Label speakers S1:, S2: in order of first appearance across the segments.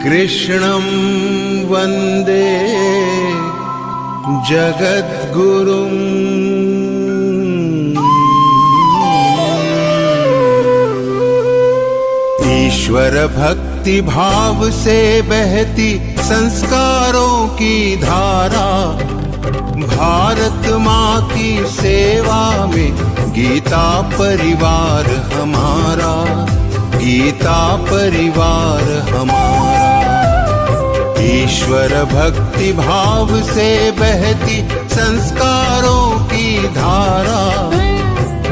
S1: कृष्णं वन्दे जगद्गुरुम्। ईश्वर भक्ति भाव से बहती संस्कारों की धारा, भारत माँ की सेवा में गीता परिवार हमारा, गीता परिवार हमारा। ईश्वर भक्ति भाव से बहती संस्कारों की धारा,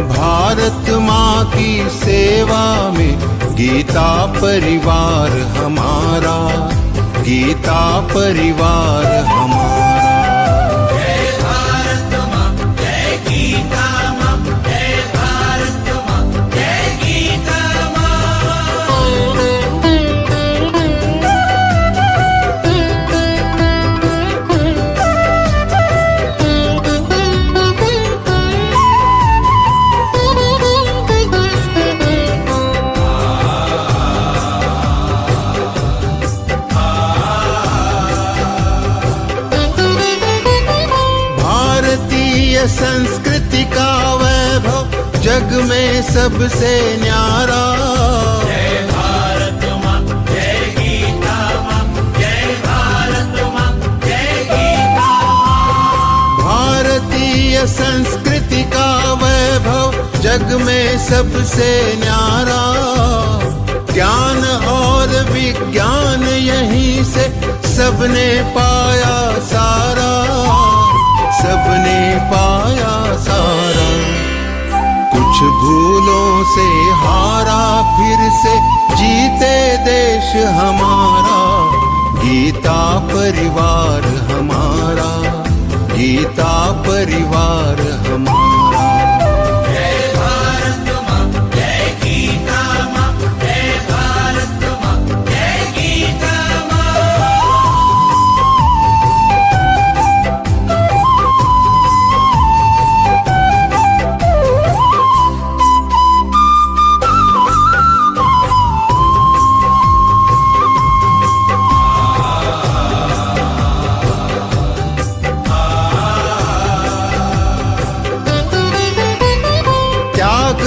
S1: भारत माँ की सेवा में गीता परिवार हमारा, गीता परिवार हमारा।
S2: जय भारत माँ, जय गीता माँ, जय भारत माँ, जय गीता
S1: संस्कृति का वैभव जग में सबसे न्यारा।
S2: जय भारत माँ, जय गीता माँ, जय भारत माँ, जय गीता माँ।
S1: भारतीय संस्कृति का वैभव जग में सबसे न्यारा। ज्ञान और विज्ञान यहीं से सबने पाया सारा, सबने पाया सारा। कुछ भूलों से हारा फिर से जीते देश हमारा, गीता परिवार हमारा, गीता परिवार हमारा।
S2: जय भारत माँ, जय गीता माँ, जय भारत माँ, जय गीता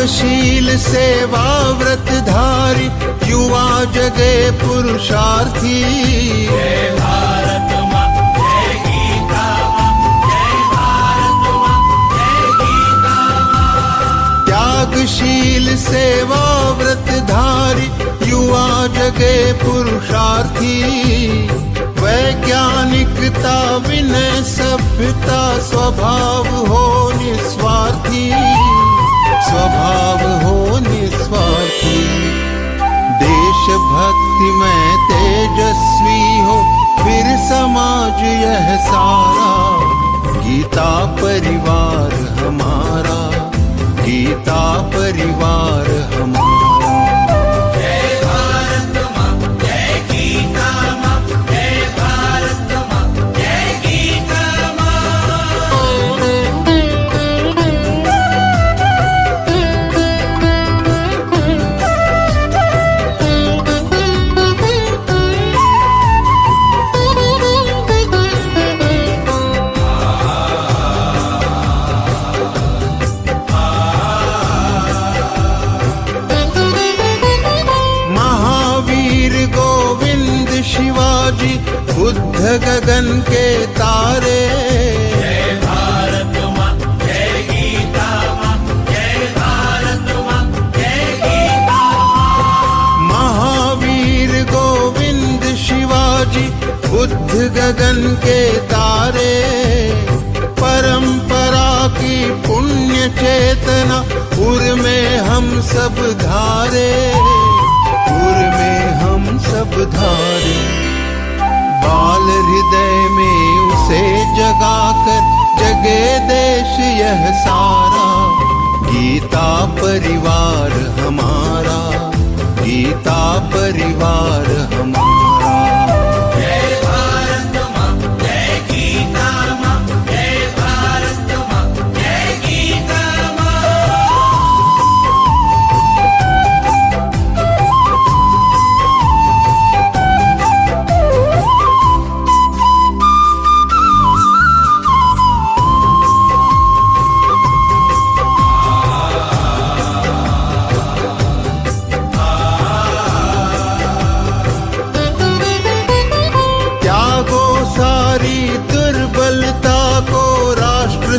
S1: शील सेवा व्रतधारी युवा जगे पुरुषार्थी।
S2: जय भारत माँ, जय गीता माँ, जय भारत माँ, जय गीता माँ।
S1: त्यागशील सेवा व्रतधारी युवा जगे पुरुषार्थी। वैज्ञानिकता विनय सभ्यता स्वभाव हो निस्वार्थी, स्वभाव हो निस्वार्थी। देशभक्ति में तेजस्वी हो फिर समाज यह सारा, गीता परिवार हमारा, गीता परिवार हमारा।
S2: जय भारत माँ, जय गीता माँ, जय भारत माँ, जय गीता
S1: शिवाजी बुद्ध गगन के तारे।
S2: जय भारत माँ, जय गीता माँ, जय भारत माँ, जय गीता माँ।
S1: महावीर गोविंद शिवाजी बुद्ध गगन के तारे। परंपरा की पुण्य चेतना उर में हम सब धारे, उर में हम सब धारे। बाल हृदय में उसे जगाकर जगे देश यह सारा, गीता परिवार हमारा, गीता परिवार हमारा।
S2: जय भारत माँ, जय गीता माँ, जय भारत माँ, जय गीता माँ।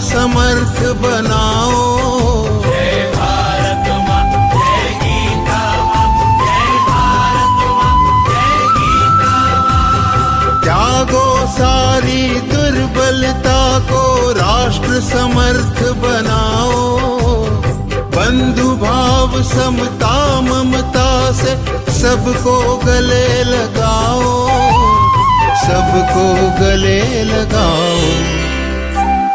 S1: समर्थ बनाओ।
S2: जय भारत माँ जय गीता माँ, जय भारत माँ जय गीता माँ।
S1: त्यागो सारी दुर्बलता को राष्ट्र समर्थ बनाओ। बंधु भाव समता ममता से सबको गले लगाओ, सबको गले लगाओ।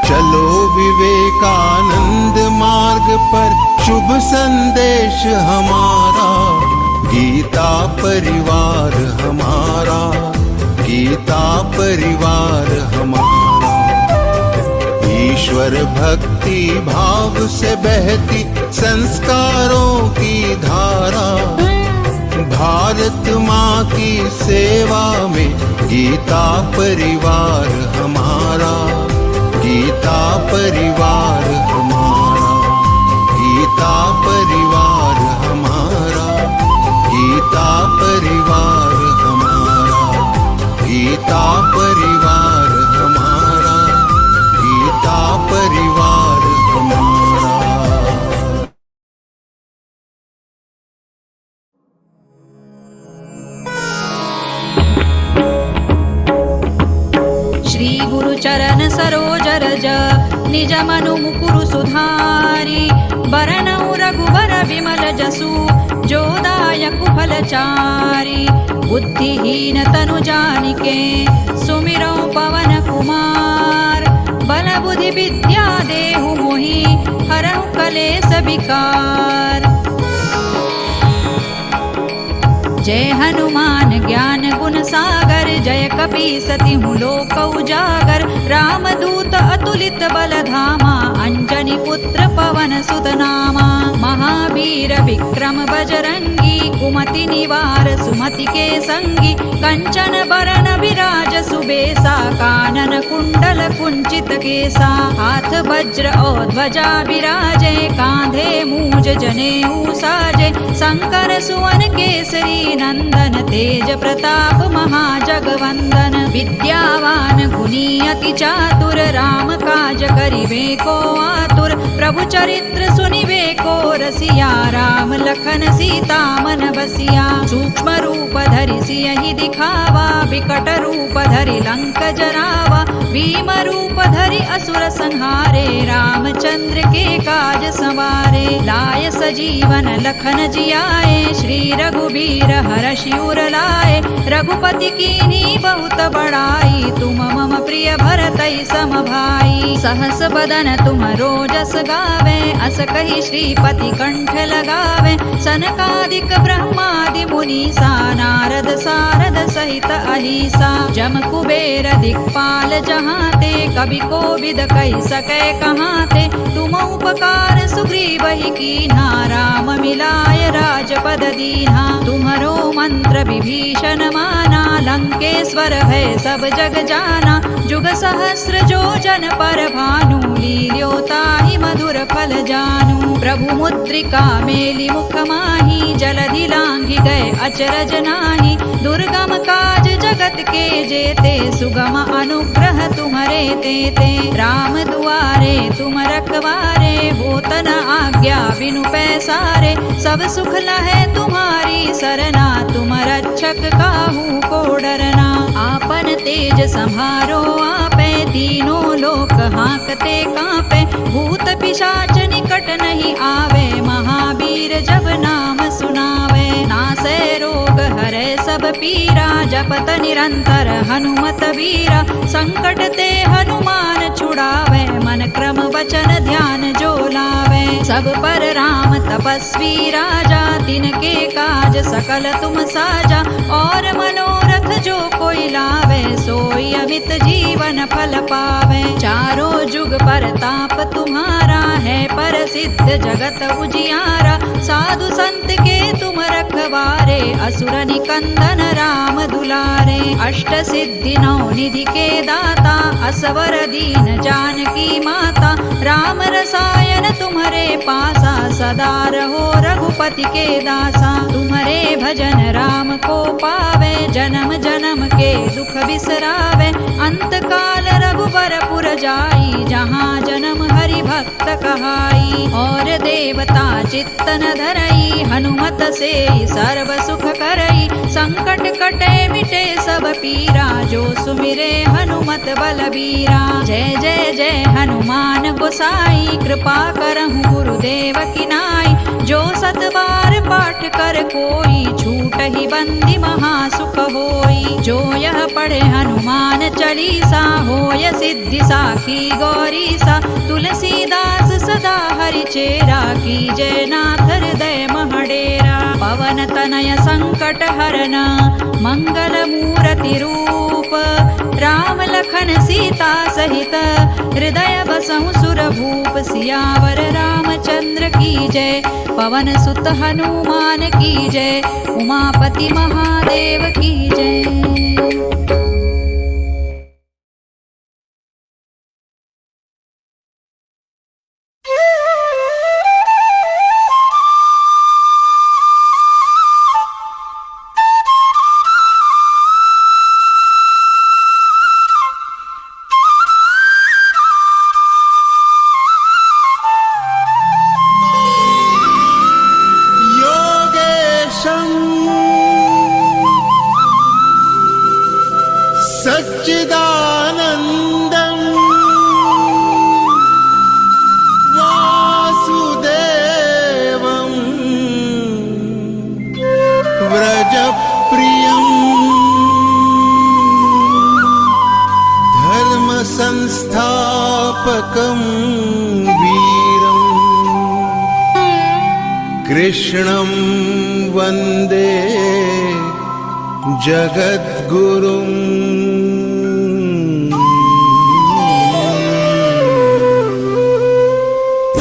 S1: चलो विवेकानंद मार्ग पर शुभ संदेश हमारा। गीता परिवार हमारा, गीता परिवार हमारा। ईश्वर भक्ति भाव से बहती संस्कारों की धारा। भारत माँ की सेवा में गीता परिवार हमारा, गीता परिवार हमारा, गीता परिवार हमारा, गीता परिवार हमारा, गीता परिवार हमारा, गीता परिवार हमारा।
S3: श्री गुरु चरण सरोज रज निज मनु मुकुरु सुधारी। बरनउ रघुबर विमल जसु जो दायकु फलचारी। बुद्धिहीन तनु जानिके सुमिरौ पवन कुमार। बल बुद्धि विद्या देहु मोहि हरहु कलेस विकार। जय हनुमान ज्ञान गुण सागर, जय कपीसति लोक उजागर। रामदूत अतुलित बल धामा, अंजनी पुत्र पवन सुत नामा। महावीर विक्रम बजरंगी, कुमति निवार सुमति के संगी। कंचन बरन विराज सुबेसा, कानन कुंडल कुंचित केसा। हाथ वज्र और ध्वजा विराजे, कांधे मूज जनेऊ साजे। शंकर सुवन केसरी नंदन, तेज प्रताप महाजगवंदन। विद्यावान गुणी अति चातुर, राम काज करिबे को आतुर। प्रभु चरित्र सुनिबे को रसिया, राम लखन सीता मन बसिया। सूक्ष्म रूप धरि सियहि दिखावा, विकट रूप धरि लंक जरावा। भीम रूप धरि असुर संहारे, रामचंद्र के काज संवारे। लाय सजीवन लखन जियाए, श्री रघुबीर हरषि उर लाए। रघुपति कीन्ही बहुत बड़ाई, तुम मम प्रिय भरतहि सम भाई। सहस बदन तुम रोजस गावे, अस कहि श्रीपति कंठ लगावे। सनकादिक ब्रह्मादि मुनीसा, नारद सारद सहित अहिसा। जम कुबेर दिक्पाल जहाते, कवि कोविद कहि सकै कहाते। तुम उपकार सुग्रीवहि कीन्हा, राम मिलाय राजपद दीन्हा। तुम्हरो मंत्र विभीषण माना, लंकेश्वर भय सब जग जाना। जुग सहस्र जो जन पर भानु, लील्यो ताहि मधुर फल जानू। प्रभु मुद्रिका मेलि मुख माहि, जलधि लांघि गए अचरज नाही। दुर्गम काज जगत के जेते, सुगम अनुग्रह तुम्हरे तेते। राम दुआरे तुम रखवारे, होत न आज्ञा बिनु पैसारे। सब सुख लहै तुम्हारी सरना, तुम रक्षक काहू को डरना। आपन तेज सम्हारो आपे, तीनों लोक हांकते कांपे। भूत पिशाच निकट नहीं आवे, महावीर जब नाम सुनावे। नासै रोग हरै सब पीरा, जपत निरंतर हनुमत वीरा। संकट ते हनुमान छुड़ावे, मन क्रम वचन ध्यान जो लावे। सब पर राम तपस्वी राजा, तिनके काज सकल तुम साजा। और मनोरथ जो कोई लावे, सोई अमित जीवन फल पावे। चारों जुग पर ताप तुम्हारा है, प्रसिद्ध जगत उजियारा। साधु संत के तुम रखवारे, असुर निकंदन राम दुलारे। अष्ट सिद्धि नौ निधि के दाता, असवर दीन जानकी माता। राम रसायन तुम्हारे पासा, सदा रहो रघुपति के दासा। तुम्हारे भजन राम को पावे, जन्म जन्म के दुख बिसरावे। अंत काल रघुबर पुर जाई, जहाँ जन्म भक्त कहाई। और देवता चित्त न धरई, हनुमत से सर्व सुख करई। संकट कटे मिटे सब पीरा, जो सुमिरे हनुमत बलबीरा। जय जय जय हनुमान गोसाई, कृपा करहु गुरुदेव की नाई। जो सत बार पाठ कर कोई, छूट ही बंदी महासुख होई। जो यह पढ़े हनुमान चालीसा, होय सिद्धि साखी गौरीसा। तुलसीदास सदा हरिचेरा, की जय नाथ हृदय महडेरा। पवन तनय संकट हरन, मंगल मूर्ति रूप। राम लखन सीता सहित, हृदय बसहु सुर भूप। सियावर रामचंद्र की जय, पवन सुत हनुमान की जय। उमापति महादेव की जय।
S1: सच्चिदानन्दं वासुदेवं व्रजप्रियं धर्मसंस्थापकं वीरं कृष्णं वन्दे जगद्गुरुं।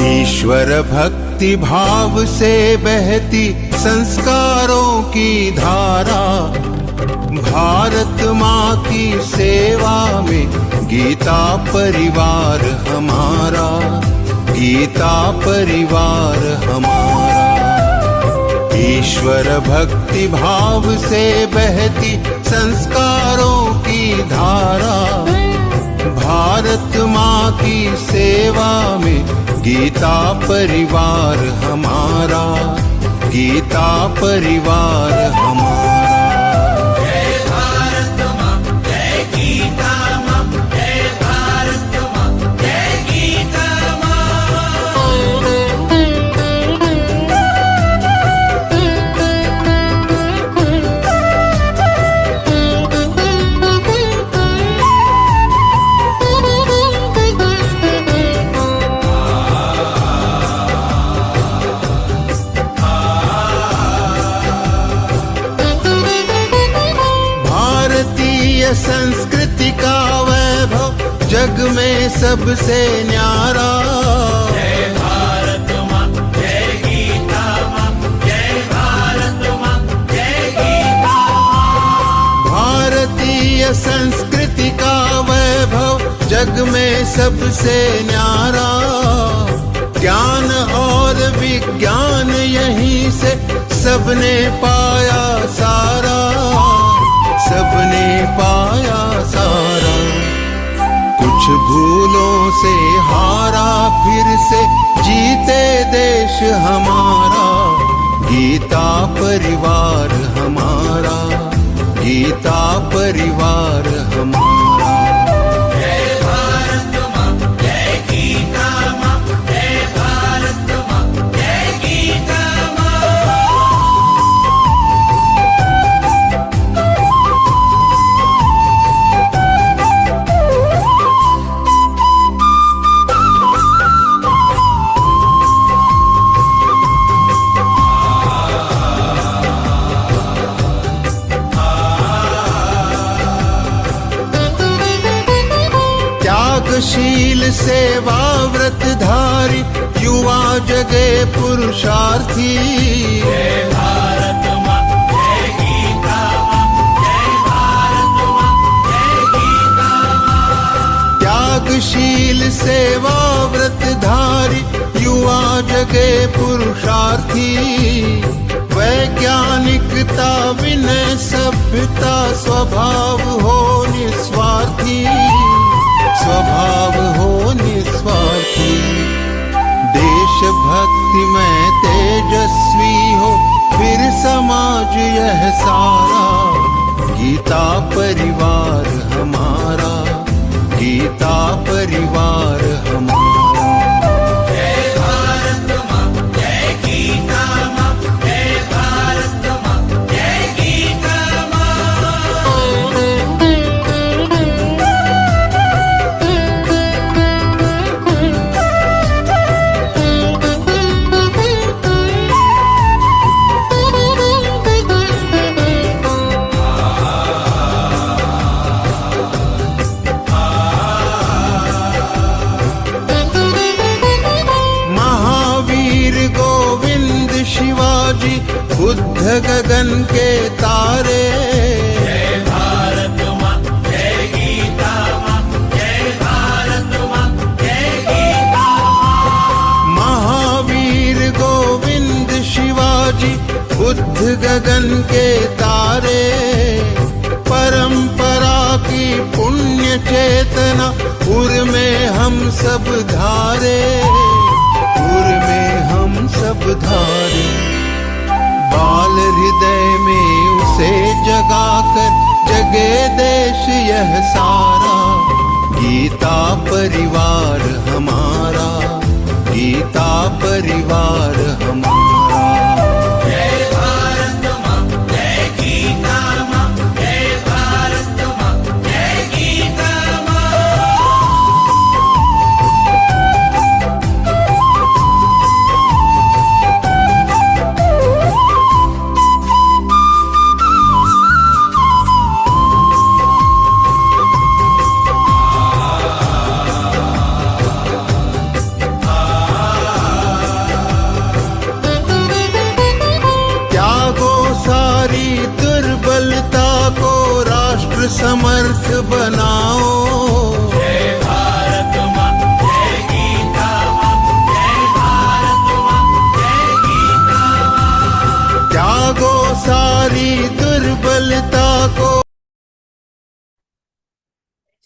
S1: ईश्वर भक्ति भाव से बहती संस्कारों की धारा, भारत माँ की सेवा में गीता परिवार हमारा, गीता परिवार हमारा। ईश्वर भक्ति भाव से बहती संस्कारों की धारा, भारत माँ की सेवा में गीता परिवार हमारा, गीता परिवार हमारा।
S2: जय भारत माँ, जय गीता माँ, जय भारत माँ, जय गीता
S1: संस्कृति का वैभव जग में सबसे न्यारा।
S2: जय भारत माँ, जय गीता माँ, जय भारत माँ, जय गीता माँ।
S1: भारतीय संस्कृति का वैभव जग में सबसे न्यारा। ज्ञान और विज्ञान यहीं से सबने पाया सारा, सबने पाया सारा। कुछ भूलों से हारा, फिर से जीते देश हमारा, गीता परिवार हमारा, गीता परिवार हमारा।
S2: जय भारत माँ, जय गीता माँ, जय भारत माँ, जय गीता माँ।
S1: त्यागशील सेवा व्रतधारी, युवा जगे पुरुषार्थी।
S2: जय भारत माँ, जय गीता माँ, जय भारत माँ, जय गीता माँ।
S1: त्यागशील सेवा व्रतधारी, युवा जगे पुरुषार्थी। वैज्ञानिकता विनय सभ्यता, स्वभाव हो निस्वार्थी, स्वभाव हो निस्वार्थी। भक्ति में तेजस्वी हो, फिर समाज यह सारा गीता परिवार हमारा, गीता परिवार हमारा।
S2: जय भारत माँ, जय गीता माँ, जय भारत माँ, जय गीता माँ।
S1: महावीर गोविंद शिवाजी बुद्ध गगन के तारे,
S2: जय भारत माँ, जय गीता माँ, जय भारत माँ, जय गीता माँ।
S1: महावीर गोविंद शिवाजी बुद्ध गगन के तारे, परंपरा की पुण्य चेतना उर में हम सब धारे, उर में हम सब धारे। बाल हृदय में उसे जगाकर जगे देश यह सारा, गीता परिवार हमारा, गीता परिवार हमारा।
S2: जय भारत माँ, जय गीता माँ, जय भारत माँ, जय गीता माँ।
S1: त्यागो सारी दुर्बलता को राष्ट्र समर्थ बनाओ,
S2: जय भारत माँ, जय गीता माँ, जय भारत माँ, जय गीता माँ।
S1: त्यागो सारी दुर्बलता को।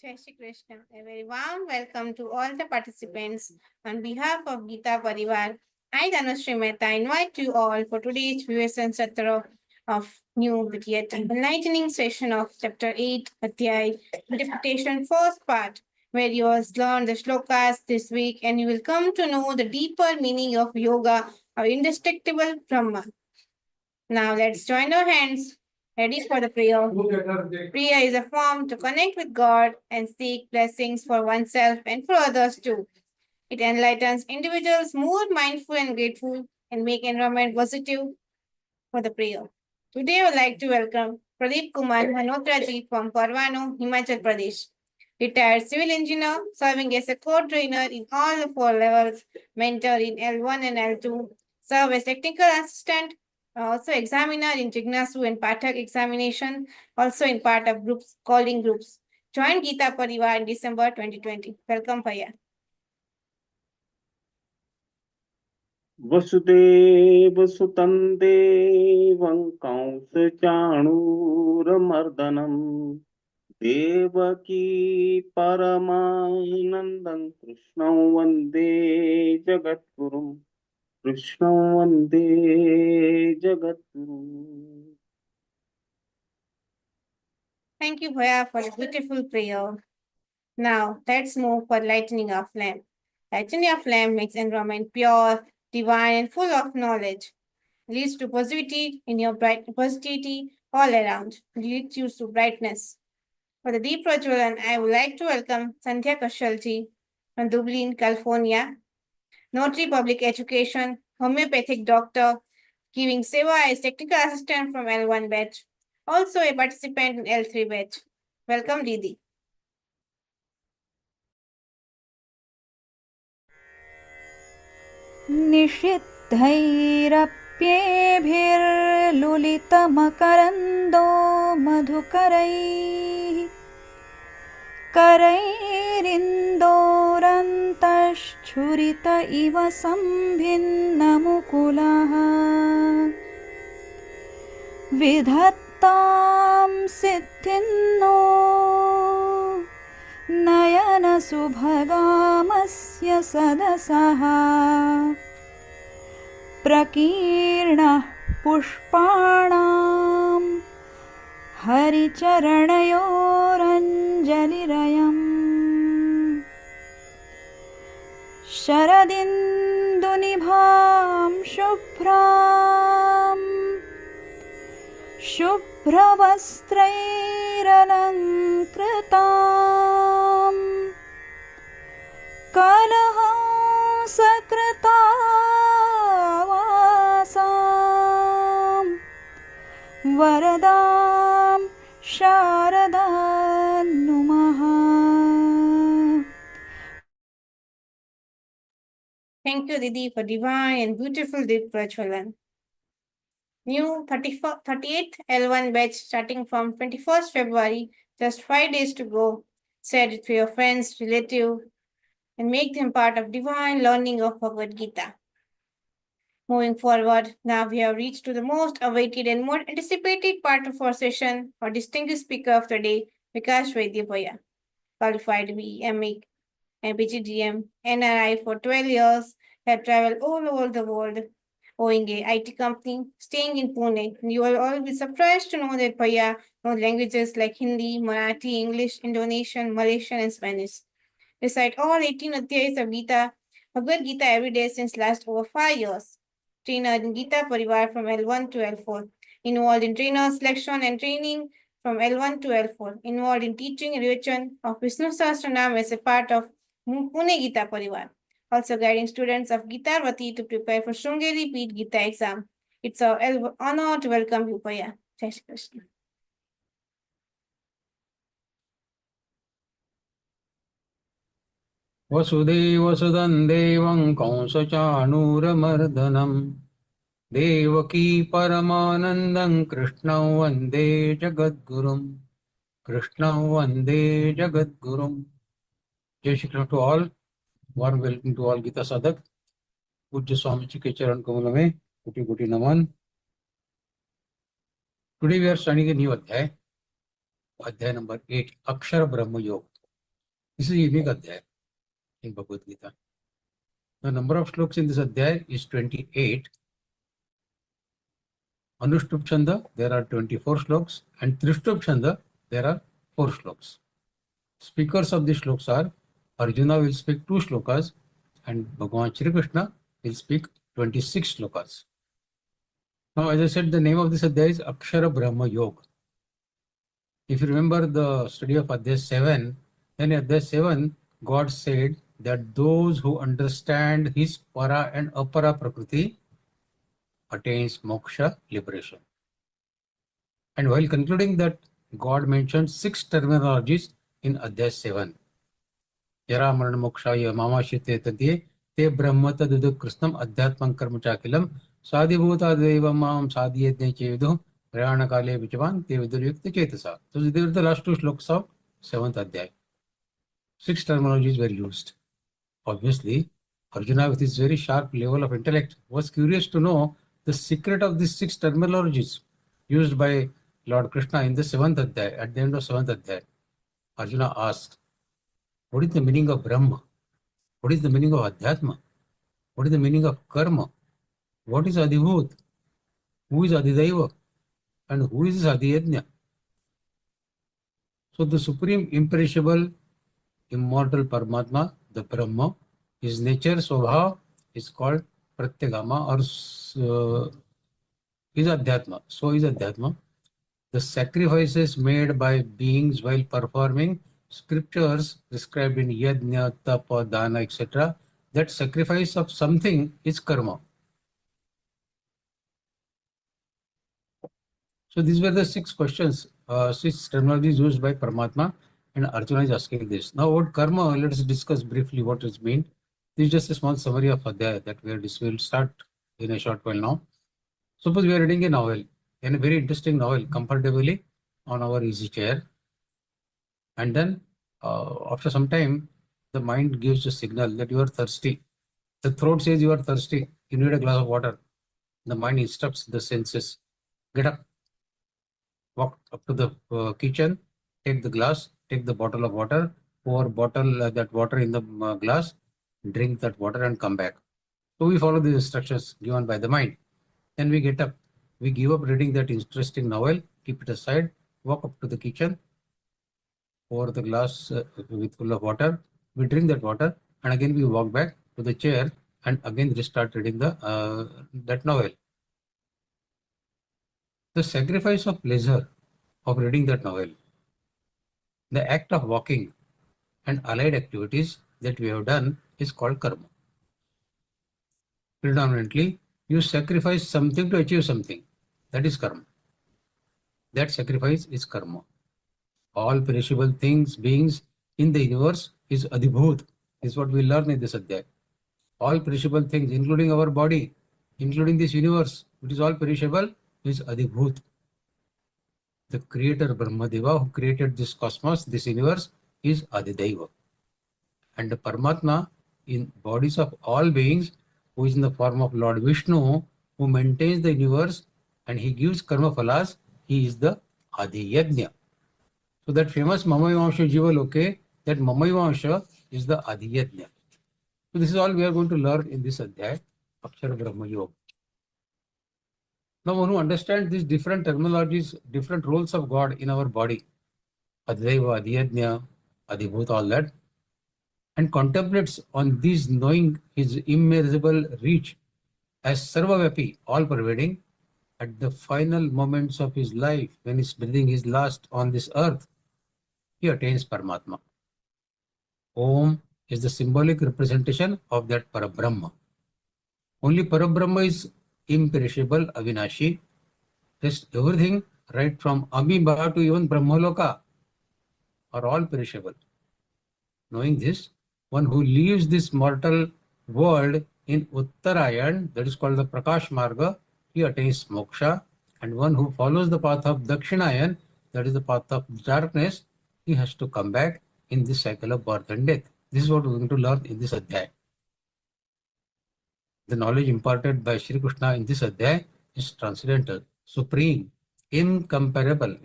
S4: Jai Shri Krishna. A very warm welcome to all the participants. On behalf of Geeta Pariwar, I, Dhanushri Mehta, invite you all for today's Viveshan Satra of New but yet enlightening session of Chapter 8, Adhyay, Interpretation First Part, where you will learn the shlokas this week and you will come to know the deeper meaning of yoga or indestructible Brahma. Now let's join our hands, ready for the prayer. Prayer is a form to connect with God and seek blessings for oneself and for others too. It enlightens individuals more mindful and grateful and make environment positive for the prayer. Today I would like to welcome Pradeep Kumar Manotraji from Parwano, Himachal Pradesh. Retired civil engineer, serving as a co-trainer in all the 4 levels, mentor in L1 and L2, serve as technical assistant, also examiner in Jignasu and Pathak examination, also in part of groups, calling groups. Joined Geeta Pariwar in December 2020. Welcome, Paya.
S5: Vasudev सुतं देवं कंसचाणूरमर्दनं देवकी परमानन्दं कृष्णं वन्दे जगद्गुरुं, कृष्णं वन्दे जगद्गुरुम्।
S4: Thank you, Bhaya, for the beautiful prayer. Now, let's move for lightening our flame. Lightening our flame makes environment pure, divine, and full of knowledge. Leads to positivity in your positivity all around. Leads you to brightness. For the deep ritual, I would like to welcome Sandhya Kashalji from Dublin, California. Notary Public Education, homeopathic doctor, giving Seva as technical assistant from L1 batch. Also a participant in L3 batch. Welcome, Didi.
S3: निषिद्धैरप्येभिर्लुलितमकरन्दो मधुकरैः करैरिन्दोरन्तश्छुरित इव सम्भिन्नमुकुलः विधत्तां सिद्धिन्नो नयनसुभगामस्य सदसः प्रकीर्णः पुष्पाणां हरिचरणयोरञ्जलिरयम् शरदिन्दुनिभां शुभ्रां शुभ्रवस्त्रैरलङ्कृतां कलहंसकृतावासां वरदां शारदां नुमः.
S4: Thank you, Didi, for divine and beautiful deep Prajwalan. New 38th L1 batch starting from 21st February, just 5 days to go. Share it to your friends, relatives, and make them part of divine learning of Bhagavad Gita. Moving forward, now we have reached to the most awaited and more anticipated part of our session. Our distinguished speaker of the day, Vikas Vaidya, qualified BMA and BGDM, NRI for 12 years, have traveled all over the world, owning a IT company, staying in Pune. And you will all be surprised to know that Bhaiya knows languages like Hindi, Marathi, English, Indonesian, Malaysian, and Spanish. Recite all 18 adhyayas of Gita, Bhagavad Gita every day since last over 5 years. Trainer in Gita Pariwar from L1 to L4. Involved in trainer selection and training from L1 to L4. Involved in teaching and revision of Vishnu Sahasranam as a part of Pune Gita Pariwar. Also guiding students of Gitarvati to prepare for Shrungeri Peeth Gita exam. It's our honor to welcome you, Bhaiya. Jai Shri Krishna.
S6: वसुदेवसुदं देवं कंसचाणूरमर्दनं देवकी परमानन्दं कृष्णं वन्दे जगद्गुरुं जय Shri Krishna to all. warm welcome to all Gita Sadak. पूज्य स्वामी जी के चरण कमल में कोटि कोटि नमन. Today we are studying a new अध्याय number 8, अक्षर ब्रह्म योग. This is a unique अध्याय in Bhagavad Gita. The number of shlokas in this adhyay is 28. Anushtup Chanda, there are 24 shlokas, and Trishtup Chanda, there are 4 shlokas. Speakers of these shlokas are Arjuna will speak 2 shlokas, and Bhagavan Shri Krishna will speak 26 shlokas. Now, as I said, the name of this adhyay is Akshara Brahma Yoga. If you remember the study of Adhyay 7, then in Adhyay 7, God said that those who understand his para and apara prakriti attains moksha, liberation. And while concluding that, God mentioned 6 terminologies in Adhyay 7. Yara marana moksha yamamashite tadye te brahmata dudu krishnam adhyatman karmachakilam sadhibhuta devamam sadhyetne chevidu prayana kale vichavan te viduryukta chetasa. So these are the last 2 shlokas of 7th Adhyay. 6 terminologies were used. Obviously, Arjuna, with his very sharp level of intellect, was curious to know the secret of these 6 terminologies used by Lord Krishna in the 7th Adhyay, at the end of 7th Adhyay. Arjuna asked, what is the meaning of Brahma? What is the meaning of Adhyatma? What is the meaning of Karma? What is Adhibhut? Who is Adhidaiva? And who is Adhiyajna? So the supreme imperishable, immortal Paramatma, the Brahma, his nature, Swabha, is called Pratyagama or is Adhyatma. So is Adhyatma. The sacrifices made by beings while performing scriptures described in Yajna, Tapa, Dana, etc. That sacrifice of something is karma. So these were the 6 questions, 6 terminologies used by Paramatma, and Arjuna is asking this. Now about karma, let us discuss briefly what it means. This is just a small summary of Adhyay that we will start in a short while now. Suppose we are reading a novel, and a very interesting novel, comfortably on our easy chair. And then after some time, the mind gives a signal that you are thirsty. The throat says you are thirsty, you need a glass of water. The mind instructs the senses, get up, walk up to the kitchen, take the glass, take the bottle of water, pour that water in the glass, drink that water and come back. So we follow these instructions given by the mind. Then we get up. We give up reading that interesting novel, keep it aside, walk up to the kitchen, pour the glass with full of water. We drink that water, and again we walk back to the chair and again restart reading the that novel. The sacrifice of pleasure of reading that novel, the act of walking and allied activities that we have done is called karma. Predominantly, you sacrifice something to achieve something. That is karma. That sacrifice is karma. All perishable things, beings in the universe is adhibhut. Is what we learn in this adhyay. All perishable things, including our body, including this universe, which is all perishable, is adhibhut. The creator Brahmadeva, who created this cosmos, this universe, is Adidaiva. And the Paramatma, in bodies of all beings, who is in the form of Lord Vishnu, who maintains the universe and he gives karma phalas, he is the Adi Yajna. So that famous Mamayamsha Jiva Loke, that Mamayamsha is the Adi Yajna. So this is all we are going to learn in this adhyay, Akshara Brahma Yoga. Now one who understands these different terminologies, different roles of God in our body, Adidaiva, Adiyajna, Adibhut, all that, and contemplates on these, knowing his immeasurable reach as Sarvavapi, all pervading, at the final moments of his life, when he's breathing his last on this earth, he attains Paramatma. Om is the symbolic representation of that Parabrahma. Only Parabrahma is imperishable, Avinashi. Just everything, right from Amoeba to even Brahmaloka, are all perishable. Knowing this, one who leaves this mortal world in Uttarayan, that is called the Prakash Marga, he attains moksha, and one who follows the path of Dakshinayan, that is the path of darkness, he has to come back in this cycle of birth and death. This is what we are going to learn in this adhyay. The knowledge imparted by Shri Krishna in this adhyay is transcendental, supreme, incomparable.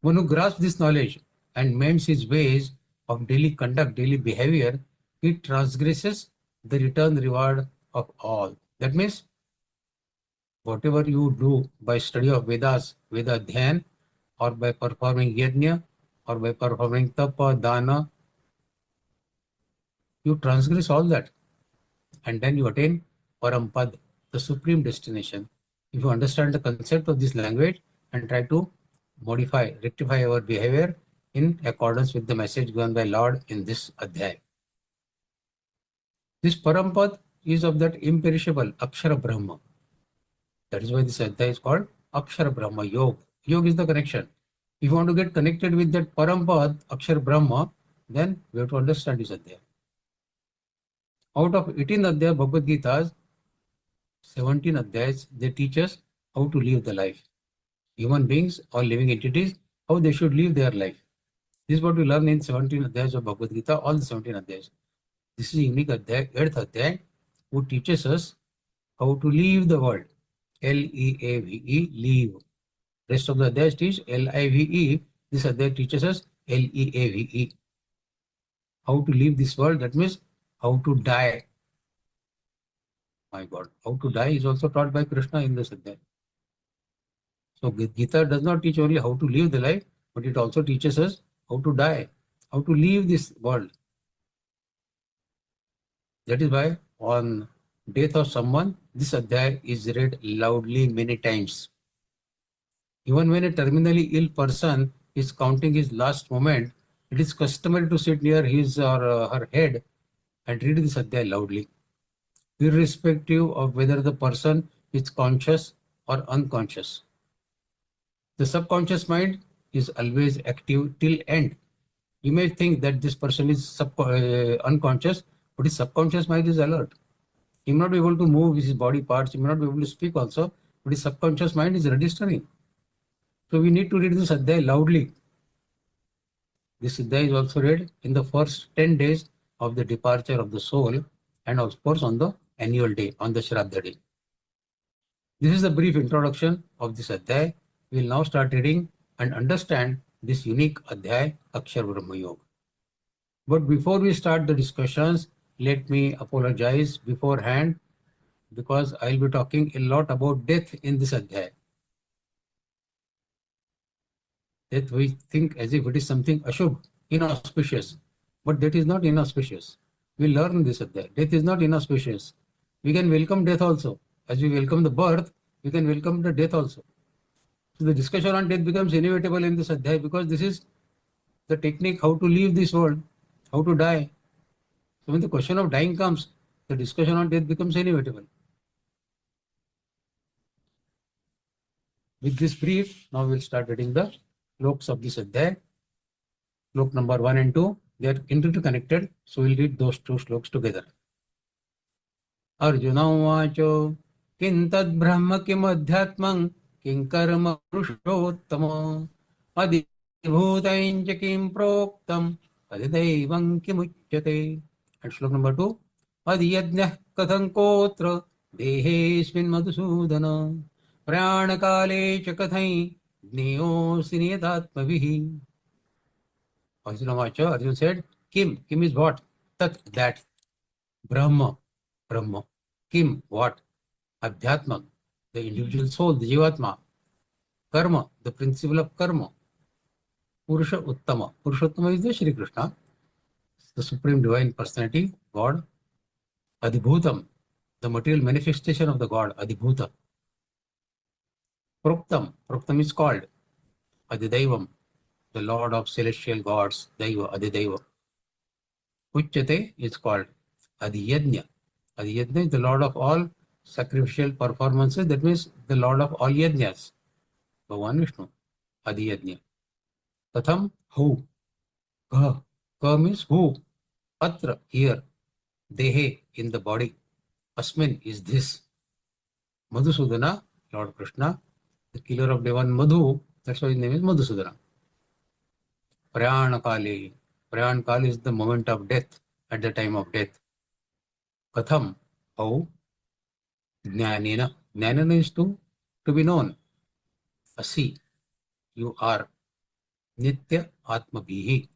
S6: One who grasps this knowledge and mends his ways of daily conduct, daily behavior, he transgresses the return reward of all. That means, whatever you do by study of Vedas, Veda Dhyan, or by performing Yajna, or by performing Tapa, Dana, you transgress all that. And then you attain Parampad, the supreme destination. If you understand the concept of this language and try to modify, rectify our behavior in accordance with the message given by Lord in this adhyay. This Parampad is of that imperishable Akshara Brahma. That is why this adhyay is called Akshara Brahma Yoga. Yoga is the connection. If you want to get connected with that Parampad, Akshara Brahma, then we have to understand this adhyay. Out of 18 adhyay Bhagavad Gita's, 17 adhyayas, they teach us how to live the life. Human beings or living entities, how they should live their life. This is what we learn in 17 adhyayas of Bhagavad Gita, all the 17 adhyayas. This is unique adhyay, 8th adhyay, who teaches us how to leave the world. L-E-A-V-E, leave. Rest of the adhyayas teach L-I-V-E. This adhyay teaches us L-E-A-V-E. How to leave this world, that means how to die. My God, how to die is also taught by Krishna in this adhyay. So Gita does not teach only how to live the life, but it also teaches us how to die, how to leave this world. That is why on death of someone, this adhyay is read loudly many times. Even when a terminally ill person is counting his last moment, it is customary to sit near his or her head and read this adhyay loudly, irrespective of whether the person is conscious or unconscious. The subconscious mind is always active till end. You may think that this person is unconscious, but his subconscious mind is alert. He may not be able to move his body parts, he may not be able to speak also, but his subconscious mind is registering. So we need to read this adhyay loudly. This adhyay is also read in the first 10 days of the departure of the soul, and of course on the annual day, on the Shraddha day. This is the brief introduction of this adhyay. We will now start reading and understand this unique adhyay, Akshara Brahma Yoga. But before we start the discussions, let me apologize beforehand because I'll be talking a lot about death in this adhyaya. Death we think as if it is something ashubh, inauspicious, but that is not inauspicious. We learn this adhyaya. Death is not inauspicious. We can welcome death also. As we welcome the birth, we can welcome the death also. So the discussion on death becomes inevitable in this adhyaya because this is the technique how to leave this world, how to die. So when the question of dying comes, the discussion on death becomes inevitable. With this brief, now we'll start reading the slokas of this adhyaya. Slok number 1 and 2, they are interconnected, so we'll read those two slokas together. Arjuna uvacho किं तद्ब्रह्म किमध्यात्मं किं कर्म पुरुषोत्तम अधिभूतं च किं प्रोक्तम् अधिदैवं किमुच्यते. And श्लोक number 2, अधियज्ञः कथं कोत्र देहेऽस्मिन् मधुसूदन प्रयाणकाले च कथं ज्ञेयोऽसि नियतात्मभिः. Arjuna Vacha, Arjuna said, Kim is what? Tat, that. Brahma, Kim, what? Adhyatma, the individual soul, the Jivatma. Karma, the principle of karma. Purusha Uttama. Purusha Uttama is the Shri Krishna, the Supreme Divine Personality, God. Adhibhutam, the material manifestation of the God, Adhibhuta. Proktam is called. Adidaivam, the Lord of celestial gods, Daiva, Adidaiva. Uchyate is called Adiyajna. Adiyajna is the Lord of all sacrificial performances, that means the Lord of all yajnas. Bhagavan Vishnu, Adiyajna. Katham, who? Ka means who? Atra, here. Dehe, in the body. Asmin is this. Madhusudana, Lord Krishna, the killer of Devan Madhu, that's why his name is Madhusudana. Prayanakali. Prayanakali is the moment of death, at the time of death. Katham, how? Jnanena. Jnanena is to be known. Asi, you are. Nitya Atmabhihi,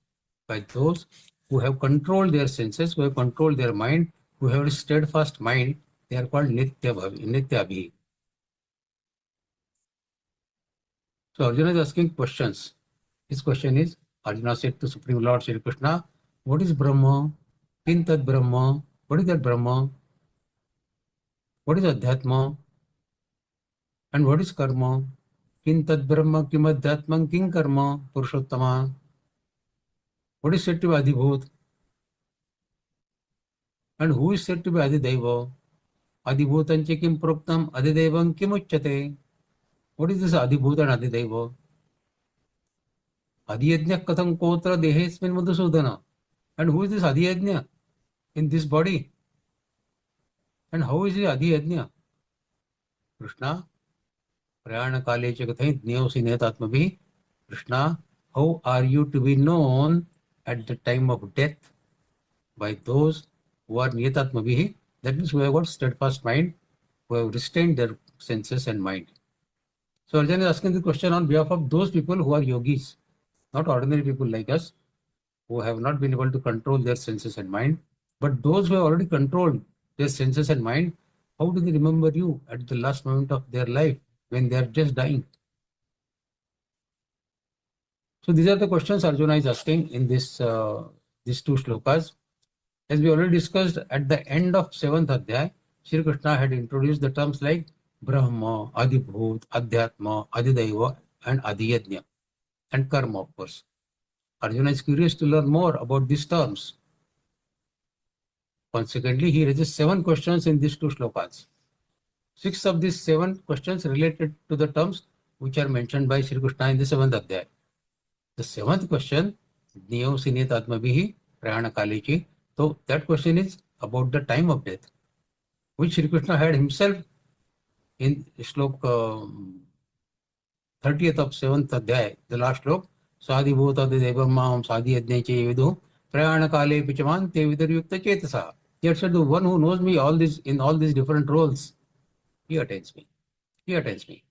S6: by those who have controlled their senses, who have controlled their mind, who have a steadfast mind, they are called Nityabhi. So Arjuna is asking questions. His question is, Arjuna said to Supreme Lord Shri Krishna, what is Brahma? Kin tad Brahma? What is that Brahma? What is Adhyatma? And what is Karma? Kin tad Brahma kim Adhyatmam king Karma Purushottama? What is said to be Adhibhut? And who is said to be Adidaiva? Adhibhutanche kim proktam Adidaivam kim uchyate? What is this Adhibhut and Adidaiva? Adiyajna katham kotra dehesmin madhusudana. And who is this Adiyajna in this body? And how is he Adiyajna? Krishna, Prayana kale cha katham jnyosi netatmabhi. Krishna, how are you to be known at the time of death by those who are niyatatmabhi? That means who have got steadfast mind, who have restrained their senses and mind. So Arjuna is asking the question on behalf of those people who are yogis, not ordinary people like us, who have not been able to control their senses and mind, but those who have already controlled their senses and mind, how do they remember you at the last moment of their life when they are just dying? So these are the questions Arjuna is asking in these two shlokas. As we already discussed, at the end of 7th Adhyaya, Shri Krishna had introduced the terms like Brahma, Adhibhut, Adhyatma, Adidaiva, and Adiyajna, and Karma, of course. Arjuna is curious to learn more about these terms. Consequently, he raises 7 questions in these 2 shlokas. 6 of these 7 questions related to the terms which are mentioned by Shri Krishna in the 7th Adhyaya. The 7th question, Jnyosi netatmabhihi prayana kalechi. So that question is about the time of death, which Shri Krishna had himself in slok 30th of 7th Adhyaya, the last slok. Sadhibhuta devam mam sadhiyajneche vidu prayana kale pichaman te vidaryukta chetasa. He had said, the one who knows me all this in all these different roles, he attains me. He attains me.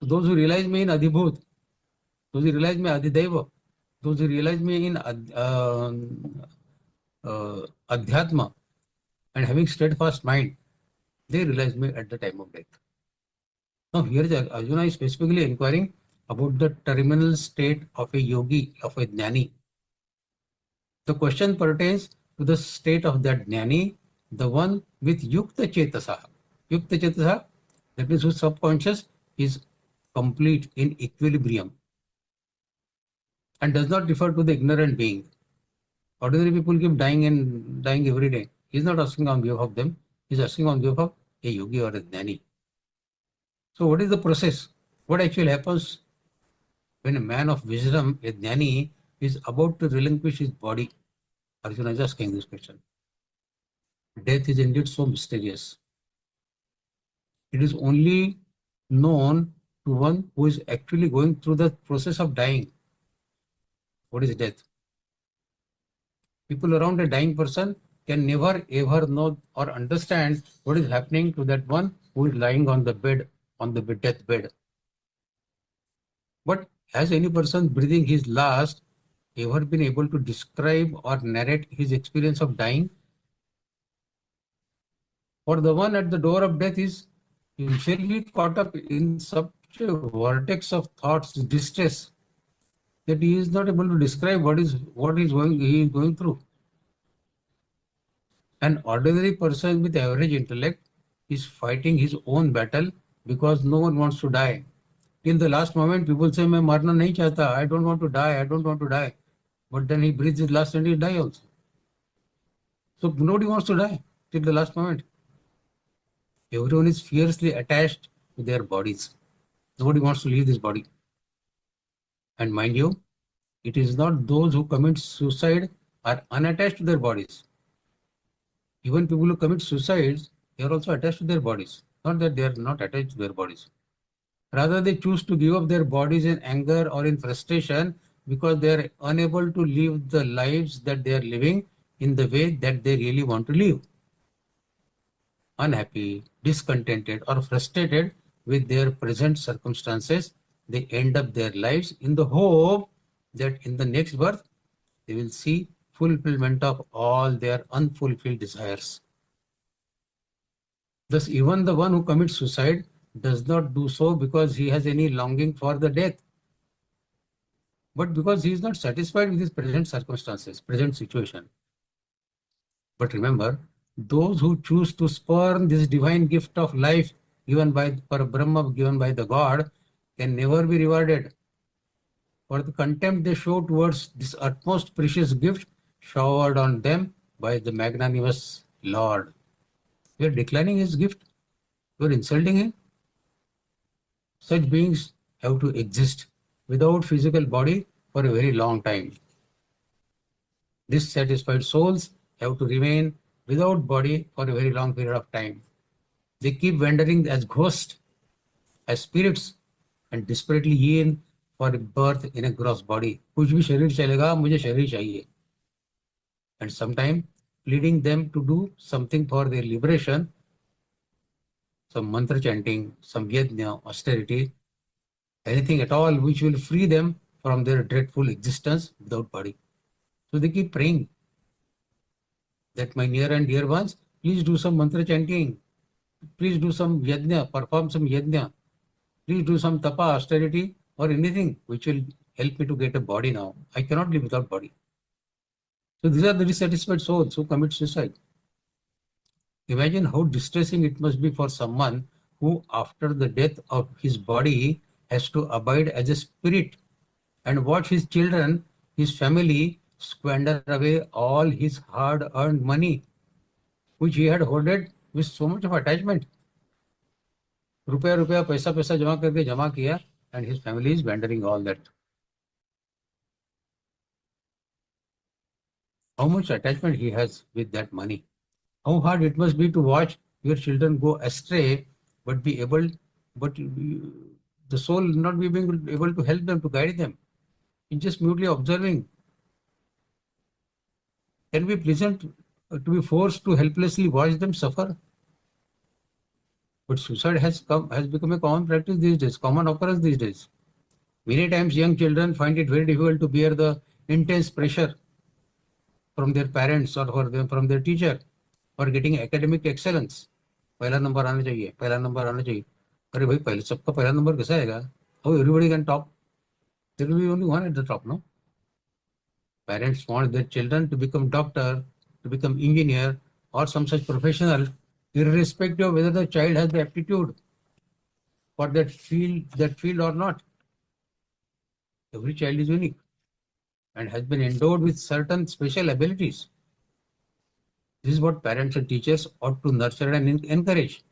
S6: Those who realize me in Adhibhut, those who realize me Adidaiva, those who realize me in adhyatma and having steadfast mind, they realize me at the time of death. Now here Arjuna is specifically inquiring about the terminal state of a yogi, of a jnani. The question pertains to the state of that jnani, the one with yukta chetasa. Yukta chetasa, that means whose subconscious is complete in equilibrium and does not refer to the ignorant being. Ordinary people keep dying and dying every day. He is not asking on behalf of them. He is asking on behalf of a yogi or a jnani. So what is the process? What actually happens when a man of wisdom, a jnani, is about to relinquish his body? Arjuna is asking this question. Death is indeed so mysterious. It is only known to one who is actually going through the process of dying. What is death? People around a dying person can never ever know or understand what is happening to that one who is lying on the bed, on the deathbed. But has any person breathing his last ever been able to describe or narrate his experience of dying? For the one at the door of death is usually caught up in such a vortex of thoughts, distress, that he is not able to describe he is going through. An ordinary person with average intellect is fighting his own battle because no one wants to die. Till the last moment, people say, "Main marna nahi chahta, I don't want to die, I don't want to die." But then he breathes his last and he dies also. So nobody wants to die till the last moment. Everyone is fiercely attached to their bodies. Nobody wants to leave this body. And mind you, it is not those who commit suicide are unattached to their bodies. Even people who commit suicides, they are also attached to their bodies. Not that they are not attached to their bodies. Rather, they choose to give up their bodies in anger or in frustration because they are unable to live the lives that they are living in the way that they really want to live. Unhappy, discontented, or frustrated with their present circumstances, they end up their lives in the hope that in the next birth they will see fulfillment of all their unfulfilled desires. Thus, even the one who commits suicide does not do so because he has any longing for the death, but because he is not satisfied with his present circumstances, present situation. But remember, those who choose to spurn this divine gift of life given by Brahma, given by the God, can never be rewarded for the contempt they show towards this utmost precious gift showered on them by the magnanimous Lord. You are declining his gift. You are insulting him. Such beings have to exist without physical body for a very long time. Dissatisfied souls have to remain without body for a very long period of time. They keep wandering as ghosts, as spirits, and desperately yearn for a birth in a gross body. कुछ भी शरीर चलेगा, मुझे शरीर चाहिए. And sometimes pleading them to do something for their liberation, some mantra chanting, some yajna, austerity, anything at all which will free them from their dreadful existence without body. So they keep praying that my near and dear ones, please do some mantra chanting, please do some yajna, perform some yajna, please do some tapa, austerity, or anything which will help me to get a body now. I cannot live without body. So these are the dissatisfied souls who commit suicide. Imagine how distressing it must be for someone who, after the death of his body, has to abide as a spirit and watch his children, his family, squander away all his hard-earned money, which he had hoarded with so much of attachment. रुपया पैसा जमा करके जमा किया, and his family is squandering all that. How much attachment he has with that money. How hard it must be to watch your children go astray, but the soul not be able to help them, to guide them. It's just mutely observing. Can be pleasant to be forced to helplessly watch them suffer. But suicide has become a common practice these days, common occurrence these days. Many times young children find it very difficult to bear the intense pressure from their parents or from their teacher for getting academic excellence. पहला number आना चाहिए, पहला number आना चाहिए. अरे भाई, पहले सबका पहला नंबर कैसा आएगा? How everybody can top? There will be only one at the top, no? Parents want their children to become doctor, to become engineer, or some such professional, irrespective of whether the child has the aptitude for that field or not. Every child is unique and has been endowed with certain special abilities. This is what parents and teachers ought to nurture and encourage.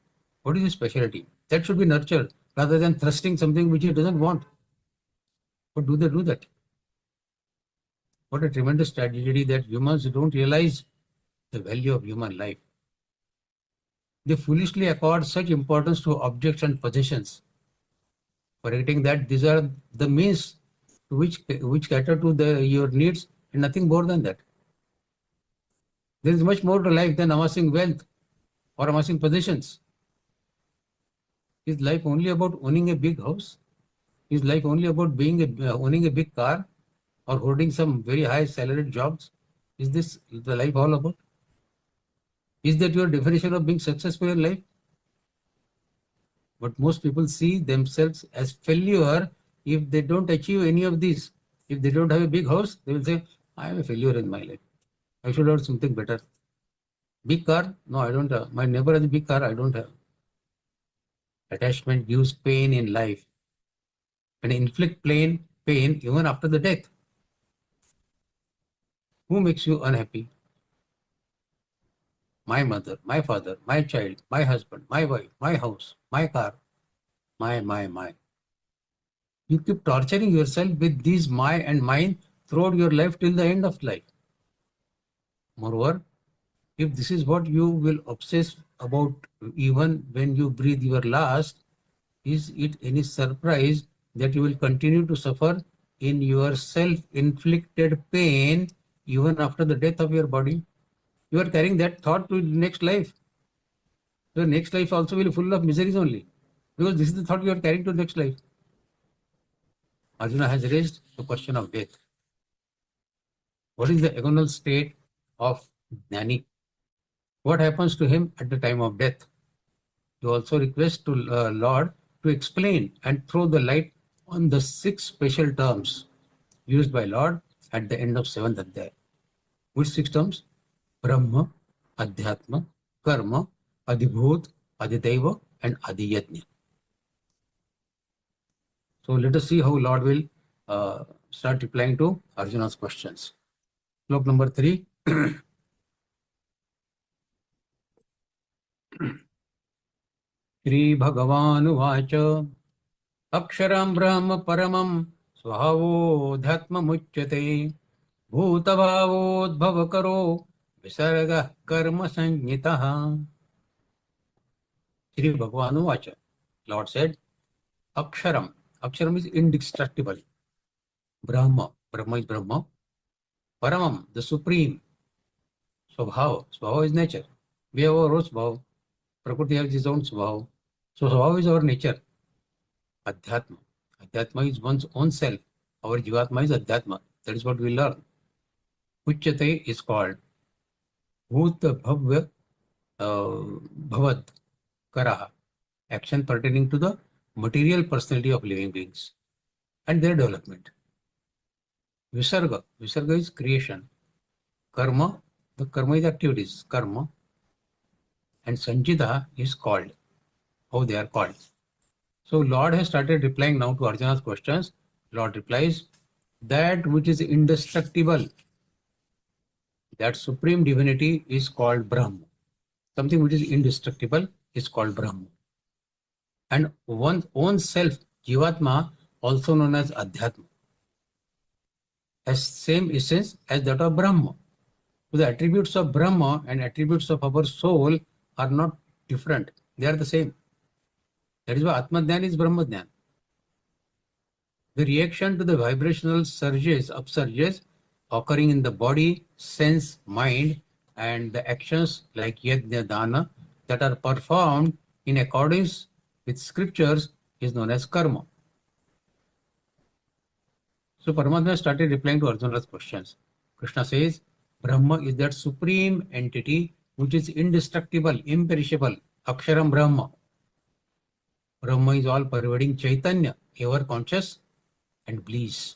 S6: What is his specialty? That should be nurtured rather than thrusting something which he doesn't want. But do they do that? What a tremendous tragedy that humans don't realize the value of human life. They foolishly accord such importance to objects and possessions, forgetting that these are the means to which cater to your needs and nothing more than that. There is much more to life than amassing wealth or amassing possessions. Is life only about owning a big house? Is life only about owning a big car or holding some very high salaried jobs? Is this the life all about? Is that your definition of being successful in life? But most people see themselves as failure if they don't achieve any of these. If they don't have a big house, they will say, I am a failure in my life. I should have something better. Big car? No, I don't have. My neighbor has a big car, I don't have. Attachment gives pain in life and inflict pain even after the death. Who makes you unhappy? My mother, my father, my child, my husband, my wife, my house, my car, my. You keep torturing yourself with these my and mine throughout your life till the end of life. Moreover, if this is what you will obsess about even when you breathe your last, is it any surprise that you will continue to suffer in your self-inflicted pain even after the death of your body? You are carrying that thought to the next life. Your next life also will be full of miseries only, because this is the thought you are carrying to the next life. Arjuna has raised the question of death. What is the agonal state of Jnani? What happens to him at the time of death? You also request to Lord to explain and throw the light on the 6 special terms used by Lord at the end of 7th Adhyaya. Which 6 terms? Brahma, Adhyatma, Karma, Adhibhut, Adhidaiva, and Adhiyajna. So let us see how Lord will start replying to Arjuna's questions. Slok number 3. Shri Bhagavan Uvacha Aksharam Brahma Paramam Swabodhyatma Muchyate Bhutavavodbhavakaro Visarga Karma Sanjitaha. Shri Bhagavan Uvacha. Lord said, Aksharam. Aksharam is indestructible. Brahma. Brahma is Brahma. Paramam, the supreme. Swabhava. Swabhava is nature. We have our own Swabhava. Prakriti has his own Swabhava. So Swabhava is our nature. Adhyatma. Adhyatma is one's own self. Our Jivatma is Adhyatma. That is what we learn. Uchyate is called Bhuta Bhavya Bhavad Karaha. Action pertaining to the material personality of living beings and their development. Visarga. Visarga is creation. Karma. The karma is activities. Karma. And Sanjita is called. How they are called. So Lord has started replying now to Arjuna's questions. Lord replies, that which is indestructible, that supreme divinity is called Brahma. Something which is indestructible is called Brahma. And one's own self, Jivatma, also known as Adhyatma, has same essence as that of Brahma. So the attributes of Brahma and attributes of our soul are not different. They are the same. That is why Atma-Dhyan is Brahma-Dhyan. The reaction to the vibrational surges, upsurges occurring in the body, sense, mind, and the actions like Yajna, Dana that are performed in accordance with scriptures is known as karma. So Paramatma started replying to Arjuna's questions. Krishna says, Brahma is that supreme entity which is indestructible, imperishable. Aksharam Brahma. Brahma is all pervading Chaitanya, ever conscious and bliss.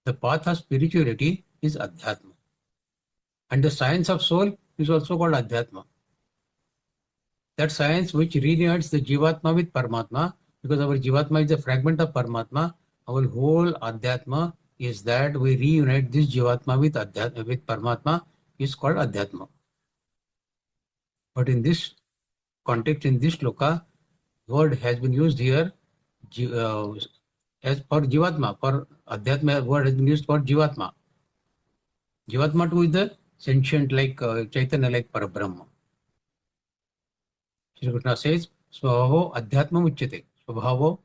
S6: The path of spirituality is Adhyatma. And the science of soul is also called Adhyatma. That science which reunites the Jivatma with Paramatma, because our Jivatma is a fragment of Paramatma, our whole Adhyatma is that we reunite this Jivatma with Paramatma, is called Adhyatma. But in this context, in this shloka, word has been used here as for Jivatma. For Adhyatma, word has been used for Jivatma. Jivatma too is the sentient like Chaitanya, like Parabrahma. Shri Krishna says, Swabhavo Adhyatma Uchyate. Swabhavo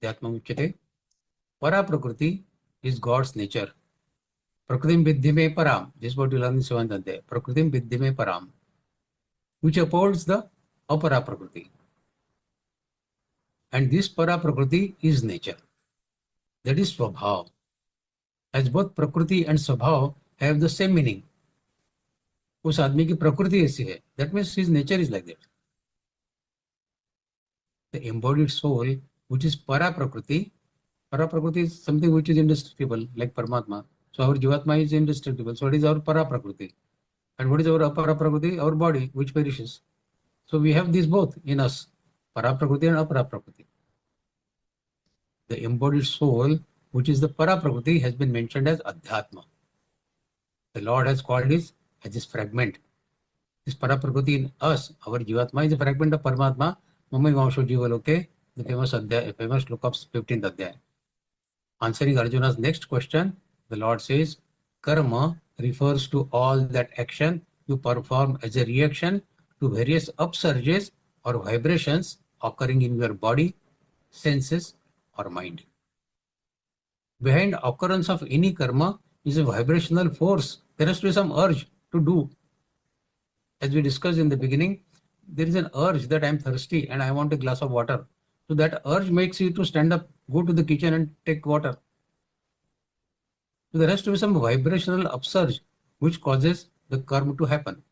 S6: Adhyatma Uchyate. Para Prakriti is God's nature. Prakritim Viddhi Me Param. This is what you learn in 7th Adhyaya. Prakritim Viddhi Me Param. Which upholds the Apara Prakriti. And this Para Prakriti is nature. That is Swabhav. As both Prakriti and Swabhav have the same meaning. उस आदमी की प्रकृति ऐसी है. That means his nature is like that. The embodied soul, which is para prakriti is something which is indestructible, like Paramatma. So our Jivatma is indestructible. So it is our para prakriti. And what is our apara prakriti? Our body, which perishes. So we have these both in us, para prakriti and apara prakriti. The embodied soul, which is the para prakriti, has been mentioned as Adhyatma. The Lord has called it as this fragment. This para prakriti in us, our Jivatma, is a fragment of Paramatma. Mamai Vamsho Jivaloke, the famous look of 15th Adhyaya. Answering Arjuna's next question, the Lord says, Karma refers to all that action you perform as a reaction to various upsurges or vibrations occurring in your body, senses, or mind. Behind occurrence of any karma is a vibrational force. There has to be some urge to do. As we discussed in the beginning, there is an urge that I am thirsty and I want a glass of water. So that urge makes you to stand up, go to the kitchen and take water. So there has to be some vibrational upsurge which causes the karma to happen.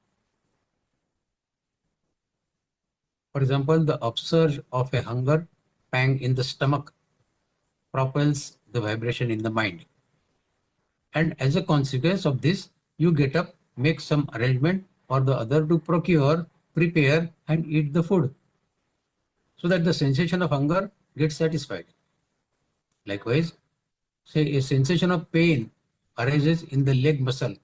S6: For example, the upsurge of a hunger pang in the stomach propels the vibration in the mind. And as a consequence of this, you get up, make some arrangement or the other to procure, prepare and eat the food, so that the sensation of hunger gets satisfied. Likewise, say a sensation of pain arises in the leg muscle.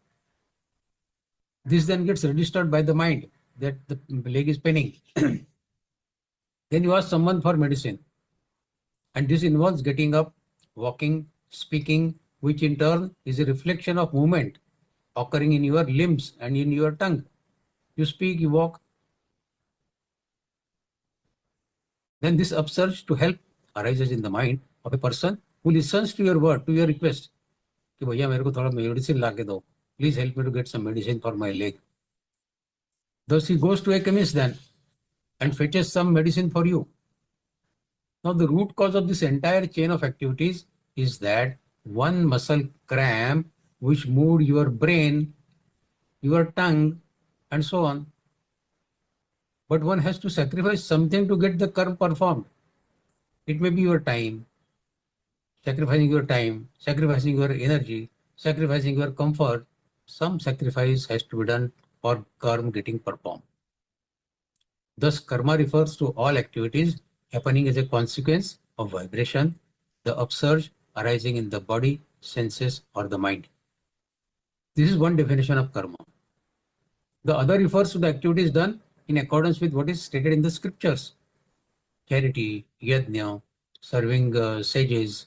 S6: This then gets registered by the mind that the leg is paining. Then you ask someone for medicine. And this involves getting up, walking, speaking, which in turn is a reflection of movement occurring in your limbs and in your tongue. You speak, you walk. Then this upsurge to help arises in the mind of a person who listens to your word, to your request. कि भैया मेरे को थोड़ा medicine ला के दो. Please help me to get some medicine for my leg. Thus he goes to a chemist then and fetches some medicine for you. Now the root cause of this entire chain of activities is that one muscle cramp which moved your brain, your tongue and so on. But one has to sacrifice something to get the karma performed. It may be your time, sacrificing your energy, sacrificing your comfort. Some sacrifice has to be done for karma getting performed. Thus, karma refers to all activities happening as a consequence of vibration, the upsurge arising in the body, senses, or the mind. This is one definition of karma. The other refers to the activities done in accordance with what is stated in the scriptures. Charity, yajna, serving sages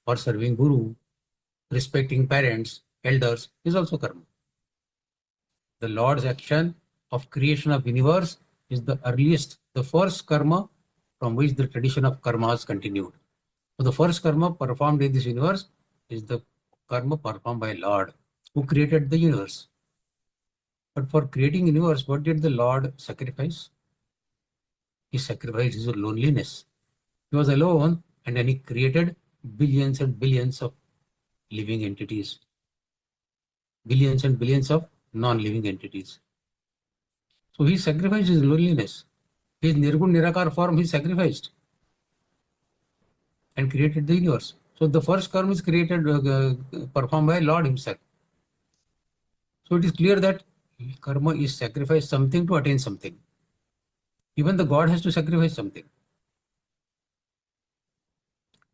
S6: or serving guru, respecting parents, elders is also karma. The Lord's action of creation of universe is the earliest, the first karma from which the tradition of karma has continued. So the first karma performed in this universe is the karma performed by Lord who created the universe. But for creating universe, what did the Lord sacrifice? He sacrificed his loneliness. He was alone and then he created billions and billions of living entities. billions and billions of non-living entities. So he sacrificed his loneliness. His Nirgun Nirakar form he sacrificed and created the universe. So the first karma is created, performed by Lord himself. So it is clear that karma is sacrifice something to attain something. Even the God has to sacrifice something.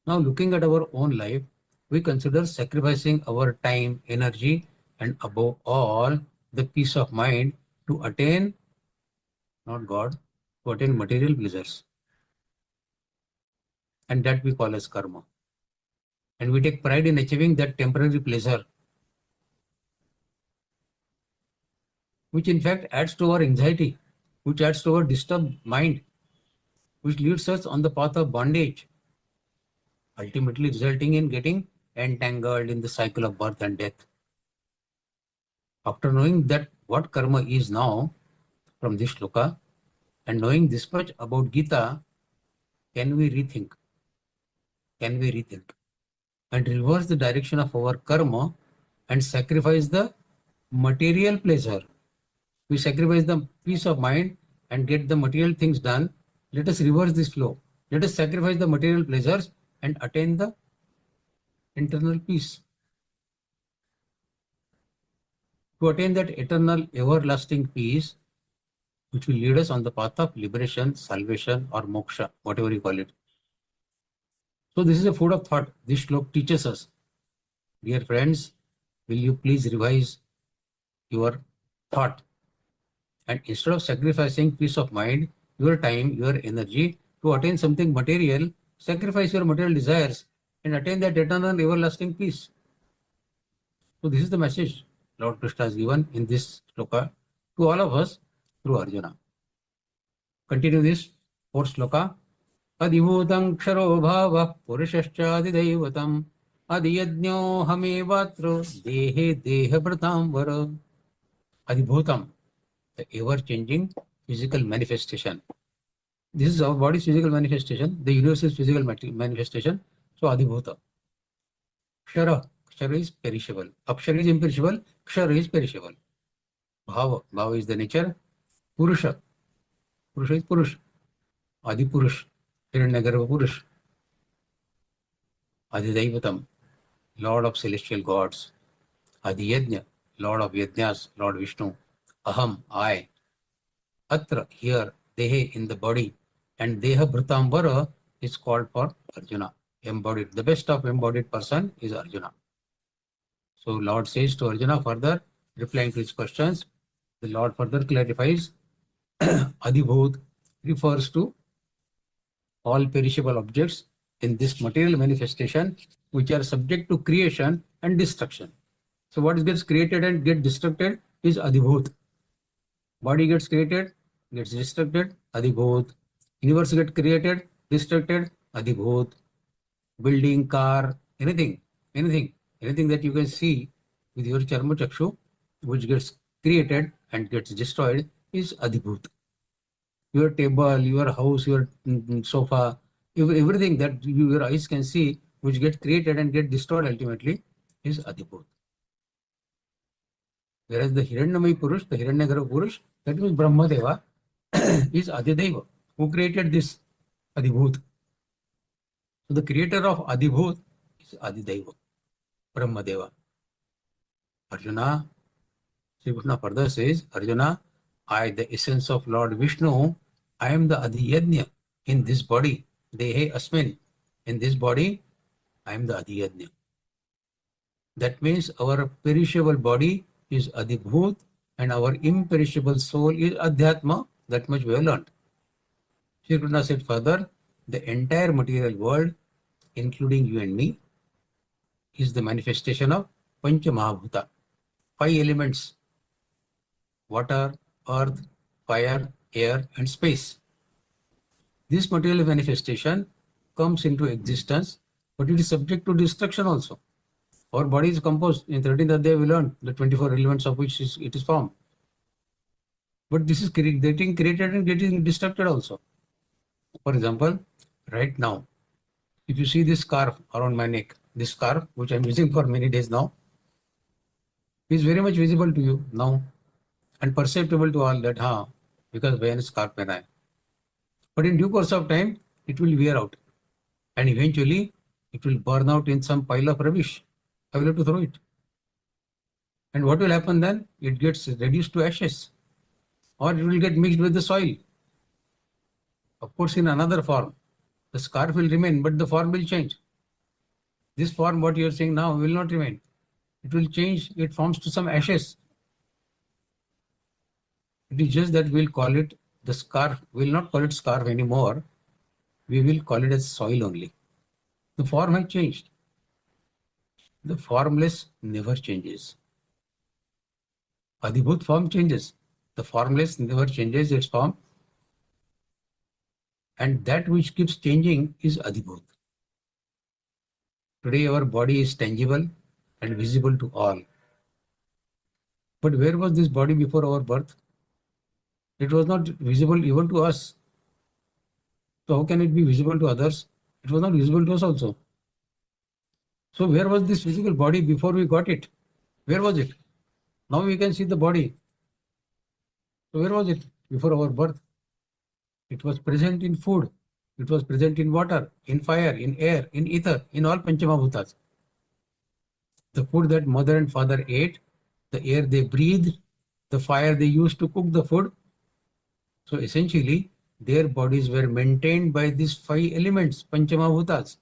S6: Now looking at our own life, we consider sacrificing our time, energy, and above all, the peace of mind to attain, not God, to attain material pleasures. And that we call as karma. And we take pride in achieving that temporary pleasure, which in fact adds to our anxiety, which adds to our disturbed mind, which leads us on the path of bondage, ultimately resulting in getting entangled in the cycle of birth and death. After knowing that what karma is now from this shloka and knowing this much about Gita, can we rethink? Can we rethink and reverse the direction of our karma and sacrifice the material pleasure? We sacrifice the peace of mind and get the material things done. Let us reverse this flow. Let us sacrifice the material pleasures and attain the internal peace. To attain that eternal, everlasting peace, which will lead us on the path of liberation, salvation, or moksha, whatever you call it. So this is a food of thought. This shlok teaches us. Dear friends, will you please revise your thought? And instead of sacrificing peace of mind, your time, your energy to attain something material, sacrifice your material desires and attain that eternal, everlasting peace. So this is the message Lord Krishna has given in this shloka to all of us through Arjuna. Continue this fourth shloka. Adibhutam ksharo bhava purushascha adiyajnyo hamevatro dehe dehabratam vara. Adibhutam, the ever-changing physical manifestation. This is our body's physical manifestation, the universe's physical manifestation. So Adibhuta. Kshara, Kshara is perishable. Akshara is imperishable, Kshara is perishable. Bhava, Bhava is the nature. Purusha, Purusha is Purush. Adi Purush, Hiranyagarbha Purush. Adidaivatam, Lord of celestial gods. Adiyajna, Lord of Yajnas, Lord Vishnu. Aham, I. Atra, here, Dehe, in the body. And Deha Bhritambara is called for Arjuna. Embodied. The best of embodied person is Arjuna. So Lord says to Arjuna further, replying to his questions, the Lord further clarifies, Adibhut refers to all perishable objects in this material manifestation which are subject to creation and destruction. So what gets created and get destructed is Adibhut. Body gets created, gets destructed, Adibhut. Universe gets created, destructed, Adibhut. Building, car, anything that you can see with your charma chakshu, which gets created and gets destroyed, is Adibhut. Your table, your house, your sofa, everything that your eyes can see, which get created and get destroyed ultimately, is Adibhut. Whereas the Hiranyamai Purush, the Hiranyagarbha Purush, that means Brahmadeva, is Adideva, who created this Adibhut. So the creator of Adibhut is Adideva, Brahmadeva. Arjuna, Sri Krishna further says, Arjuna, I, the essence of Lord Vishnu, I am the Adiyajna in this body. Dehe Asmin. In this body, I am the Adiyajna. That means our perishable body is Adibhut and our imperishable soul is Adhyatma. That much we have learned. Sri Krishna said further, the entire material world, including you and me, is the manifestation of Pancha Mahabhuta, 5 elements: water, earth, fire, air, and space. This material manifestation comes into existence, but it is subject to destruction also. Our body is composed. In 13th Adhyaya we learned the 24 elements of which it is formed. But this is getting created and getting destructed also. For example, right now, if you see this scarf around my neck, this scarf which I am using for many days now, is very much visible to you now and perceptible to all that, because when scarf pehna hai. But in due course of time, it will wear out and eventually it will burn out in some pile of rubbish. I will have to throw it. And what will happen then? It gets reduced to ashes or it will get mixed with the soil. Of course, in another form. The scarf will remain, but the form will change. This form, what you are saying now, will not remain. It will change, it forms to some ashes. It is just that we'll call it the scarf. We'll not call it scarf anymore. We will call it as soil only. The form has changed. The formless never changes. Adhibhut form changes. The formless never changes its form. And that which keeps changing is Adhibhut. Today our body is tangible and visible to all. But where was this body before our birth? It was not visible even to us. So how can it be visible to others? It was not visible to us also. So where was this physical body before we got it? Where was it? Now we can see the body. So where was it before our birth? It was present in food. It was present in water, in fire, in air, in ether, in all Panchamabhutas. The food that mother and father ate, the air they breathed, the fire they used to cook the food. So essentially, their bodies were maintained by these 5 elements, Panchamabhutas: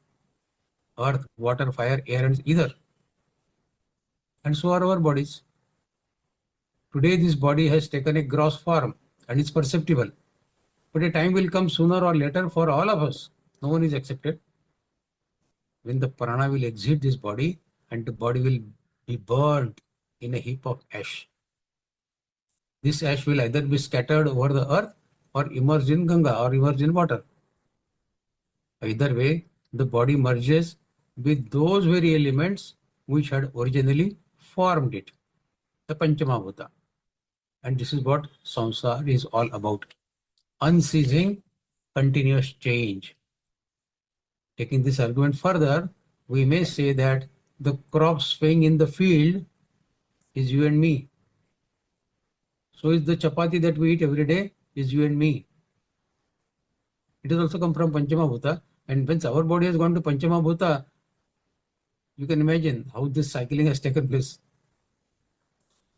S6: earth, water, fire, air, and ether. And so are our bodies. Today, this body has taken a gross form and is perceptible. But a time will come sooner or later for all of us. No one is excepted. When the prana will exit this body and the body will be burned in a heap of ash. This ash will either be scattered over the earth or immersed in Ganga or immersed in water. Either way, the body merges with those very elements which had originally formed it, the Panchamabhuta. And this is what samsara is all about. Unceasing, continuous change. Taking this argument further, we may say that the crop swaying in the field is you and me. So is the chapati that we eat every day is you and me. It has also come from Panchamabhuta. And once our body has gone to Panchamabhuta, you can imagine how this cycling has taken place.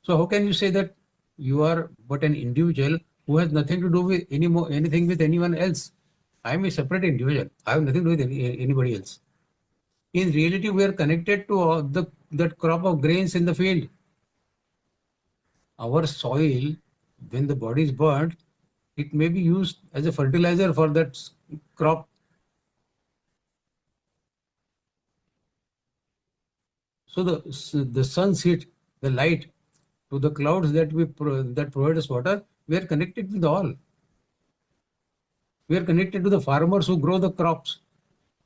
S6: So how can you say that you are but an individual who has nothing to do with anything with anyone else? I am a separate individual. I have nothing to do with anybody else. In reality, we are connected to that crop of grains in the field. Our soil, when the body is burnt, it may be used as a fertilizer for that crop. So the sun's heat, the light, to the clouds that provide us water, we are connected with all. We are connected to the farmers who grow the crops.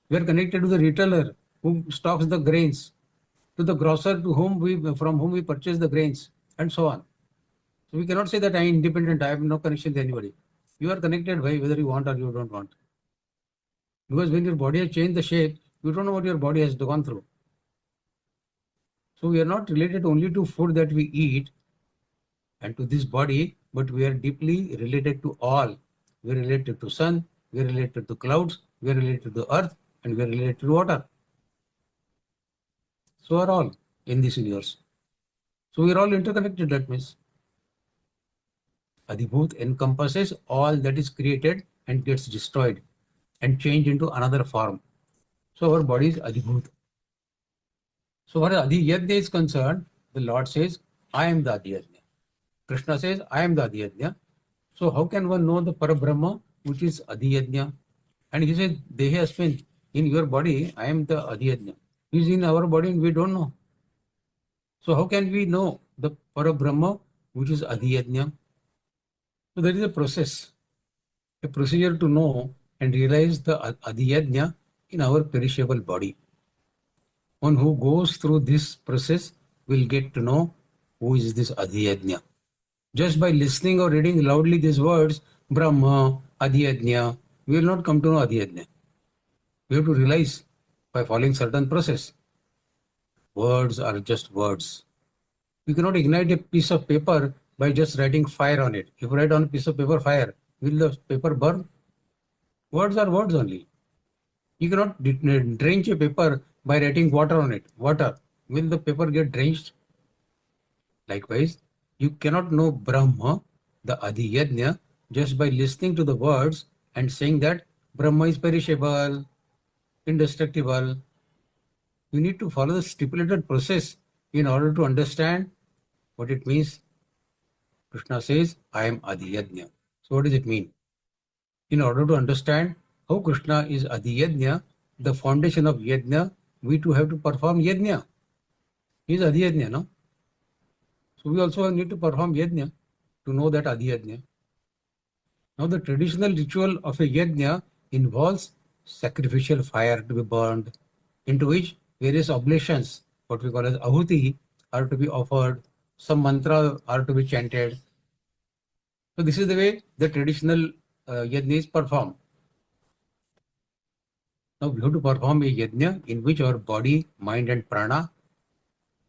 S6: We are connected to the retailer who stocks the grains, to the grocer from whom we purchase the grains, and so on. So we cannot say that I am independent, I have no connection to anybody. You are connected whether you want or you don't want. Because when your body has changed the shape, you don't know what your body has gone through. So we are not related only to food that we eat and to this body, but we are deeply related to all. We are related to sun, we are related to clouds, we are related to earth, and we are related to water. So are all in this universe. So we are all interconnected, that means. Adhibhut encompasses all that is created and gets destroyed and changed into another form. So our body is Adhibhut. So far as Adhiyajna is concerned, the Lord says, I am the Adhiyajna. Krishna says, I am the Adhiyajna. So how can one know the Parabrahma, which is Adhiyajna? And he says, Dehe Asmin, in your body, I am the Adhiyajna. He is in our body and we don't know. So how can we know the Parabrahma, which is Adhiyajna? So there is a process, a procedure to know and realize the Adhiyajna in our perishable body. One who goes through this process will get to know who is this Adhiyajna. Just by listening or reading loudly these words, Brahma, Adhiyajna, we will not come to know Adhiyajna. We have to realize by following certain process. Words are just words. You cannot ignite a piece of paper by just writing fire on it. If you write on a piece of paper fire, will the paper burn? Words are words only. You cannot drench a paper by writing water on it. Water. Will the paper get drenched? Likewise, you cannot know Brahma, the Adhiyajna, just by listening to the words and saying that Brahma is perishable, indestructible. You need to follow the stipulated process in order to understand what it means. Krishna says, I am Adhiyajna. So what does it mean? In order to understand how Krishna is Adhiyajna, the foundation of Yajna, we too have to perform Yajna. He is Adhiyajna, no? So we also need to perform Yajna to know that Adhiyajna. Now the traditional ritual of a Yajna involves sacrificial fire to be burned, into which various oblations, what we call as ahuti, are to be offered, some mantra are to be chanted. So this is the way the traditional Yajna is performed. Now we have to perform a Yajna in which our body, mind and prana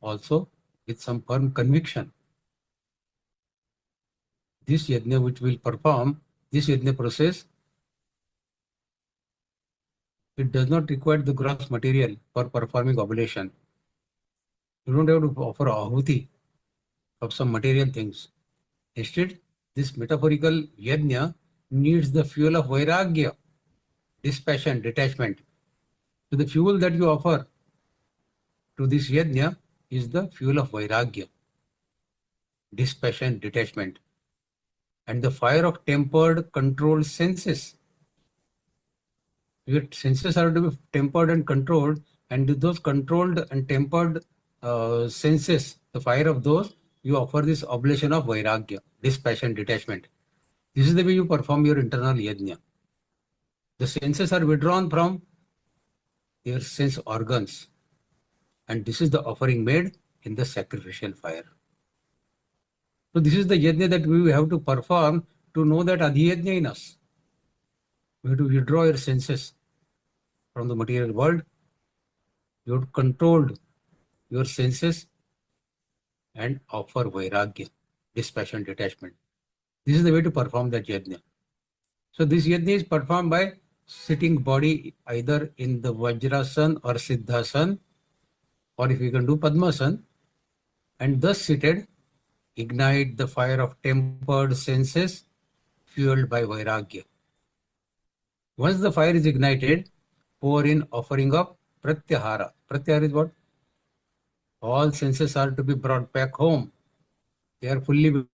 S6: also with some firm conviction. This Yajna which we will perform, this Yajna process, it does not require the gross material for performing oblation. You don't have to offer ahuti of some material things. Instead, this metaphorical Yajna needs the fuel of Vairagya, dispassion, detachment. So the fuel that you offer to this Yajna is the fuel of Vairagya, dispassion, detachment, and the fire of tempered, controlled senses. Your senses are to be tempered and controlled, and with those controlled and tempered senses, the fire of those, you offer this oblation of Vairagya, dispassion, detachment. This is the way you perform your internal Yajna. The senses are withdrawn from their sense organs, and this is the offering made in the sacrificial fire. So this is the Yajna that we have to perform to know that Adhiyajna in us. You have to withdraw your senses from the material world. You have to control your senses and offer Vairagya, dispassion, detachment. This is the way to perform that Yajna. So this Yajna is performed by sitting body either in the Vajrasan or Siddhasan, or if you can do Padmasan, and thus seated, ignite the fire of tempered senses fueled by Vairagya. Once the fire is ignited, pour in offering of Pratyahara. Pratyahara is what? All senses are to be brought back home. They are fully the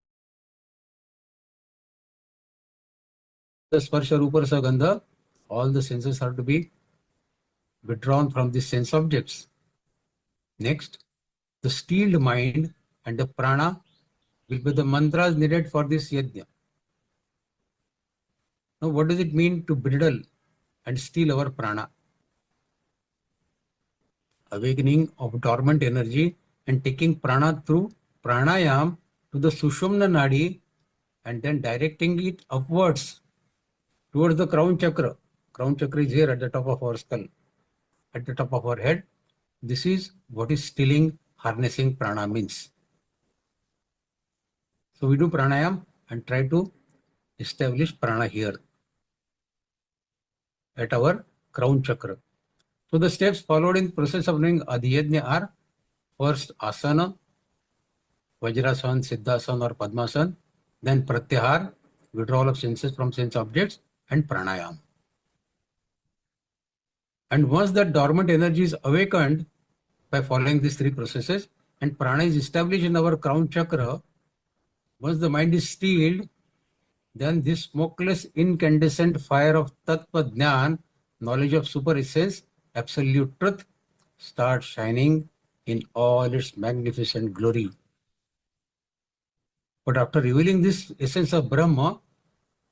S6: Sparsha, Rupa, Rasa, Gandha. All the senses are to be withdrawn from the sense objects. Next, the steeled mind and the prana will be the mantras needed for this yajna. Now, what does it mean to bridle and steel our prana? Awakening of dormant energy and taking prana through pranayam to the Sushumna Nadi and then directing it upwards towards the crown chakra. Crown chakra is here at the top of our skull, at the top of our head. This is what is stilling, harnessing prana means. So we do pranayam and try to establish prana here at our crown chakra. So the steps followed in process of doing Adhiyajna are: first asana, Vajrasan, Siddhasan or Padmasan, then Pratyahar, withdrawal of senses from sense objects, and pranayam. And once that dormant energy is awakened by following these three processes and prana is established in our crown chakra, once the mind is steeled, then this smokeless incandescent fire of Tattva Jnana, knowledge of super essence, absolute truth, starts shining in all its magnificent glory. But after revealing this essence of Brahma,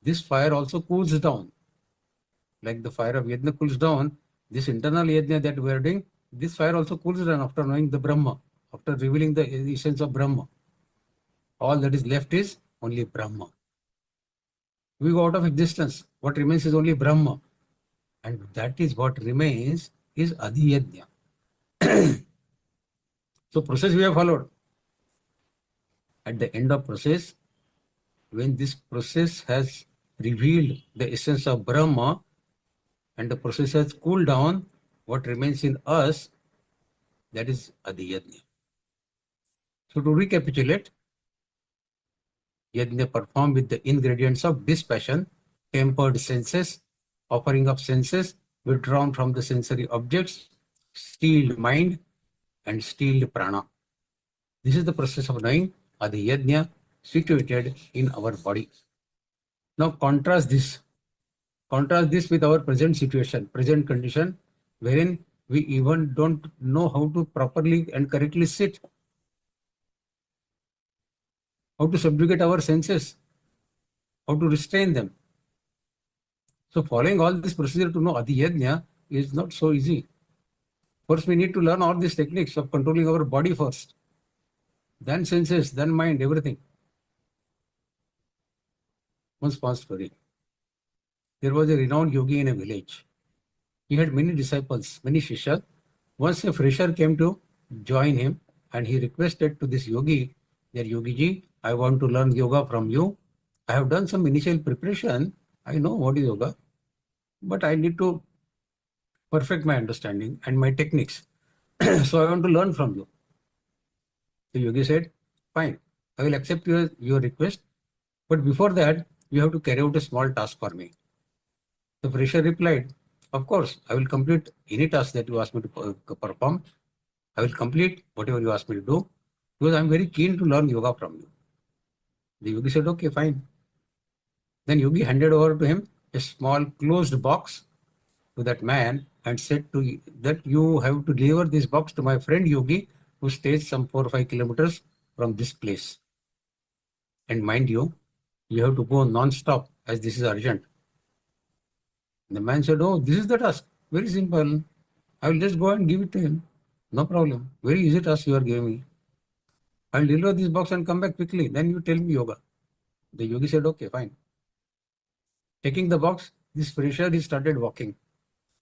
S6: this fire also cools down. Like the fire of Yajna cools down, this internal Yajna that we are doing, this fire also cools down after knowing the Brahma, after revealing the essence of Brahma. All that is left is only Brahma. We go out of existence. What remains is only Brahma. And that is what remains is Adhiyajna. So process we have followed. at the end of process, when this process has revealed the essence of Brahma and the process has cooled down, what remains in us, that is Adhiyajna. So to recapitulate, Yajna performed with the ingredients of dispassion, tempered senses, offering up senses withdrawn from the sensory objects, steeled mind, and steeled prana. This is the process of knowing Adhiyajna situated in our body. Now contrast this with our present situation, present condition, wherein we even don't know how to properly and correctly sit, how to subjugate our senses, how to restrain them. So following all this procedure to know Adhiyajna is not so easy. First, we need to learn all these techniques of controlling our body first, then senses, then mind, everything. One small story. There was a renowned yogi in a village. He had many disciples, many shishyas. Once a fresher came to join him and he requested to this yogi that, Yogi ji, I want to learn yoga from you. I have done some initial preparation. I know what is yoga, but I need to perfect my understanding and my techniques. So I want to learn from you. The yogi said, fine, I will accept your request. But before that, you have to carry out a small task for me. The fresher replied, of course, I will complete any task that you ask me to perform. I will complete whatever you ask me to do because I am very keen to learn yoga from you. The yogi said, okay, fine. Then yogi handed over to him a small closed box to that man and said that you have to deliver this box to my friend yogi who stays some 4 or 5 kilometers from this place. And mind you, you have to go non-stop as this is urgent. The man said, oh, this is the task. Very simple. I will just go and give it to him. No problem. Very easy task you are giving me. I will deliver this box and come back quickly. Then you tell me yoga. The yogi said, okay, fine. Taking the box, this fresher, he started walking.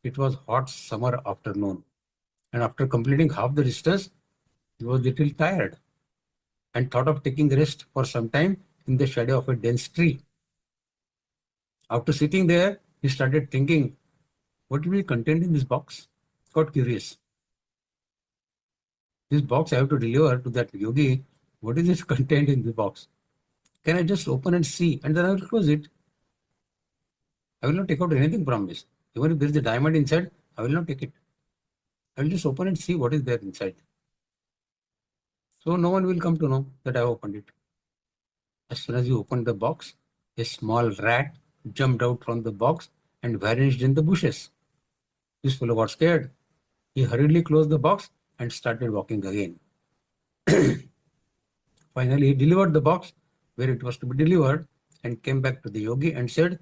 S6: It was hot summer afternoon. And after completing half the distance, he was little tired and thought of taking rest for some time in the shadow of a dense tree. After sitting there, he started thinking, what will be contained in this box? Got curious. This box I have to deliver to that yogi. What is this contained in the box? Can I just open and see and then I will close it? I will not take out anything from this. Even if there is a diamond inside, I will not take it. I will just open and see what is there inside. So no one will come to know that I have opened it. As soon as you opened the box, a small rat jumped out from the box and vanished in the bushes. This fellow got scared. He hurriedly closed the box and started walking again. Finally, he delivered the box where it was to be delivered and came back to the yogi and said,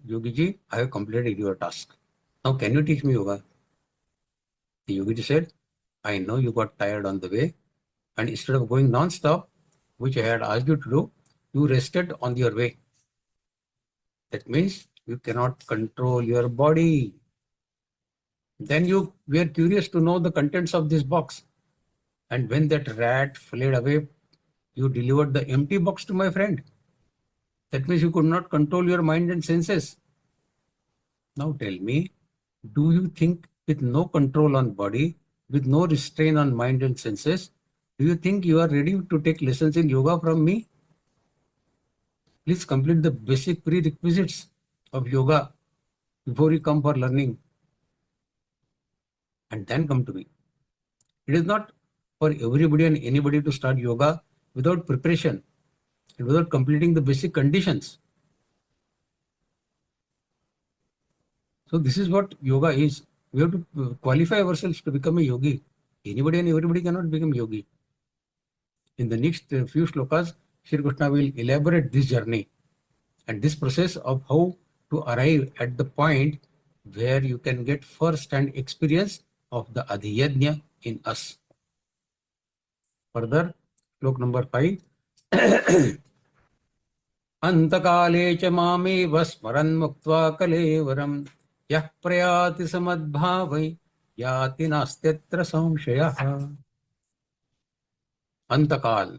S6: Yogi ji, I have completed your task. Now can you teach me yoga? The yogi ji said, I know you got tired on the way and instead of going non-stop, which I had asked you to do, you rested on your way. That means you cannot control your body. Then you were curious to know the contents of this box. And when that rat fled away, you delivered the empty box to my friend. That means you could not control your mind and senses. Now tell me, do you think with no control on body, with no restraint on mind and senses, do you think you are ready to take lessons in yoga from me? Please complete the basic prerequisites of yoga before you come for learning. And then come to me. It is not for everybody and anybody to start yoga without preparation and without completing the basic conditions. So this is what yoga is. We have to qualify ourselves to become a yogi. Anybody and everybody cannot become yogi. In the next few shlokas, Shri Krishna will elaborate this journey and this process of how to arrive at the point where you can get first-hand experience of the Adhiyajna in us. Further, slok number 5. Antakale cha mamev smaran muktva kalevaram yah prayati samadbhavai yati nastyatra samshayah. Antakal,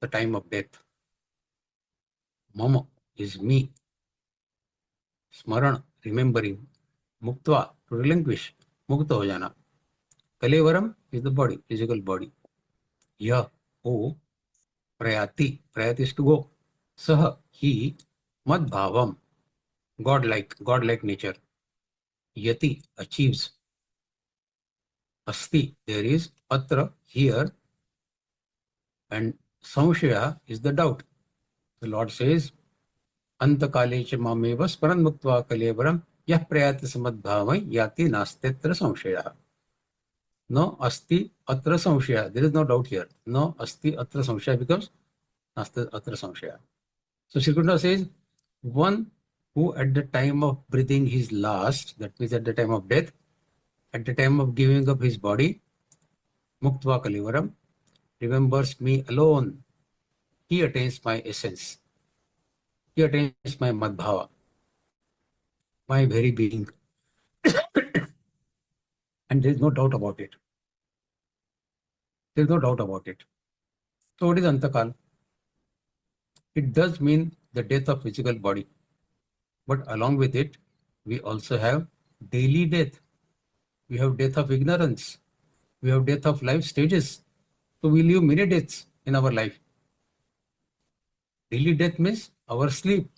S6: the time of death. Mama is me. Smarana, remembering. Muktva, to relinquish. Mukta ho jana. Kalevaram is the body, physical body. Yah, oh, prayati. Prayati is to go. Saha, he, madbhavam, godlike nature. Yati, achieves. Asti, there is. Atra, here. And samshaya is the doubt. The Lord says, Antakale cha mameva sparan muktva kalevaram yah prayati samadbhavai yati nastetra samshaya. No asti atra samshaya. There is no doubt here. No asti atra samshaya becomes naste atra samshaya. So Sri Krishna says, one who at the time of breathing his last, that means at the time of death, at the time of giving up his body, muktva kalevaram, remembers me alone, he attains my essence. He attains my madbhava, my very being. And there is no doubt about it. There is no doubt about it. So what is Antakal? It does mean the death of physical body. But along with it, we also have daily death. We have death of ignorance. We have death of life stages. So we live many deaths in our life. Daily death means our sleep.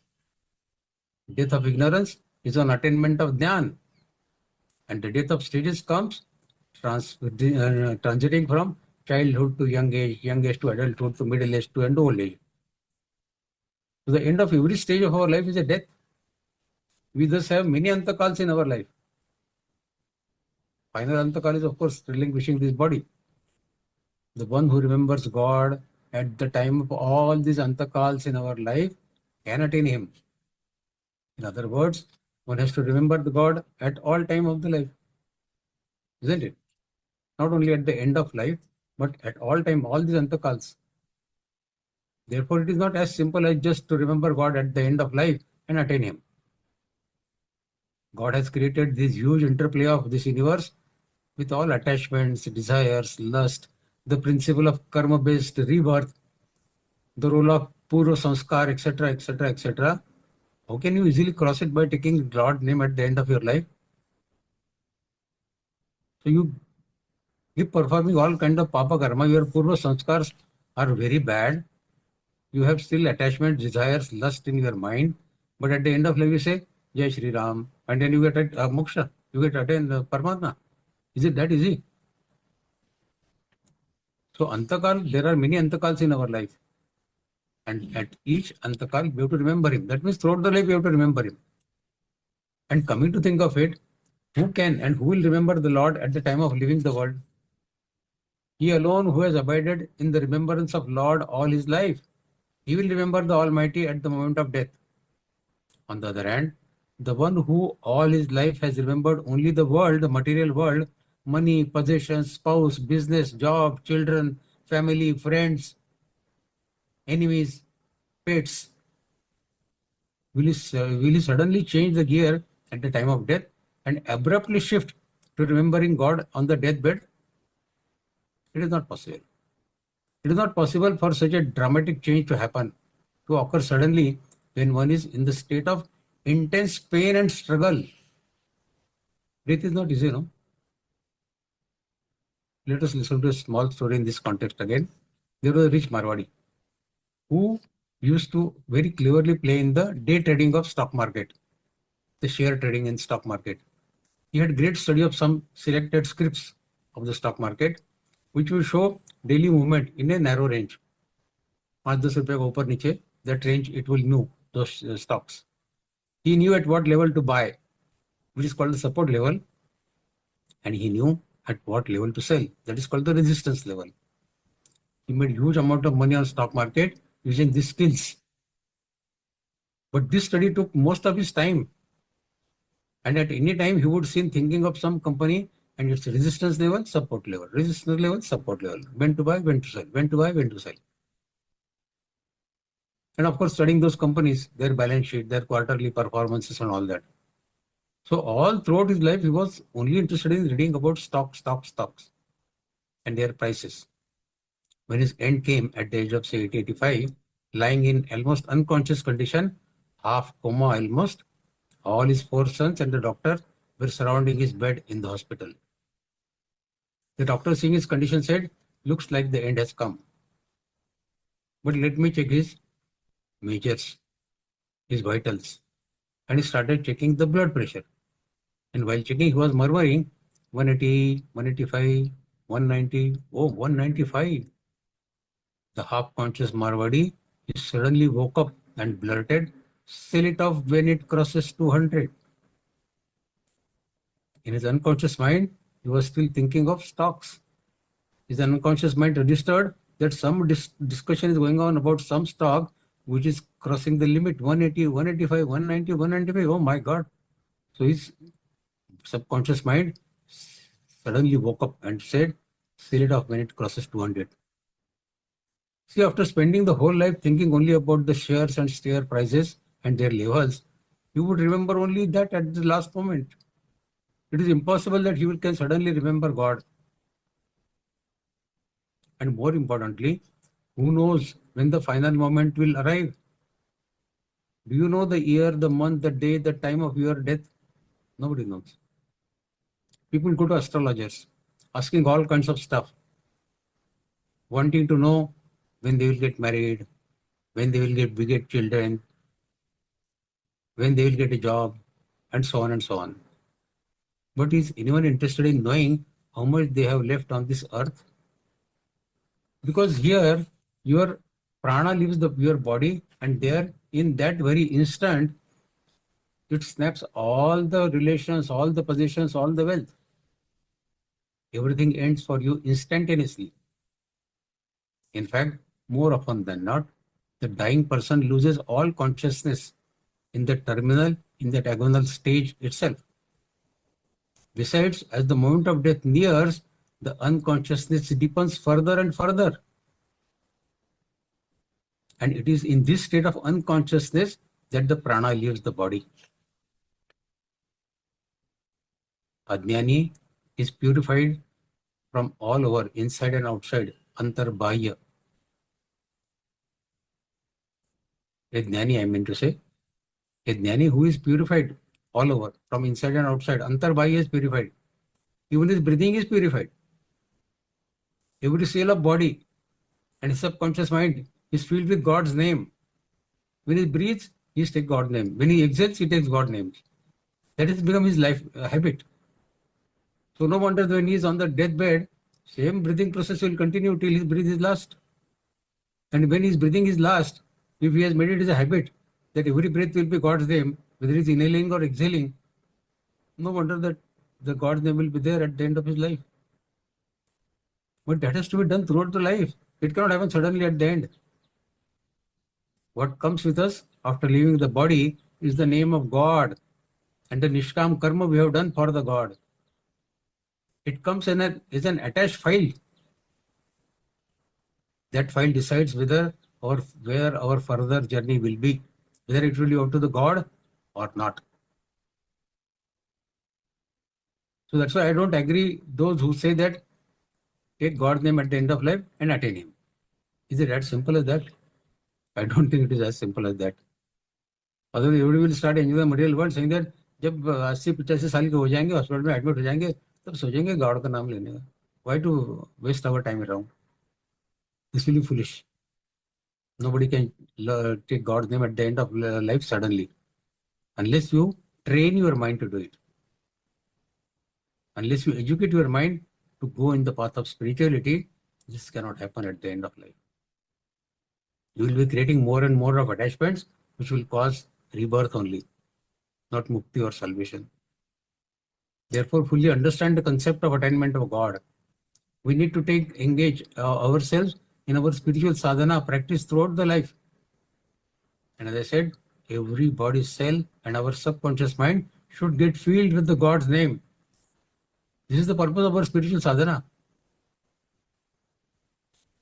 S6: Death of ignorance is an attainment of jnana. And the death of stages comes transiting from childhood to young age to adulthood to middle age to and old age. So the end of every stage of our life is a death. We thus have many antakals in our life. Final antakal is of course relinquishing this body. The one who remembers God at the time of all these antakals in our life can attain Him. In other words, one has to remember the God at all time of the life. Isn't it? Not only at the end of life, but at all time, all these antakals. Therefore, it is not as simple as just to remember God at the end of life and attain Him. God has created this huge interplay of this universe with all attachments, desires, lust, the principle of karma-based rebirth, the role of purva sanskar, etc., etc., etc. How can you easily cross it by taking God's name at the end of your life? So you keep performing all kind of papa karma, your purva sanskars are very bad. You have still attachment, desires, lust in your mind, but at the end of life you say, Jai Shri Ram, and then you get moksha, you get attained Paramatma. Is it that easy? So antakal, there are many antakals in our life. And at each antakal, we have to remember Him. That means throughout the life, we have to remember Him. And coming to think of it, who can and who will remember the Lord at the time of leaving the world? He alone who has abided in the remembrance of Lord all his life. He will remember the Almighty at the moment of death. On the other hand, the one who all his life has remembered only the world, the material world, money, possessions, spouse, business, job, children, family, friends, enemies, pets, will he suddenly change the gear at the time of death and abruptly shift to remembering God on the deathbed? It is not possible. It is not possible for such a dramatic change to happen, to occur suddenly when one is in the state of intense pain and struggle. Death is not easy, no? Let us listen to a small story in this context again. There was a rich Marwadi who used to very cleverly play in the day trading of stock market, the share trading in stock market. He had great study of some selected scripts of the stock market, which will show daily movement in a narrow range. 5-10 रुपये का ऊपर नीचे, that range it will know those stocks. He knew at what level to buy, which is called the support level, and he knew at what level to sell, that is called the resistance level. He made huge amount of money on stock market using these skills. But this study took most of his time. And at any time he would see thinking of some company and its resistance level, support level, resistance level, support level, when to buy, when to sell, when to buy, when to sell. And of course, studying those companies, their balance sheet, their quarterly performances and all that. So all throughout his life, he was only interested in reading about stocks and their prices. when his end came at the age of say 80, 85, lying in almost unconscious condition, half coma almost, all his four sons and the doctor were surrounding his bed in the hospital. The doctor, seeing his condition, said, "Looks like the end has come. But let me check his measures, his vitals." And he started checking the blood pressure. And while checking, he was murmuring, 180, 185, 190, oh, 195. The half-conscious Marwadi, he suddenly woke up and blurted, "Sell it off when it crosses 200. In his unconscious mind, he was still thinking of stocks. His unconscious mind registered that some discussion is going on about some stock which is crossing the limit 180, 185, 190, 195. Oh my God. So his subconscious mind suddenly woke up and said, "Sell it off when it crosses 200. See, after spending the whole life thinking only about the shares and share prices and their levels, you would remember only that at the last moment. It is impossible that you can suddenly remember God. And more importantly, who knows when the final moment will arrive? Do you know the year, the month, the day, the time of your death? Nobody knows. People go to astrologers, asking all kinds of stuff, wanting to know when they will get married, when they will get children, when they will get a job, and so on and so on. But is anyone interested in knowing how much they have left on this earth? Because here, your prana leaves your body, and there, in that very instant, it snaps all the relations, all the possessions, all the wealth. Everything ends for you instantaneously. In fact, more often than not, the dying person loses all consciousness in the terminal, in that agonal stage itself. Besides, as the moment of death nears, the unconsciousness deepens further and further. And it is in this state of unconsciousness that the prana leaves the body. Ajnani is purified from all over, inside and outside, antarbahya. A jnani, I mean to say, a jnani who is purified all over, from inside and outside, antarbahya is purified. Even his breathing is purified. Every cell of body and his subconscious mind is filled with God's name. When he breathes, he takes God's name. When he exhales, he takes God's name. That has become his life habit. So no wonder when he is on the deathbed, same breathing process will continue till his breath is last. And when his breathing is last, if he has made it as a habit that every breath will be God's name, whether he is inhaling or exhaling, no wonder that the God's name will be there at the end of his life. But that has to be done throughout the life. It cannot happen suddenly at the end. What comes with us after leaving the body is the name of God and the Nishkam Karma we have done for the God. It comes in as an attached file. That file decides where our further journey will be, whether it will be up to the God or not. So that's why I don't agree those who say that take God's name at the end of life and attain Him. Is it as simple as that? I don't think it is as simple as that. Otherwise, everybody will start enjoying the material world, saying that जब 80-85 साल के हो जाएंगे, hospital में admit हो जाएंगे, तब सोचेंगे गॉड का नाम लेने का. Why to waste our time around? This will be foolish. Nobody can take God's name at the end of life suddenly, unless you train your mind to do it. Unless you educate your mind to go in the path of spirituality, this cannot happen at the end of life. You will be creating more and more of attachments which will cause rebirth only, not mukti or salvation. Therefore, fully understand the concept of attainment of God. We need to engage ourselves in our spiritual sadhana practice throughout the life. And as I said, every body cell and our subconscious mind should get filled with the God's name. This is the purpose of our spiritual sadhana.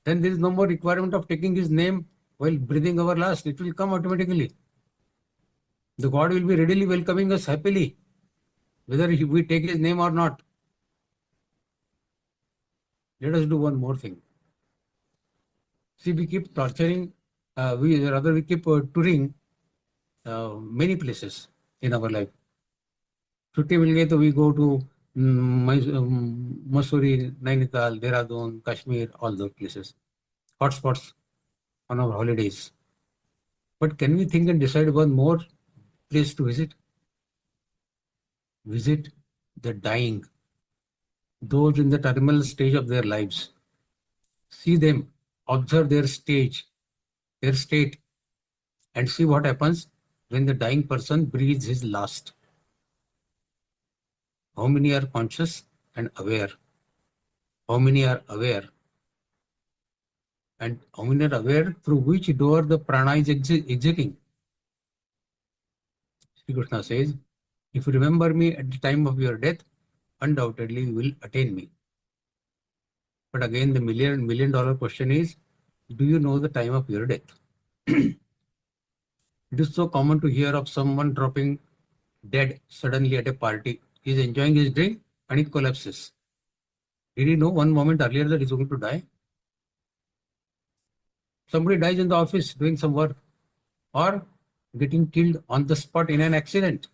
S6: Then there is no more requirement of taking His name while breathing our last. It will come automatically. The God will be readily welcoming us happily, whether we take His name or not. Let us do one more thing. See, we keep torturing, we keep touring many places in our life. छुट्टी मिल गई तो we go to Mussoorie, Nainital, Dehradun, Kashmir, all those places, hotspots on our holidays. But can we think and decide one more place to visit? Visit the dying, those in the terminal stage of their lives. See them, observe their stage, their state, and see what happens when the dying person breathes his last. How many are conscious and aware? How many are aware? And how many are aware through which door the prana is exiting? Sri Krishna says, if you remember me at the time of your death, undoubtedly you will attain me. But again, the million dollar question is, do you know the time of your death? It is so common to hear of someone dropping dead suddenly at a party. He is enjoying his drink and he collapses. Did he know one moment earlier that he is going to die? Somebody dies in the office doing some work or getting killed on the spot in an accident.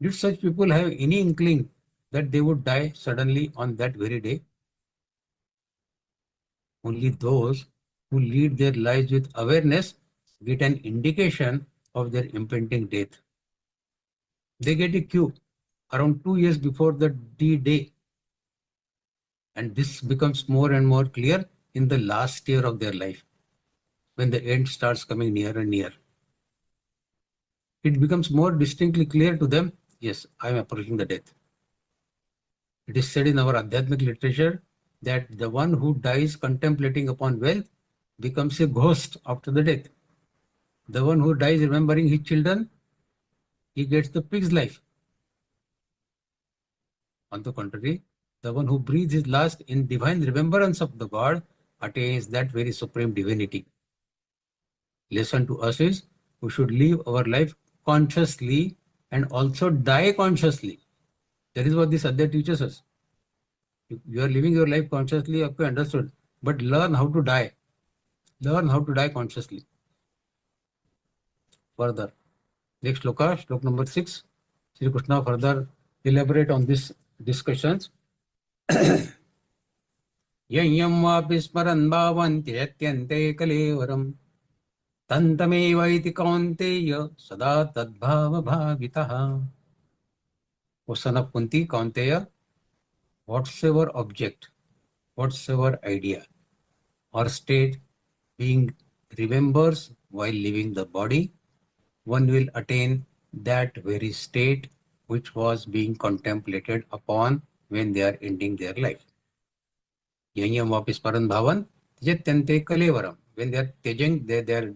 S6: Did such people have any inkling that they would die suddenly on that very day? Only those who lead their lives with awareness get an indication of their impending death. They get a cue around 2 years before the D-Day. And this becomes more and more clear in the last year of their life, when the end starts coming near and near. It becomes more distinctly clear to them, yes, I am approaching the death. It is said in our Adhyatmic literature that the one who dies contemplating upon wealth becomes a ghost after the death. The one who dies remembering his children, he gets the pig's life. On the contrary, the one who breathes his last in divine remembrance of the God attains that very supreme divinity. Lesson to us is, we should live our life consciously and also die consciously. That is what this Adhyay teaches us. You are living your life consciously, okay, understood. But learn how to die. Learn how to die consciously. Further, next shloka, shloka number 6. Sri Krishna further elaborate on this discussions. Yam vapi smaran bhavan tyatyante kalevaram tantameva iti kaunteya sada tadbhava bhavitaha. O son of Kunti, Kaunteya, whatsoever object, whatsoever idea or state being remembers while leaving the body, one will attain that very state which was being contemplated upon when they are ending their life. Yanyam vapis paran bhavan tyatyante kalevaram. When they are tejang, they are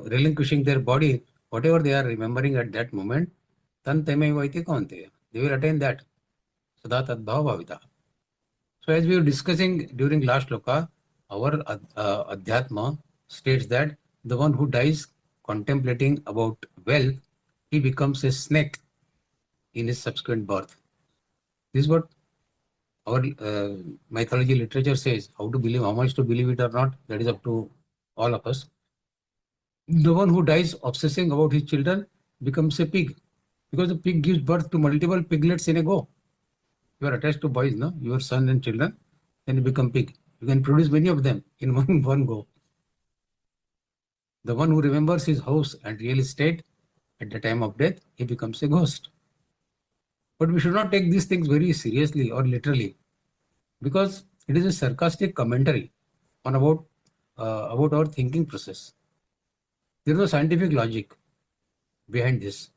S6: relinquishing their body, whatever they are remembering at that moment, tan temeva iti kaunteya. They will attain that. Sada tadbhava bhavita. So as we were discussing during last shloka, our Adhyatma states that the one who dies contemplating about wealth, he becomes a snake in his subsequent birth. This is what our mythology literature says. How to believe, how much to believe it or not, that is up to all of us. The one who dies obsessing about his children becomes a pig, because the pig gives birth to multiple piglets in a go. You are attached to boys, no? Your son and children, then you become pig. You can produce many of them in one go. The one who remembers his house and real estate at the time of death, he becomes a ghost. But we should not take these things very seriously or literally, because it is a sarcastic commentary on about our thinking process. There is no scientific logic behind this.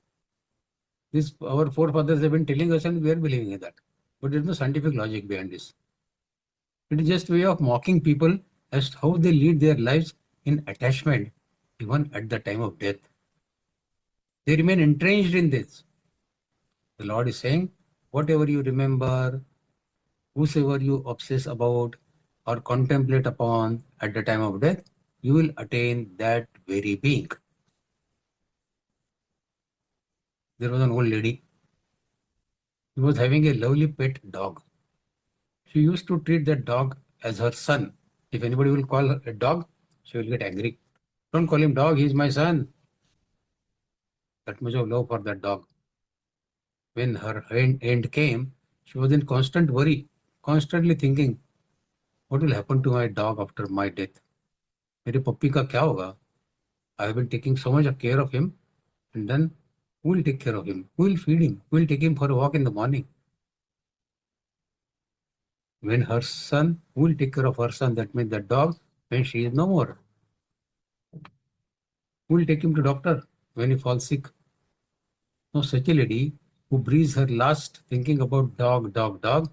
S6: This our forefathers have been telling us, and we are believing in that. But there is no scientific logic behind this. It is just a way of mocking people as to how they lead their lives in attachment, even at the time of death. They remain entrenched in this. The Lord is saying, whatever you remember, whosoever you obsess about or contemplate upon at the time of death, you will attain that very being. There was an old lady. She was having a lovely pet dog. She used to treat that dog as her son If anybody will call her a dog, she will get angry. Don't call him dog, he is my son. That much of love for that dog. When her end came, she was in constant worry, constantly thinking, what will happen to my dog after my death? मेरे पप्पी का क्या होगा? I have been taking so much of care of him, and then who will take care of him? Who will feed him? Who will take him for a walk in the morning? When her son, who will take care of her son? That means the dog when she is no more. Who will take him to doctor when he falls sick? Now such a lady who breathes her last thinking about dog, dog, dog,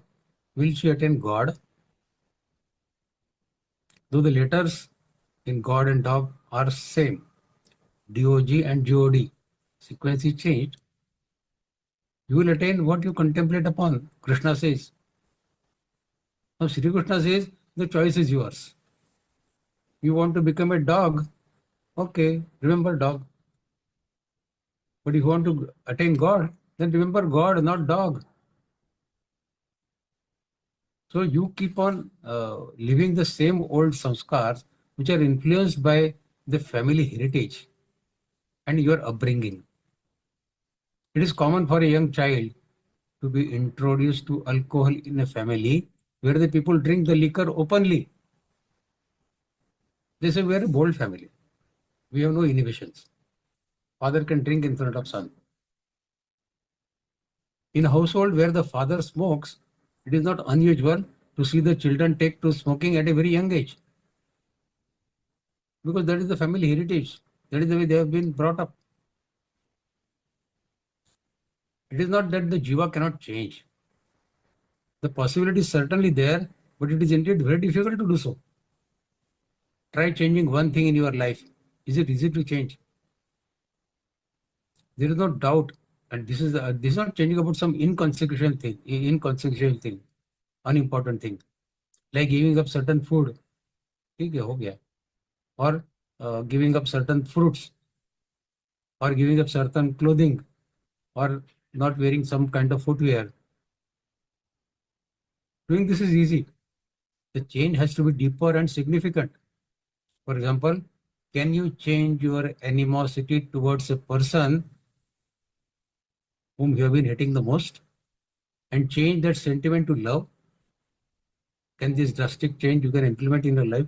S6: will she attain God? Though the letters in God and dog are same, DOG and GOD, sequence is changed, you will attain what you contemplate upon, Krishna says. Now Sri Krishna says, the choice is yours. You want to become a dog, okay, remember dog. But if you want to attain God, then remember God, not dog. So you keep on living the same old samskars which are influenced by the family heritage and your upbringing. It is common for a young child to be introduced to alcohol in a family where the people drink the liquor openly. They say we are a bold family. We have no inhibitions. Father can drink in front of son. In a household where the father smokes, it is not unusual to see the children take to smoking at a very young age. Because that is the family heritage. That is the way they have been brought up. It is not that the jiva cannot change. The possibility is certainly there, but it is indeed very difficult to do so. Try changing one thing in your life. Is it easy to change? There is no doubt, and this is not changing about some inconsequential thing, unimportant thing, like giving up certain food, ठीक है हो गया, or giving up certain fruits, or giving up certain clothing, or not wearing some kind of footwear. Doing this is easy. The change has to be deeper and significant. For example, can you change your animosity towards a person whom you have been hating the most and change that sentiment to love? Can this drastic change you can implement in your life?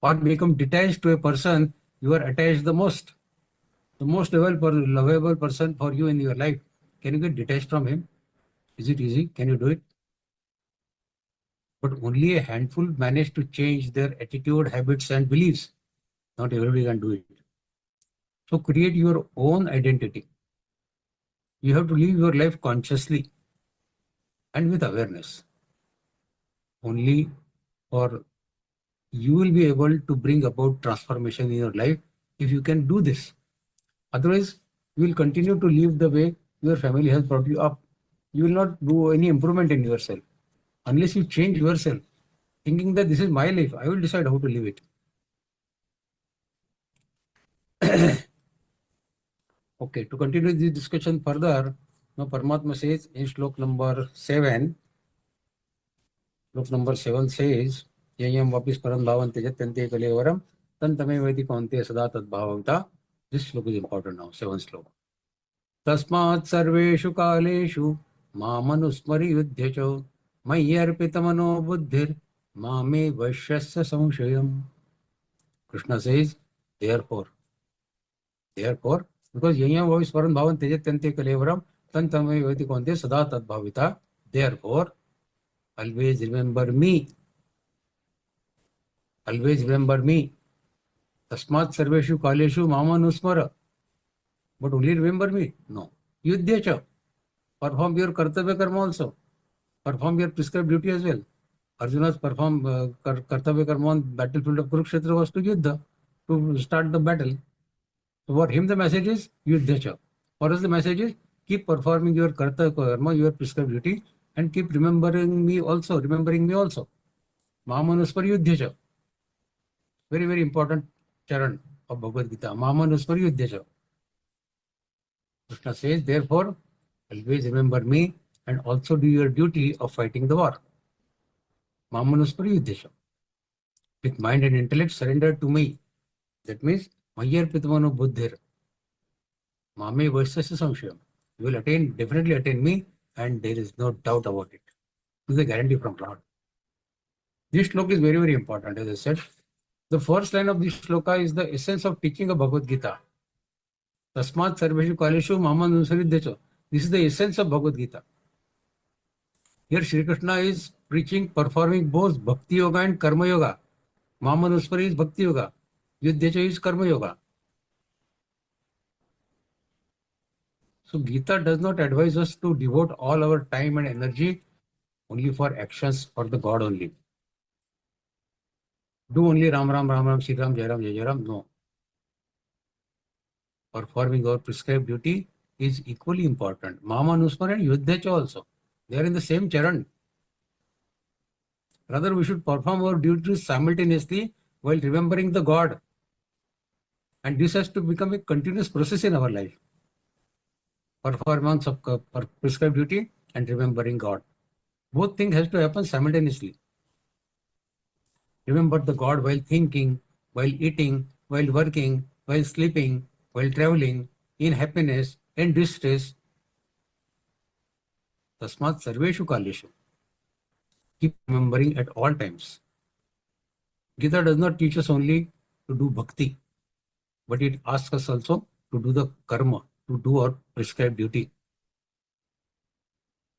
S6: Or become detached to a person you are attached the most lovable person for you in your life. Can you get detached from him? Is it easy? Can you do it? But only a handful manage to change their attitude, habits, and beliefs. Not everybody can do it. So create your own identity. You have to live your life consciously and with awareness. Only or you will be able to bring about transformation in your life if you can do this. Otherwise, you will continue to live the way your family has brought you up. You will not do any improvement in yourself unless you change yourself, thinking that this is my life, I will decide how to live it. Okay, to continue this discussion further, now Paramatma says in slok number 7, says, Yayam vapis param bhavan tejatante kalevaram, tantame vedi kaunte sada tad bhavavta. This slok is important now, 7th slok. Tasmat sarveshu kaleshu mamanusmari yudhyacho mayyarpitamano buddhir mame vashyasya samshayam. Krishna says, therefore, because yayam vavis param bhavan tejatante kalevaram tantame vedi kaunte sada tad bhavita, therefore, always remember me. Always remember me. Tasmat sarveshu kaleshu mamanusmara. But only remember me? No. Yudhyacha. Perform your kartavya karma also. Perform your prescribed duty as well. Arjuna's kartavya karma on battlefield of Kurukshetra was to Yuddha, to start the battle. So for him the message is Yudhyacha. For us the message is keep performing your kartavya karma, your prescribed duty, and keep remembering me also. Mahamanusmar Yudhyacha. Very, very important charan of Bhagavad Gita. Mahamanusmar Yudhyacha. Krishna says, therefore, always remember me and also do your duty of fighting the war. Mamanusmar Yudhyacha. with mind and intellect surrendered to me. That means, Mayyar Pitamano Buddhir. Mame Vaisasya Samshayam. You will definitely attain me, and there is no doubt about it. This is a guarantee from Lord. This shloka is very, very important, as I said. The first line of this shloka is the essence of teaching of Bhagavad Gita. Tasmat Sarveshu Kaleshu Mama Nusariddecho. This is the essence of Bhagavad Gita. Here Shri Krishna is preaching, performing both Bhakti Yoga and Karma Yoga. Mama Nuspari is Bhakti Yoga. Yuddhecho is Karma Yoga. So Gita does not advise us to devote all our time and energy only for actions for the God only. Do only Ram Ram Ram Ram, Shri Ram, Jai Ram, Jai Jai Ram. No. Performing our prescribed duty is equally important. Mama Nuspar and Yuddhecha also. They are in the same charan. Rather, we should perform our duties simultaneously while remembering the God. And this has to become a continuous process in our life. Performance of prescribed duty and remembering God. Both things has to happen simultaneously. Remember the God while thinking, while eating, while working, while sleeping, while traveling, in happiness, in distress. Tasmat Sarveshu Kaleshu. Keep remembering at all times. Gita does not teach us only to do bhakti, but it asks us also to do the karma, to do our prescribed duty.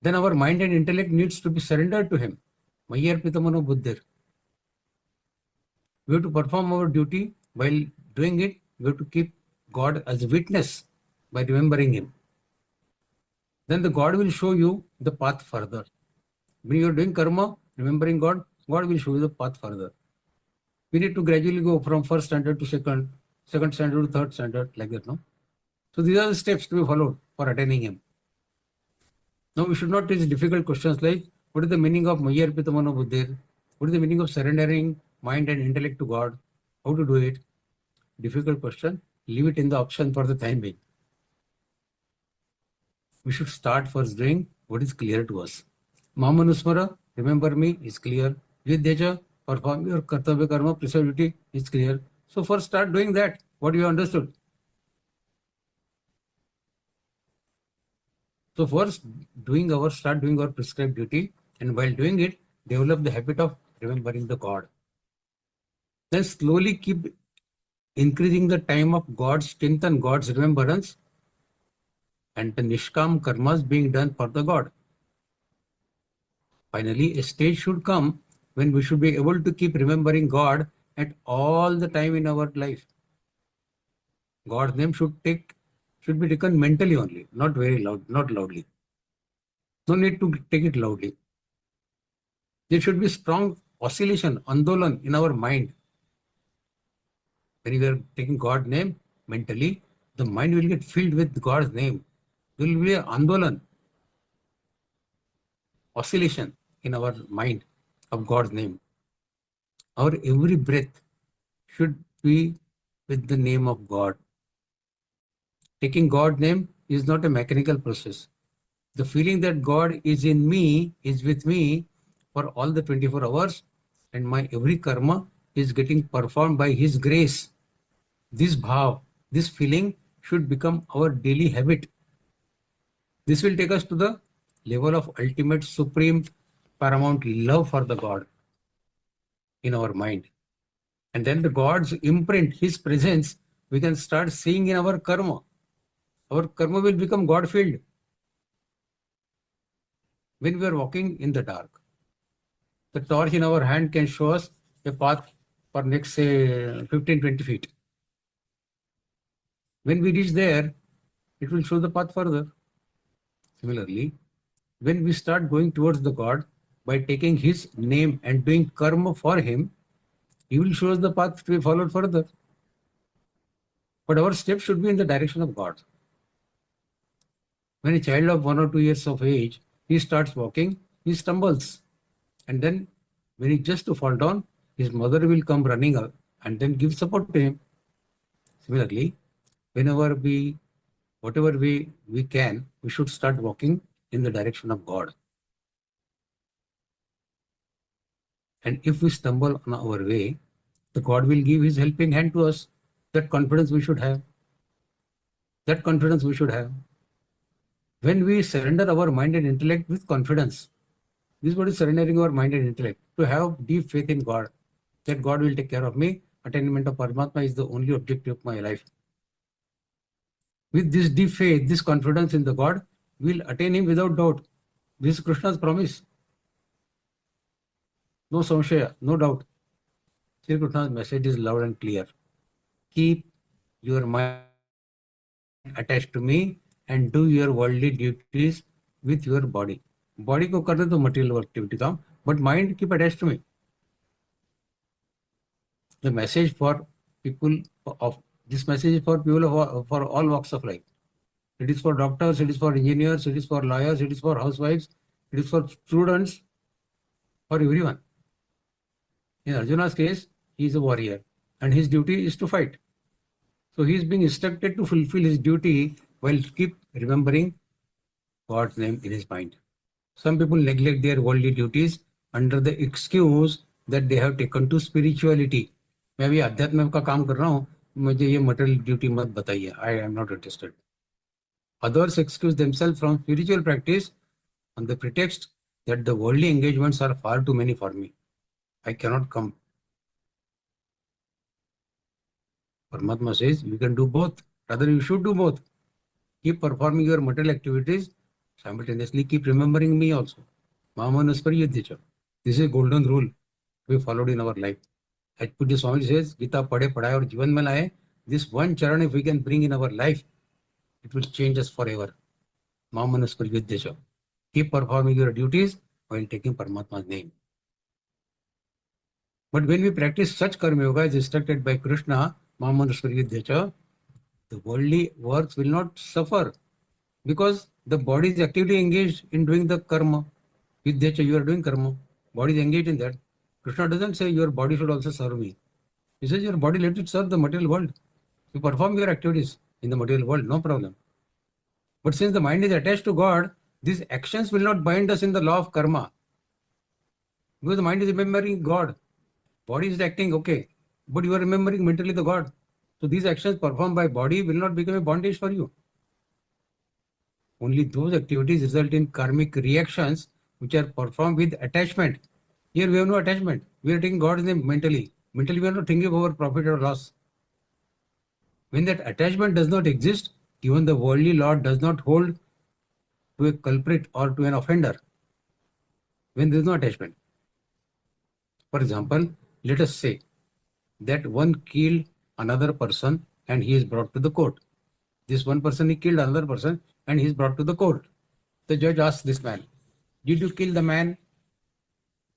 S6: Then our mind and intellect needs to be surrendered to Him. Mayyar Pitamano Buddhir. We have to perform our duty. While doing it, we have to keep God as a witness by remembering Him. Then the God will show you the path further. When you are doing karma, remembering God, God will show you the path further. We need to gradually go from first standard to second standard to third standard, like that, no? So these are the steps to be followed for attaining Him. Now we should not raise difficult questions like, what is the meaning of Mayyar Pitamano Buddhir? What is the meaning of surrendering mind and intellect to God? How to do it? Difficult question. Leave it in the option for the time being. We should start first doing what is clear to us. Mama Nusmara, remember me, is clear. Vidyaja, perform your kartavya karma, prescribed duty is clear. So first start doing that, what you understood. So first start doing our prescribed duty, and while doing it, develop the habit of remembering the God. Then slowly keep increasing the time of God's strength and God's remembrance, and the Nishkam karmas being done for the God. Finally, a stage should come when we should be able to keep remembering God at all the time in our life. God's name should be taken mentally only, not very loud, not loudly. No need to take it loudly. There should be strong oscillation, andolan in our mind. When we are taking God's name mentally, the mind will get filled with God's name. There will be an andolan, oscillation in our mind of God's name. Our every breath should be with the name of God. Taking God's name is not a mechanical process. The feeling that God is in me, is with me for all the 24 hours, and my every karma is getting performed by His grace. This bhav, this feeling should become our daily habit. This will take us to the level of ultimate, supreme, paramount love for the God in our mind. And then the God's imprint, His presence, we can start seeing in our karma. Our karma will become God-filled. When we are walking in the dark, the torch in our hand can show us a path for next, say, 15-20 feet. When we reach there, it will show the path further. Similarly, when we start going towards the God by taking His name and doing karma for Him, He will show us the path to be followed further. But our steps should be in the direction of God. When a child of 1 or 2 years of age, he starts walking, he stumbles. And then when he just to fall down, his mother will come running up and then give support to him. Similarly, whenever whatever we can, we should start walking in the direction of God. And if we stumble on our way, the God will give his helping hand to us. That confidence we should have. That confidence we should have. When we surrender our mind and intellect with confidence, this is what is surrendering our mind and intellect, to have deep faith in God, that God will take care of me. Attainment of Paramatma is the only objective of my life. With this deep faith, this confidence in the God, we'll attain him without doubt. This is Krishna's promise. No samshaya, no doubt. Sri Krishna's message is loud and clear. Keep your mind attached to me and do your worldly duties with your body. Body को करने तो material activity काम, but mind keep attached to me. The message for people of this message is for people of, for all walks of life. It is for doctors, it is for engineers, it is for lawyers, it is for housewives, it is for students, for everyone. In Arjuna's case, he is a warrior and his duty is to fight. So he is being instructed to fulfill his duty while keep remembering God's name in his mind. Some people neglect their worldly duties under the excuse that they have taken to spirituality. मैं अभी अध्यात्म का काम कर रहा हूँ, मुझे ये material duty मत बताइए. I am not interested. Others excuse themselves from spiritual practice on the pretext that the worldly engagements are far too many for me. I cannot come. Paramatma says you can do both. Rather, you should do both. Keep performing your material activities, simultaneously keep remembering me also. Mahamanuswari Yudhicha. This is a golden rule we followed in our life. As Pujya Swami says, Gita padhe padhaye aur jivan mein laaye. This one charan, if we can bring in our life, it will change us forever. Mahamanuswari Yudhicha. Keep performing your duties while taking Paramatma's name. But when we practice such karma yoga as instructed by Krishna, Mahamanuswari Yudhicha, the worldly works will not suffer because the body is actively engaged in doing the karma. Yudhecha, you are doing karma. Body is engaged in that. Krishna doesn't say your body should also serve me. He says your body let it serve the material world. You perform your activities in the material world, no problem. But since the mind is attached to God, these actions will not bind us in the law of karma. Because the mind is remembering God. Body is acting, okay. But you are remembering mentally the God. So these actions performed by body will not become a bondage for you. Only those activities result in karmic reactions which are performed with attachment. Here we have no attachment. We are taking God's name mentally. Mentally we are not thinking of our profit or loss. When that attachment does not exist, even the worldly law does not hold to a culprit or to an offender. When there is no attachment. For example, let us say that one killed another person and he is brought to the court. This one person, he killed another person and he is brought to the court. The judge asks this man, did you kill the man?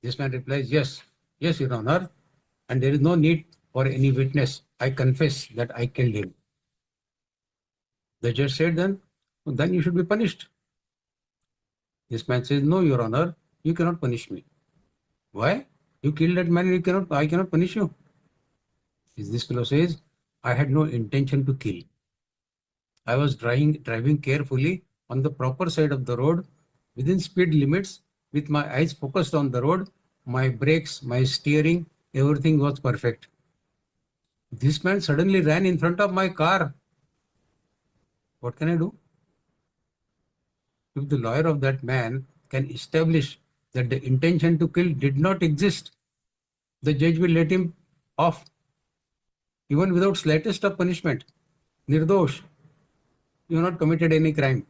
S6: This man replies, yes, yes, Your Honor, and there is no need for any witness. I confess that I killed him. The judge said then you should be punished. This man says, no, Your Honor, you cannot punish me. Why? You killed that man and I cannot punish you. This fellow says, I had no intention to kill. I was driving carefully on the proper side of the road within speed limits with my eyes focused on the road, my brakes, my steering, everything was perfect. This man suddenly ran in front of my car. What can I do? If the lawyer of that man can establish that the intention to kill did not exist, the judge will let him off, even without slightest of punishment. Nirdosh, you have not committed any crime.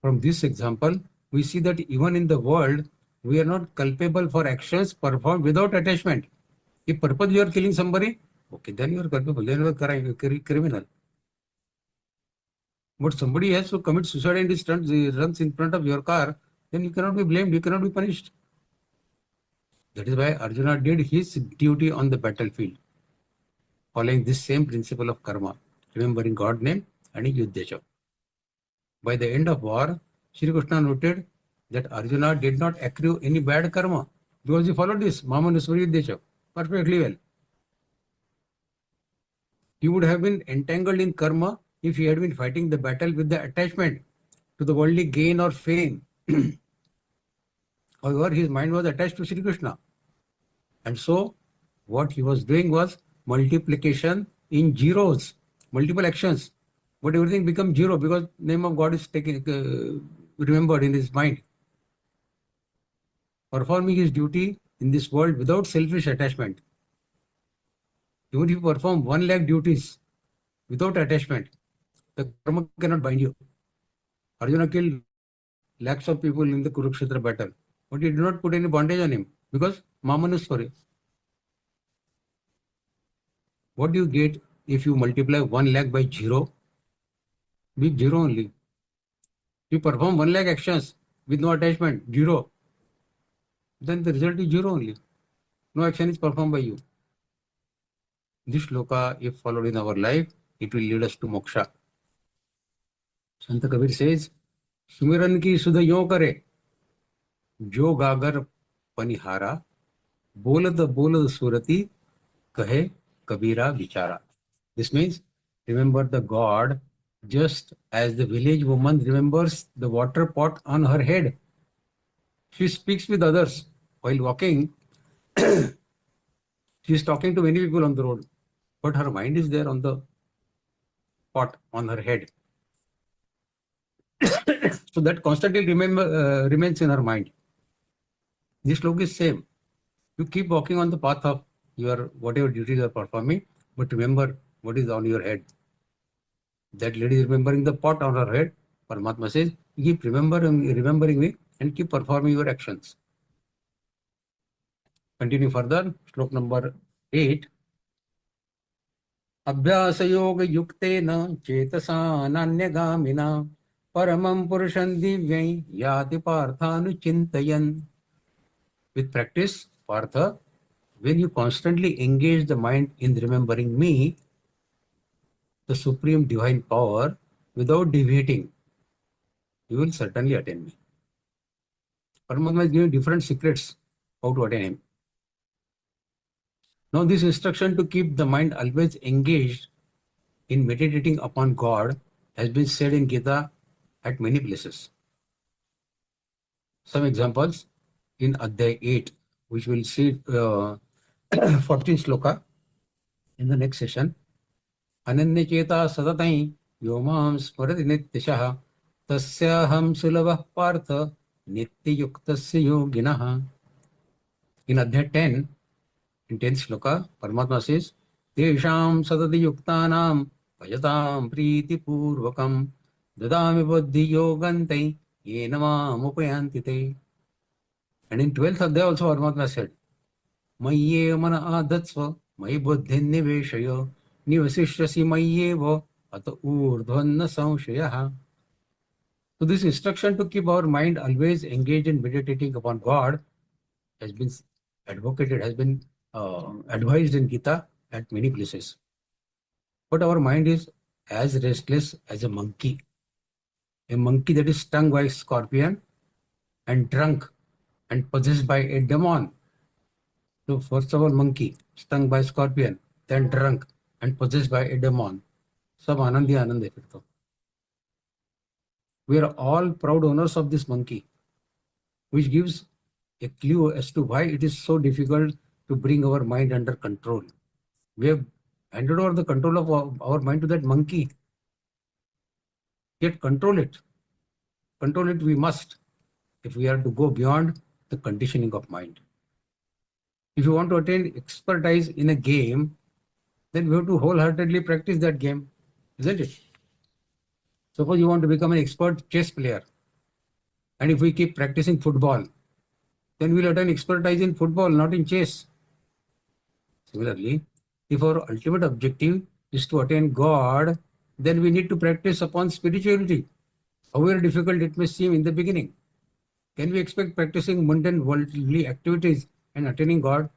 S6: From this example, we see that even in the world, we are not culpable for actions performed without attachment. If purposely you are killing somebody, okay, then you are culpable, then you are criminal. But somebody has to commit suicide and he runs in front of your car, then you cannot be blamed, you cannot be punished. That is why Arjuna did his duty on the battlefield, following this same principle of karma, remembering God's name and Yuddhacha. By the end of war, Shri Krishna noted that Arjuna did not accrue any bad karma because he followed this Mahamanuswari Yuddhacha perfectly well. He would have been entangled in karma if he had been fighting the battle with the attachment to the worldly gain or fame. However, his mind was attached to Shri Krishna. And so what he was doing was multiplication in zeros, multiple actions. But everything becomes zero because name of God is taken, remembered in his mind. Performing his duty in this world without selfish attachment. Even if you perform 1 lakh duties without attachment, the karma cannot bind you. Arjuna killed lakhs of people in the Kurukshetra battle, but he did not put any bondage on him because Mamanuswari. What do you get if you multiply 1 lakh by zero? With zero only. You perform 1 lakh actions with no attachment, zero. Then the result is zero only. No action is performed by you. This shloka, if followed in our life, it will lead us to moksha. Sant Kabir says, सुमिरन की सुध यों करे जो गागर पनिहारा बोलद बोलद सुरति कहे kabira vichara. This means remember the God just as the village woman remembers the water pot on her head. She speaks with others while walking. She is talking to many people on the road, but her mind is there on the pot on her head. So that constantly remains in her mind. This sloka is same. You keep walking on the path of your whatever duties you are performing, but remember what is on your head. That lady is remembering the pot on her head. Paramatma says, keep remembering me and keep performing your actions. Continue further. Slok number 8. Abhyasa yoga yuktena chetasa nanyagāmina paramam puruṣam divyam yāti parthānu chintayan. With practice, Partha, when you constantly engage the mind in remembering me, the supreme divine power, without deviating, you will certainly attain me. Paramatma is giving different secrets how to attain him. Now this instruction to keep the mind always engaged in meditating upon God has been said in Gita at many places. Some examples in Adhyay 8, which we'll see 14 sloka in the next session. Ananya cheta sadatai yomam smrati nityashah tasyaham sulavah partha nityayuktasya yoginah. In Adhyay 10, in 10th sloka, Paramatma says, Tesham sadati yuktanam vajatam priti purvakam dadami buddhi yogantai yenamam upayantite. And in 12th Adhyay also Paramatma said, Mayye mana adatsva mayi buddhi niveshaya nivasishyasi mayyevo ata urdhvanna samshayaha. So this instruction to keep our mind always engaged in meditating upon God has been advocated, has been advised in Gita at many places. But our mind is as restless as a monkey that is stung by a scorpion and drunk and possessed by a demon. So first of all, monkey, stung by a scorpion, then drunk and possessed by a demon. Sab anandi anand hai fir to. We are all proud owners of this monkey, which gives a clue as to why it is so difficult to bring our mind under control. We have handed over the control of our mind to that monkey. Yet control it. Control it we must if we are to go beyond the conditioning of mind. If you want to attain expertise in a game, then we have to wholeheartedly practice that game, isn't it? Suppose you want to become an expert chess player, and if we keep practicing football, then we'll attain expertise in football, not in chess. Similarly, if our ultimate objective is to attain God, then we need to practice upon spirituality, however difficult it may seem in the beginning. Can we expect practicing mundane worldly activities and attaining God?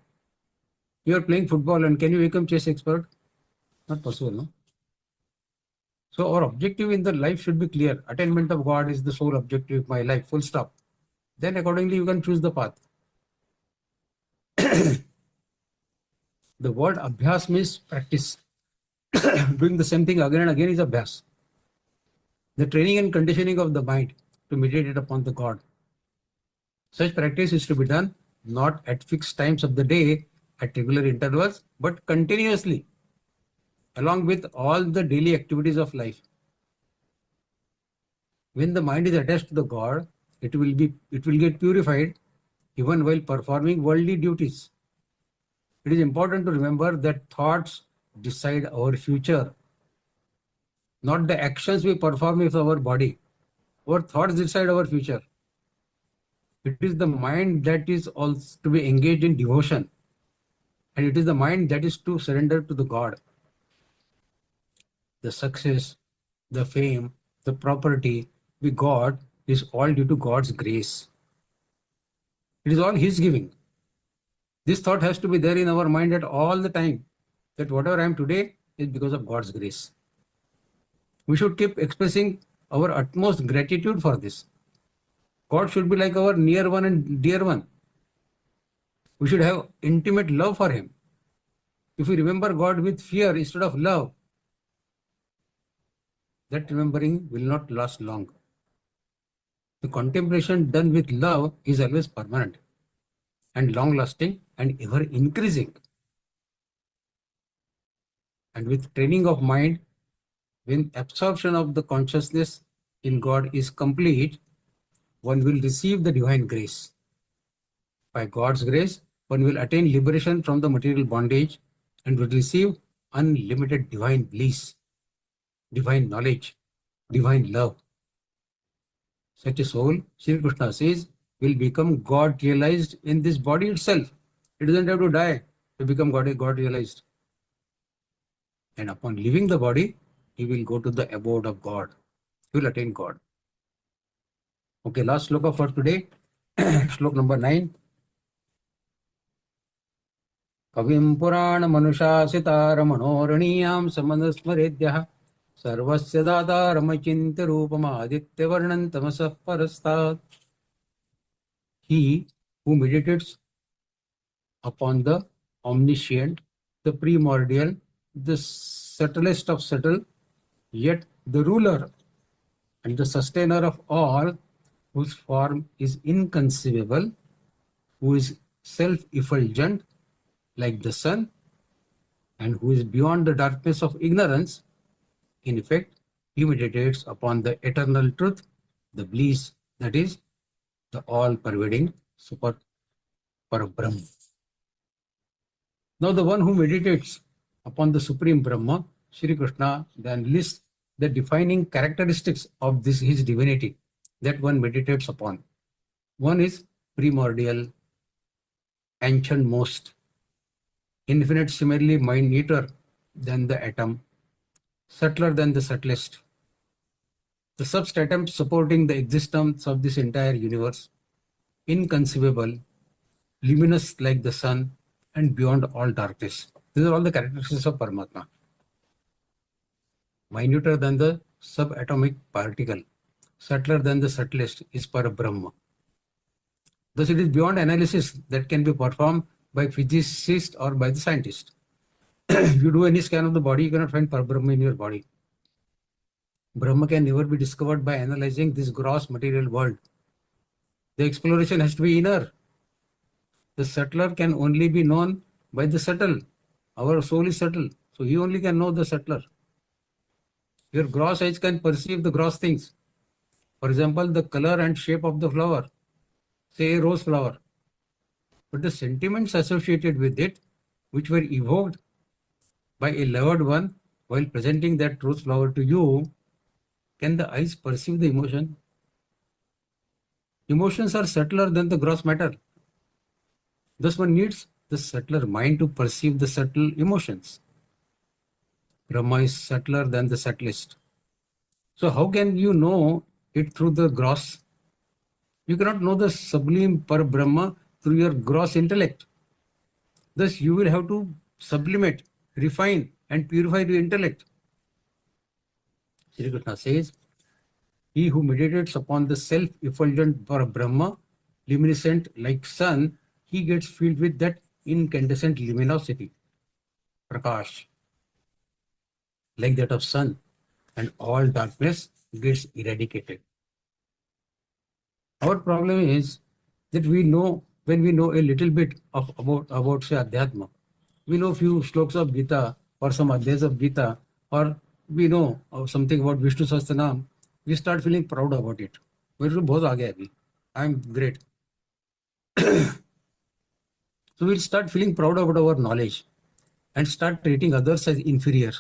S6: You are playing football and can you become chess expert? Not possible, no? So our objective in the life should be clear. Attainment of God is the sole objective of my life, full stop. Then accordingly you can choose the path. The word abhyas means practice. Doing the same thing again and again is abhyas. The training and conditioning of the mind to meditate upon the God. Such practice is to be done not at fixed times of the day, at regular intervals, but continuously, along with all the daily activities of life. When the mind is attached to the God, it will get purified even while performing worldly duties. It is important to remember that thoughts decide our future, not the actions we perform with our body. Our thoughts decide our future. It is the mind that is also to be engaged in devotion, and it is the mind that is to surrender to the God. The success, the fame, the property we got is all due to God's grace. It is all His giving. This thought has to be there in our mind at all the time, that whatever I am today is because of God's grace. We should keep expressing our utmost gratitude for this. God should be like our near one and dear one. We should have intimate love for Him. If we remember God with fear instead of love, that remembering will not last long. The contemplation done with love is always permanent and long-lasting and ever increasing. And with training of mind, when absorption of the consciousness in God is complete, one will receive the divine grace. By God's grace, one will attain liberation from the material bondage and will receive unlimited divine bliss, divine knowledge, divine love. Such a soul, Sri Krishna says, will become God realized in this body itself. It doesn't have to die to become God realized. And upon leaving the body, he will go to the abode of God. He will attain God. Okay, last sloka for today. Slok number 9. Kavim Purana Manushasita Ramanoraniyam Samanasmaredyah Sarvasya Dada Ramachinta Rupama Aditya Varnan Tamasah Parastat. He who meditates upon the omniscient, the primordial, the subtlest of subtle, yet the ruler and the sustainer of all, whose form is inconceivable, who is self-effulgent like the sun, and who is beyond the darkness of ignorance. In effect, he meditates upon the eternal truth, the bliss, that is, the all-pervading super Brahma. Now the one who meditates upon the Supreme Brahma, Shri Krishna, then lists the defining characteristics of this his divinity that one meditates upon. One is primordial, ancient most, infinitesimally minuter than the atom, subtler than the subtlest, the substratum supporting the existence of this entire universe, inconceivable, luminous like the sun, and beyond all darkness. These are all the characteristics of Paramatma. Minuter than the subatomic particle, subtler than the subtlest is Parabrahma. Thus it is beyond analysis that can be performed by physicists or by the scientist. If you do any scan of the body, you cannot find Parabrahma in your body. Brahma can never be discovered by analyzing this gross material world. The exploration has to be inner. The subtler can only be known by the subtle. Our soul is subtle, so he only can know the subtler. Your gross eyes can perceive the gross things. For example, the color and shape of the flower, say a rose flower. But the sentiments associated with it, which were evoked by a loved one while presenting that rose flower to you, can the eyes perceive the emotion? Emotions are subtler than the gross matter. Thus one needs the subtler mind to perceive the subtle emotions. Brahma is subtler than the subtlest. So how can you know it through the gross? You cannot know the sublime Brahma through your gross intellect. Thus you will have to sublimate, refine and purify your intellect. Sri Krishna says, he who meditates upon the self-effulgent Brahma, luminescent like sun, he gets filled with that incandescent luminosity, Prakash, like that of sun, and all darkness gets eradicated. Our problem is that we know when we know a little bit of about say Adhyatma, we know few shlokas of Gita or some adhyayas of Gita, or we know something about Vishnu Sahasranam, we start feeling proud about it. मेरे को बहुत आ गया अभी. I'm great. So we'll start feeling proud about our knowledge and start treating others as inferior.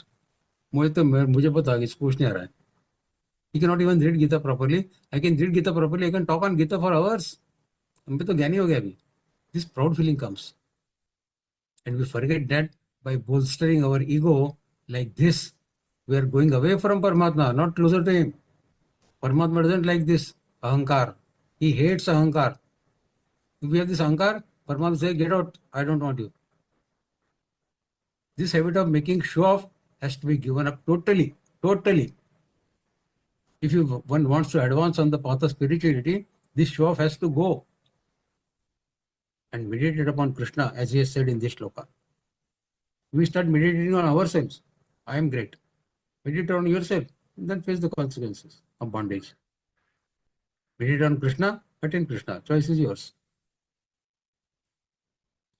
S6: मुझे पता है कुछ नहीं आ रहा है. You cannot even read Gita properly. I can read Gita properly. I can talk on Gita for hours. हम पे तो ज्ञानी हो गया अभी. This proud feeling comes. And we forget that by bolstering our ego like this, we are going away from Paramatma, not closer to him. Paramatma doesn't like this ahankar. He hates ahankar. If we have this ahankar, Paramatma says, get out, I don't want you. This habit of making show off has to be given up totally. If one wants to advance on the path of spirituality, this show off has to go. And meditate upon Krishna, as he has said in this shloka. We start meditating on ourselves. I am great. Meditate on yourself, then face the consequences of bondage. Meditate on Krishna, attain Krishna. Choice is yours.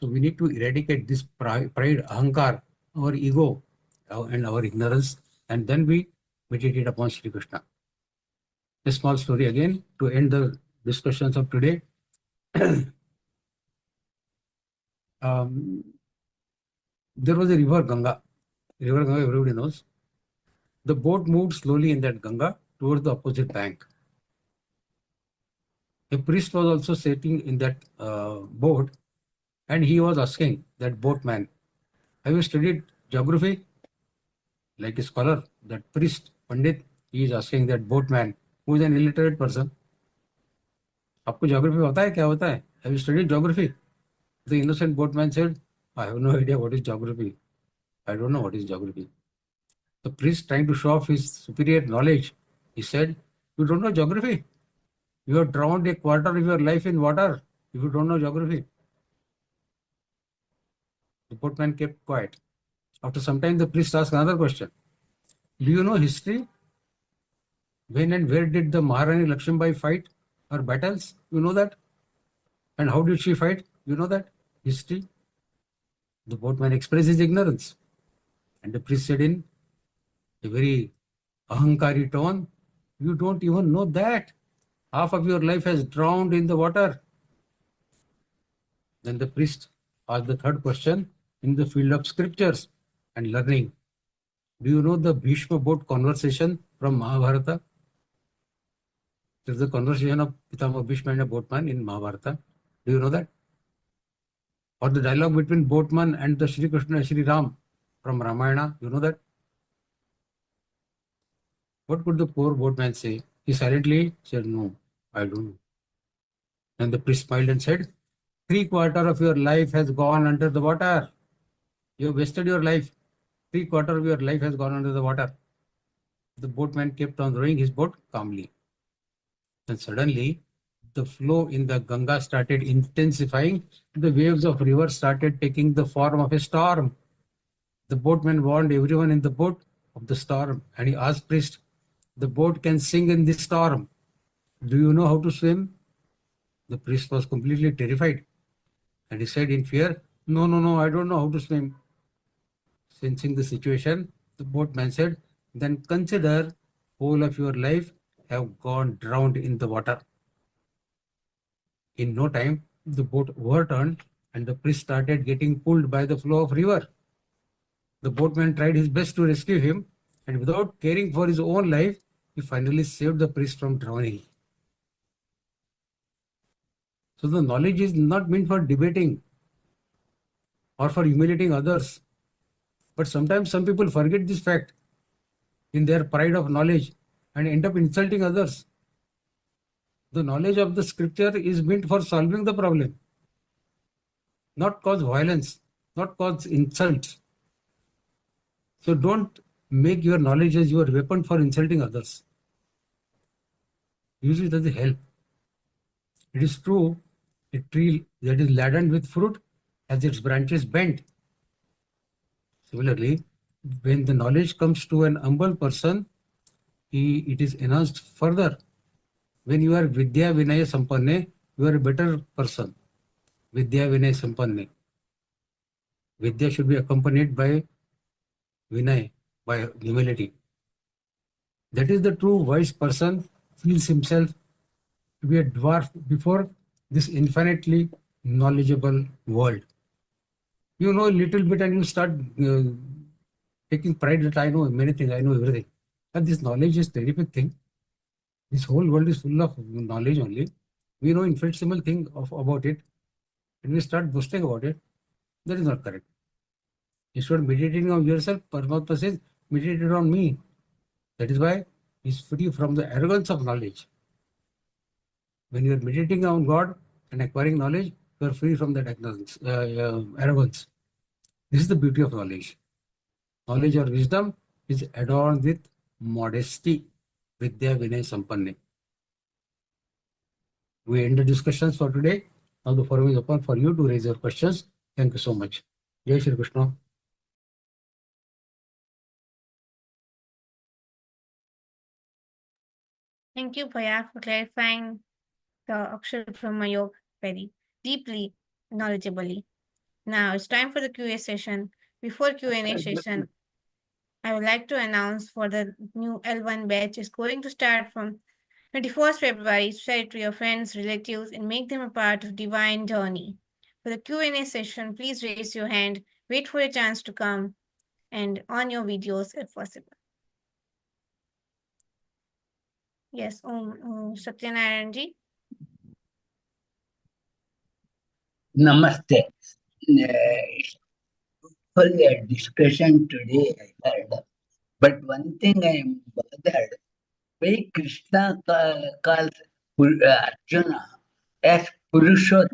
S6: So we need to eradicate this pride, ahankar, our ego, and our ignorance, and then we meditate upon Sri Krishna. A small story again to end the discussions of today. There was a river Ganga. River Ganga, everybody knows. The boat moved slowly in that Ganga towards the opposite bank. A priest was also sitting in that boat, and he was asking that boatman, have you studied geography? Like a scholar, that priest, Pandit, he is asking that boatman, who is an illiterate person, आपको geography पता है क्या होता है? Have you studied geography? The innocent boatman said, I have no idea what is geography. I don't know what is geography. The priest, trying to show off his superior knowledge, he said, you don't know geography? You have drowned a quarter of your life in water if you don't know geography. The boatman kept quiet. After some time, the priest asked another question. Do you know history? When and where did the Maharani Lakshmibai fight her battles? You know that? And how did she fight? You know that? History? The boatman expressed his ignorance. And the priest said in a very ahankari tone, you don't even know that. Half of your life has drowned in the water. Then the priest asked the third question in the field of scriptures and learning. Do you know the Bhishma boat conversation from Mahabharata? There's a conversation of Pitama Bhishma and a boatman in Mahabharata. Do you know that? Or the dialogue between boatman and the Shri Krishna and Shri Ram from Ramayana. You know that? What could the poor boatman say? He silently said, no, I don't know. And the priest smiled and said, 3/4 of your life has gone under the water. You have wasted your life. 3/4 of your life has gone under the water. The boatman kept on rowing his boat calmly. And suddenly, the flow in the Ganga started intensifying. The waves of river started taking the form of a storm. The boatman warned everyone in the boat of the storm, and he asked priest, the boat can sink in this storm. Do you know how to swim? The priest was completely terrified, and he said in fear, no, I don't know how to swim. Sensing the situation, the boatman said, then consider whole of your life have gone drowned in the water. In no time, the boat overturned and the priest started getting pulled by the flow of river. The boatman tried his best to rescue him, and without caring for his own life, he finally saved the priest from drowning. So the knowledge is not meant for debating or for humiliating others. But sometimes some people forget this fact in their pride of knowledge and end up insulting others. The knowledge of the scripture is meant for solving the problem, not cause violence, not cause insults. So don't make your knowledge as your weapon for insulting others. Use it as a help. It is true, a tree that is laden with fruit has its branches bent. Similarly, when the knowledge comes to an humble person, it is enhanced further. When you are Vidya Vinaya Sampanne, you are a better person. Vidya Vinay Sampanne. Vidya should be accompanied by Vinay, by humility. That is the true wise person feels himself to be a dwarf before this infinitely knowledgeable world. You know a little bit and you start taking pride that I know many things, I know everything. And this knowledge is a very big thing. This whole world is full of knowledge only. We know infinitesimal thing about it, and we start boasting about it. That is not correct. Instead of meditating on yourself, Paramatma says, meditate on me. That is why he is free from the arrogance of knowledge. When you are meditating on God and acquiring knowledge, you are free from that arrogance. This is the beauty of knowledge. Knowledge or wisdom is adorned with modesty. Vidya Vinay Sampanne. We end the discussions for today. Now the forum is open for you to raise your questions. Thank you so much. Jai Shri Krishna.
S4: Thank you, Bhaya, for clarifying the Akshar Brahma Yoga very deeply, knowledgeably. Now it's time for the QA session. Before Q&A session, I would like to announce for the new L1 batch is going to start from 21st February. Share it to your friends, relatives, and make them a part of divine journey. For the Q&A session, please raise your hand, wait for a chance to come, and on your videos if possible. Yes, Satyanarayan ji.
S7: Namaste. For the discussion today I heard, but one thing I am bothered, why Krishna calls Arjuna as Purushottam,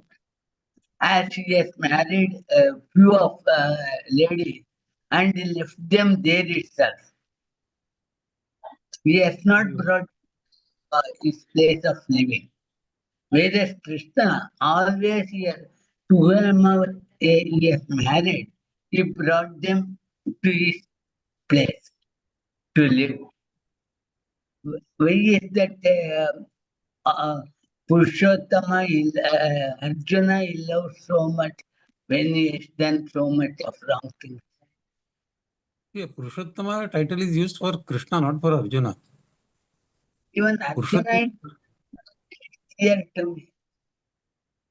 S7: as he has married a few of ladies and he left them there itself. He has not brought his place of living. Whereas Krishna always here, to whomever he has married, he brought them to his place to live. Why is that Purushottama, Arjuna, he loves so much when he has done so much of wrong things?
S6: Yeah, Purushottama title is used for Krishna, not for Arjuna.
S7: Even Arjuna is here to me.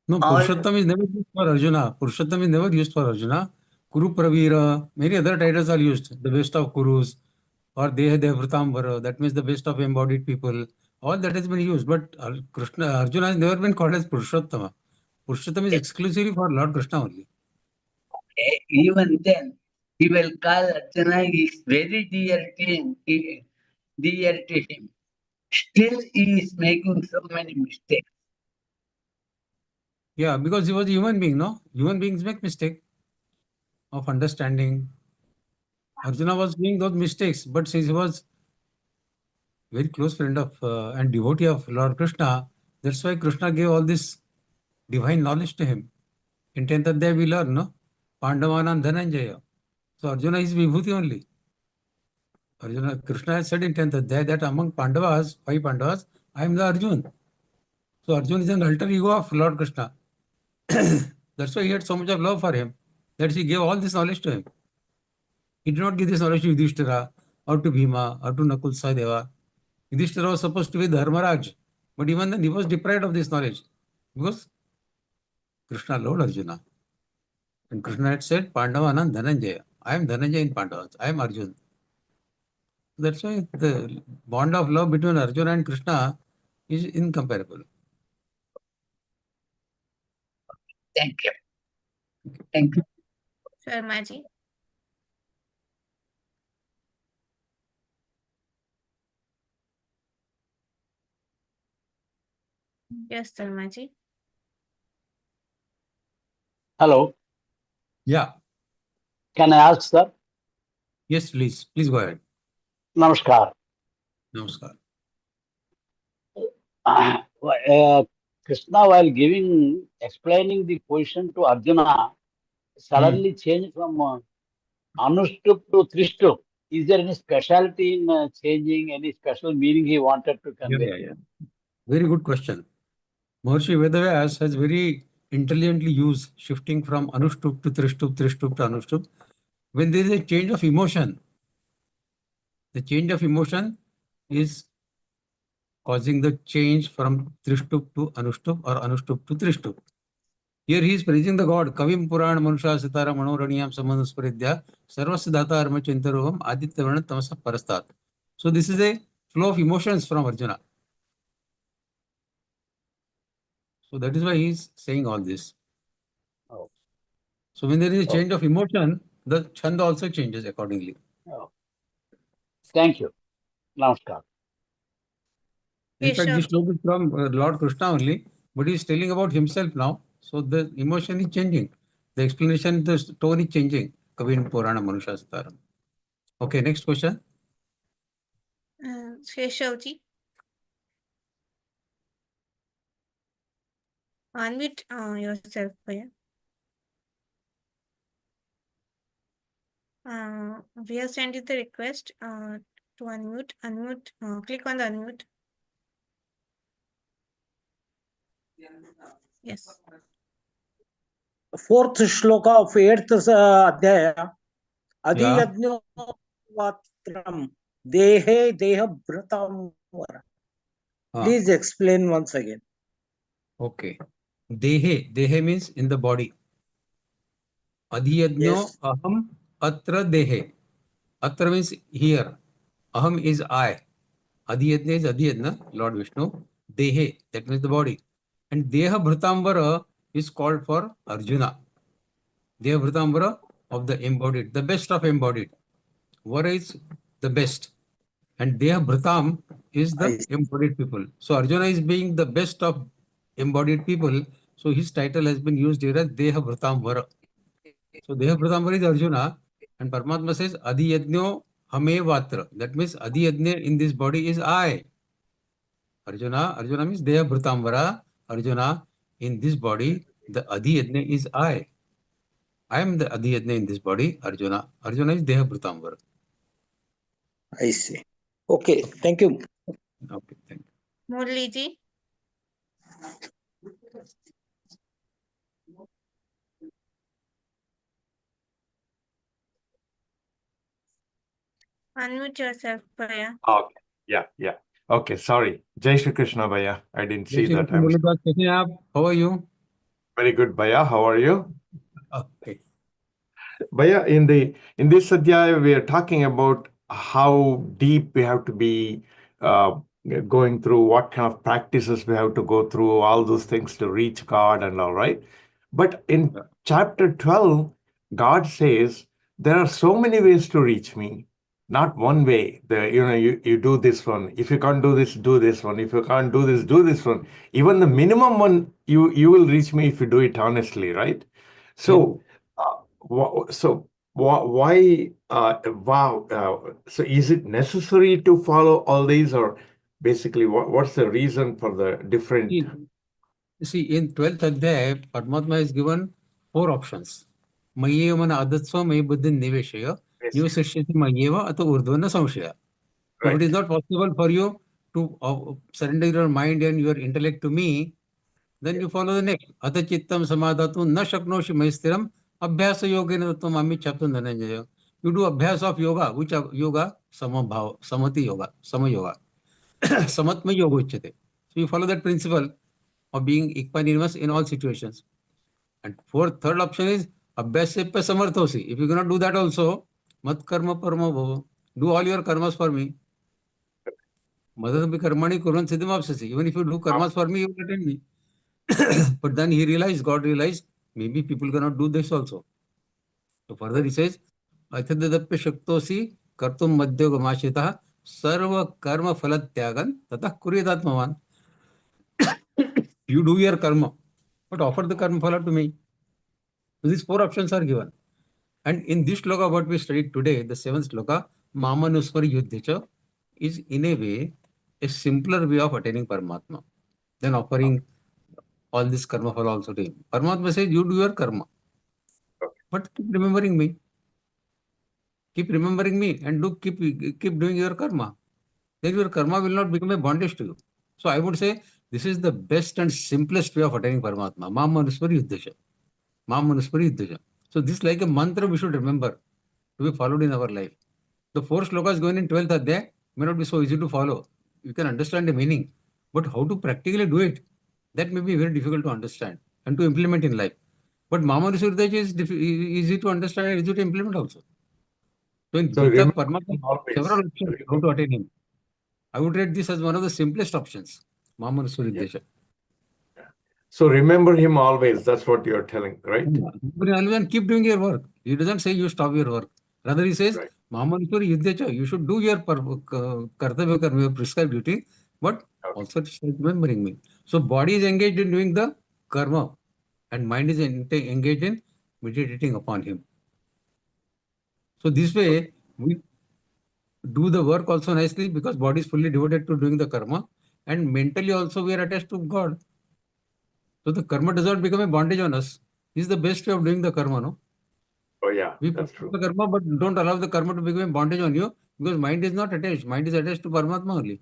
S6: No, Purushottam is never used for Arjuna. Purushottam is never used for Arjuna. Kuru Pravira, many other titles are used. The best of Kurus or Deha Devratambara, that means the best of embodied people. All that has been used, but Arjuna has never been called as Purushottama. Purushottam is exclusively for Lord Krishna only.
S7: Even then, he will call Arjuna is very dear to him. Dear to him. Still, he is making so many mistakes.
S6: Yeah, because he was a human being, no? Human beings make mistake of understanding. Arjuna was doing those mistakes, but since he was very close friend of and devotee of Lord Krishna, that's why Krishna gave all this divine knowledge to him. In 10th Adhyaya we learn, no? Pandavanam Dhananjaya. So Arjuna is Vibhuti only. Arjuna, Krishna has said in 10th Adhyaya that among Pandavas, 5 Pandavas, I am the Arjun. So Arjun is an alter ego of Lord Krishna. That's why he had so much of love for him, that he gave all this knowledge to him. He did not give this knowledge to Yudhishthira or to Bhima or to Nakul Sahadeva. Yudhishthira was supposed to be Dharmaraj, but even then he was deprived of this knowledge because Krishna loved Arjuna. And Krishna had said, Pandavanam Dhananjaya. I am Dhananjaya in Pandavas. I am Arjun. That's why the bond of love between Arjuna and Krishna is incomparable.
S7: Thank you. Thank you.
S4: Sharma ji. Yes, Sharma ji.
S8: Hello,
S6: Yeah.
S8: can I ask, sir?
S6: Yes, please. Please go ahead.
S8: Namaskar.
S6: Namaskar.
S8: Krishna, while explaining the position to Arjuna, suddenly changed from Anushtup to Trishtup. Is there any specialty in changing, any special meaning he wanted to convey?
S6: Yeah. Very good question. Maharishi Vedavyas has very intelligently use shifting from Anushtup to Trishtup, Trishtup to Anushtup, when there is a change of emotion, the change of emotion is causing the change from Trishtup to Anushtup or Anushtup to Trishtup. Here he is praising the God. Kavim Puran Manusha Sitara Manoraniyam Samanusparidya Sarvasiddhata Arma Chintarovam Aditya Varna Tamasa Parastat. So this is a flow of emotions from Arjuna. So that is why he is saying all this.
S8: Oh.
S6: So when there is a change of emotion, the chanda also changes accordingly.
S8: Oh. Thank you. Namaskar.
S6: In fact, this
S4: Keshav,
S6: sloka is from Lord Krishna only, but he is telling about himself now. So the emotion is changing. The explanation, the tone is changing. Kavin Purana Manusha Sitaram. Okay, next question.
S4: Keshavji. Unmute yourself, Bhaiya. We have sent you the request to unmute. Click on the unmute. Yes.
S9: Fourth shloka of 8th adhyaya. Adhiyajno vatram dehe deha bhratam vara. Please explain once again.
S6: Okay. Dehe means in the body. Adhiyajno
S9: Yes.
S6: aham atra dehe. Atra means here. Aham is I. Adhiyajna is Adhiyajna, Lord Vishnu. Dehe, that means the body. And Deha Bhratambara is called for Arjuna. Deha Bhratambara of the embodied, the best of embodied. Vara is the best. And Deha Bhratam is the embodied people. So Arjuna is being the best of embodied people. So his title has been used here as Deha Bhratam Vara. So Deha Bhratam Vara is Arjuna. And Paramatma says Adhiyajno Hame Vatra. That means Adhiyajna in this body is I. Arjuna means Deha Bhratam Vara. Arjuna, in this body, the Adhiyajna is I. I am the Adhiyajna in this body, Arjuna. Arjuna is Deha Bhratam Vara.
S9: I see. Okay, thank you.
S6: Okay, thank you.
S4: Murliji. Unmute yourself, Bhaiya.
S10: Okay. Yeah. Okay, sorry. Jai Shri Krishna, Bhaiya. I didn't see that. I'm
S6: How are you?
S10: very good, Bhaiya. How are you?
S6: Okay.
S10: Bhaiya, in this adhyaya, we are talking about how deep we have to be going through, what kind of practices we have to go through, all those things to reach God and all, right? But in chapter 12, God says, there are so many ways to reach me. Not one way. You do this one. If you can't do this one. If you can't do this one. Even the minimum one, you will reach me if you do it honestly, right? So, why? Wow. So, is it necessary to follow all these, or basically, what's the reason for the different?
S6: You see, in 12th Adhyaya, Paramatma is given 4 options. Mayeva mana adatsva may buddhin niveshaya. Nivasashyati mayeva ato urdhvana samshaya. If it is not possible for you to surrender your mind and your intellect to me, then you follow the next. Ata chittam samadhatu na shaknoshi maistiram abhyasa yogena tatvam ami chaptam dhananjaya. You do abhyas of yoga. Which yoga? Samati yoga, sama yoga. Samatma yoga uchyate. So you follow that principle of being equanimous in all situations. And third option is abhyasya samarthosi. If you cannot do that also, mat karma parma bhava. Do all your karmas for me. Madhatapi karmani kurvan siddhim apsasi. Even if you do karmas for me, you will attend me. But then God realized, maybe people cannot do this also. So further he says, Athadadapya shaktosi kartum madhyo gamashitaha sarva karma phalat tyagan tatah kuryadatmavan. You do your karma, but offer the karma phala to me. So these 4 options are given. And in this shloka, what we studied today, the 7th shloka, Mamanuswari Yuddhacha, is in a way a simpler way of attaining Paramatma than offering all this karma phala also to him. Paramatma says, you do your karma, but keep remembering me. Keep remembering me and keep doing your karma. Then your karma will not become a bondage to you. So I would say, This is the best and simplest way of attaining Paramatma. Mam Manuspari Yuddhasha. Mam Manuspari Yuddhasha. So this is like a mantra we should remember to be followed in our life. The 4 slokas going in 12th Adhyaya may not be so easy to follow. You can understand the meaning, but how to practically do it, that may be very difficult to understand and to implement in life. But Mama Risurdaj is easy to understand and easy to implement also. So in
S10: So
S6: Gita,
S10: remember
S6: Paramatma,
S10: always.
S6: several options how to attain him. I would rate this as one of the simplest options. Mama Risurdaj.
S10: So remember him always. That's what you're telling, right?
S6: And keep doing your work. He doesn't say you stop your work. Rather, he says,
S10: Right.
S6: Mahamanipur Yuddhacha, you should do your kartavya karma, your prescribed duty, but
S10: Okay.
S6: also remembering me. So body is engaged in doing the karma and mind is engaged in meditating upon him. So this way, we do the work also nicely because body is fully devoted to doing the karma and mentally also we are attached to God. So the karma does not become a bondage on us. This is the best way of doing the karma, no?
S10: Oh yeah,
S6: We
S10: that's
S6: perform
S10: true.
S6: the karma, but don't allow the karma to become a bondage on you because mind is not attached. Mind is attached to Paramatma only.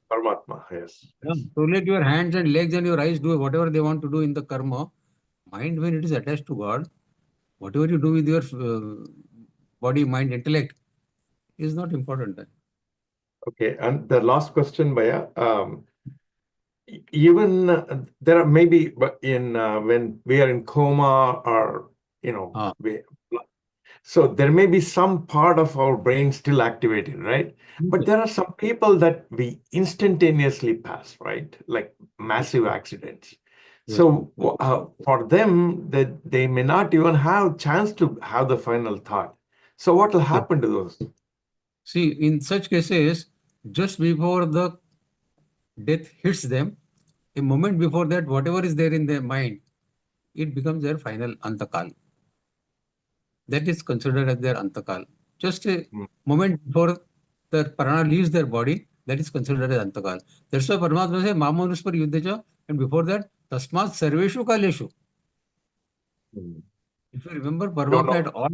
S10: Paramatma, yes.
S6: Yeah. So let your hands and legs and your eyes do whatever they want to do in the karma. Mind, when it is attached to God, whatever you do with your body, mind, intellect is not important then.
S10: Okay, and the last question, Baya. Even there are maybe, but in when we are in coma or
S6: Ah.
S10: so there may be some part of our brain still activated, right? But there are some people that we instantaneously pass, right? Like massive accidents.
S6: Yes.
S10: So for them, that they may not even have chance to have the final thought. So what will happen to those?
S6: See, in such cases, just before the death hits them, a moment before that, whatever is there in their mind, it becomes their final antakal. That is considered as their antakal. Just a moment before the prana leaves their body, that is considered as antakal. That's why Paramatma says, Mamanuswar Yuddhacha, and before that, Tasmat Sarveshu Kaleshu. If you remember
S10: Don't
S6: Paramatma
S10: know.
S6: at all,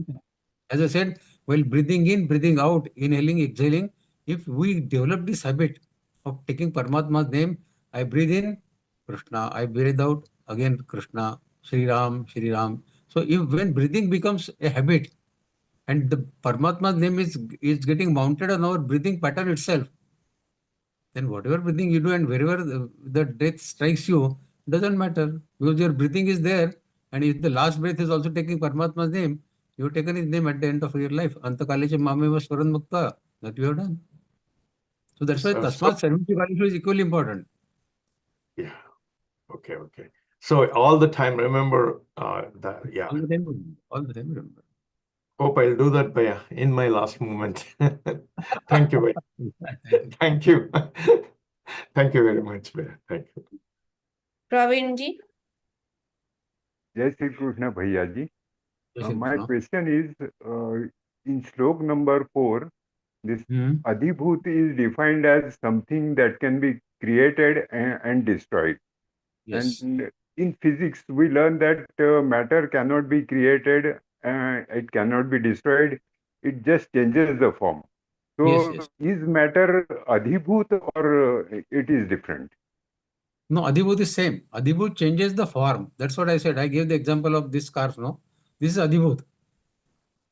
S6: as I said, while breathing in, breathing out, inhaling, exhaling, if we develop this habit of taking Paramatma's name, I breathe in Krishna, I breathe out again Krishna, Shri Ram, Shri Ram. So if when breathing becomes a habit and the Paramatma's name is getting mounted on our breathing pattern itself, then whatever breathing you do and wherever the death strikes you, doesn't matter because your breathing is there. And if the last breath is also taking Paramatma's name, you have taken his name at the end of your life. Antakalecha mameva swaran mukta. That you have done. So that's why
S10: So,
S6: Tasmat Sarveshu Kaleshu is equally important.
S10: yeah. Okay. So all the time, remember that. Yeah.
S6: All the time, all the time remember.
S10: Hope I'll do that, Baya, in my last moment. Thank you, Baya.
S6: Thank you.
S10: Thank you. Thank you very much, Baya. Thank you.
S4: Praveenji.
S11: Jai Shri Krishna Bhaiya ji.
S6: Jai Shri
S11: My
S6: Krishna.
S11: question is, in slok number 4, this Adhibhut is defined as something that can be created and destroyed.
S6: Yes.
S11: And in physics, we learn that matter cannot be created, it cannot be destroyed, it just changes the form. So,
S6: Yes.
S11: is matter Adhibhut or it is different?
S6: No, Adhibhut is same. Adhibhut changes the form. That's what I said. I gave the example of this scarf, no? This is Adhibhut.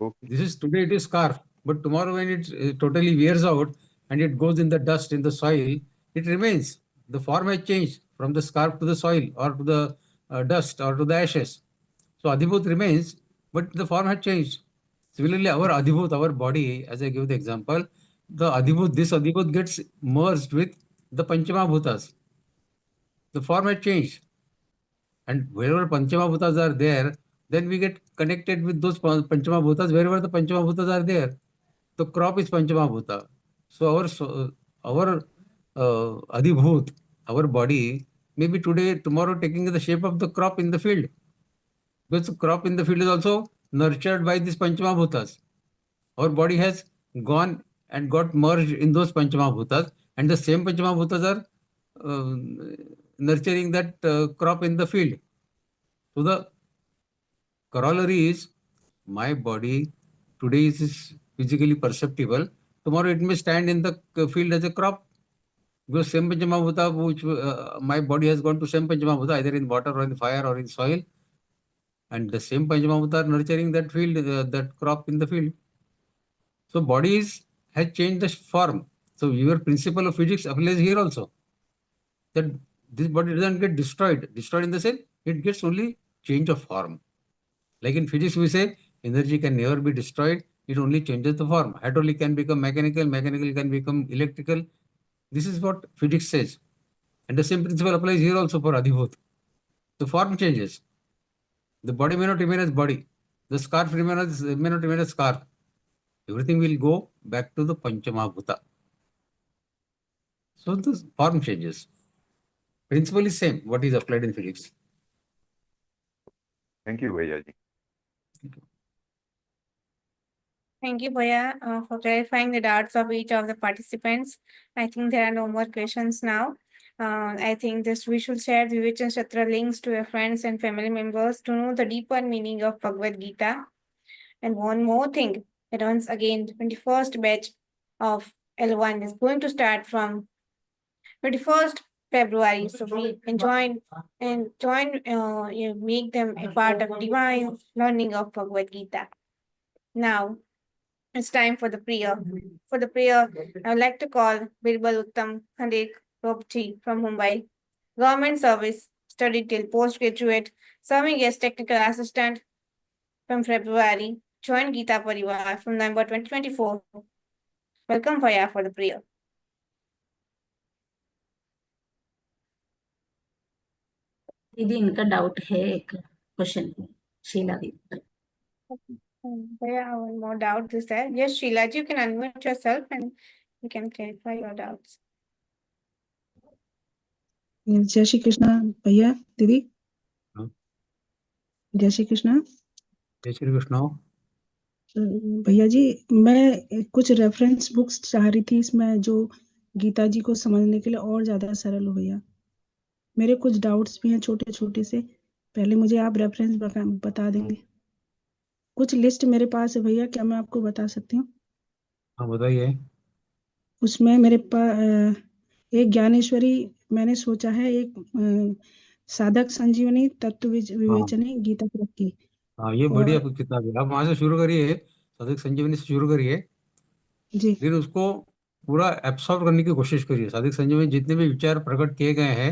S11: Okay.
S6: This is today it is scarf, but tomorrow when it totally wears out and it goes in the dust, in the soil, it remains. The form has changed from the scarf to the soil or to the dust or to the ashes. So Adhibhut remains, but the form has changed. Similarly, our Adhibhut, our body, as I give the example, this Adhibhut gets merged with the Panchama Bhutas. The form has changed. And wherever Panchama Bhutas are there, then we get connected with those Panchama Bhutas wherever the Panchama Bhutas are there. The crop is Panchama Bhuta. So our Adhibhut, our body, maybe today, tomorrow taking the shape of the crop in the field. Because the crop in the field is also nurtured by these Panchama Bhutas. Our body has gone and got merged in those Panchama Bhutas, and the same Panchama Bhutas are nurturing that crop in the field. So the corollary is my body today is physically perceptible. Tomorrow it may stand in the field as a crop. Because same Panchamahabhuta, which my body has gone to same Panchamahabhuta, either in water or in fire or in soil, and the same Panchamahabhuta are nurturing that field, that crop in the field. So has changed the form. So your principle of physics applies here also. That this body doesn't get destroyed. Destroyed in the sense, it gets only change of form. Like in physics, we say energy can never be destroyed. It only changes the form. Hydraulic can become mechanical. Mechanical can become electrical. This is what physics says. And the same principle applies here also for Adhibhut. The form changes. The body may not remain as body. The scarf may not remain as scarf. Everything will go back to the Panchamahabhuta. So the form changes. Principle is same, what is applied in physics.
S11: Thank you, Vaidya.
S4: Thank you, Bhaiya, for clarifying the doubts of each of the participants. I think there are no more questions now. I think we should share the Vivechan Chatra links to your friends and family members to know the deeper meaning of Bhagavad Gita. And one more thing, that once again, 21st batch of L1 is going to start from 21st February. So we make them a part of divine learning of Bhagavad Gita. Now, it's time for the prayer. For the prayer, I would like to call Birbal Uttam Khandek Ropchi from Mumbai. Government service, studied till postgraduate, serving as technical assistant from February, joined Geeta Pariwar from November 2024. Welcome, Faya, for the prayer.
S12: दीदी इनका doubt है, एक question है शीला दी।
S4: Faya, one more doubt is there. Yes, Sheila, you can unmute yourself and you can clarify your doubts.
S13: जय श्री कृष्णा भैया दीदी। जय श्री कृष्णा।
S6: जय श्री कृष्णा।
S13: भैया जी, मैं कुछ रेफरेंस बुक्स चाह रही थी इसमें जो गीता जी को समझने के लिए और ज्यादा सरल हो भैया। मेरे कुछ डाउट्स भी हैं छोटे छोटे से, पहले मुझे आप रेफरेंस बता देंगे। कुछ लिस्ट मेरे पास है भैया, क्या मैं आपको बता सकती हूँ?
S6: हाँ बताइए।
S13: उसमें मेरे पास एक ज्ञानेश्वरी मैंने सोचा है, एक साधक संजीवनी तत्व विवेचनी गीता प्रेस की।
S6: हाँ ये बढ़िया किताब है, आप वहां से शुरू करिए, साधक संजीवनी से शुरू करिए
S13: जी।
S6: फिर उसको पूरा एब्सॉर्ब करने की कोशिश करिए। साधक संजीवनी जितने भी विचार प्रकट किए गए हैं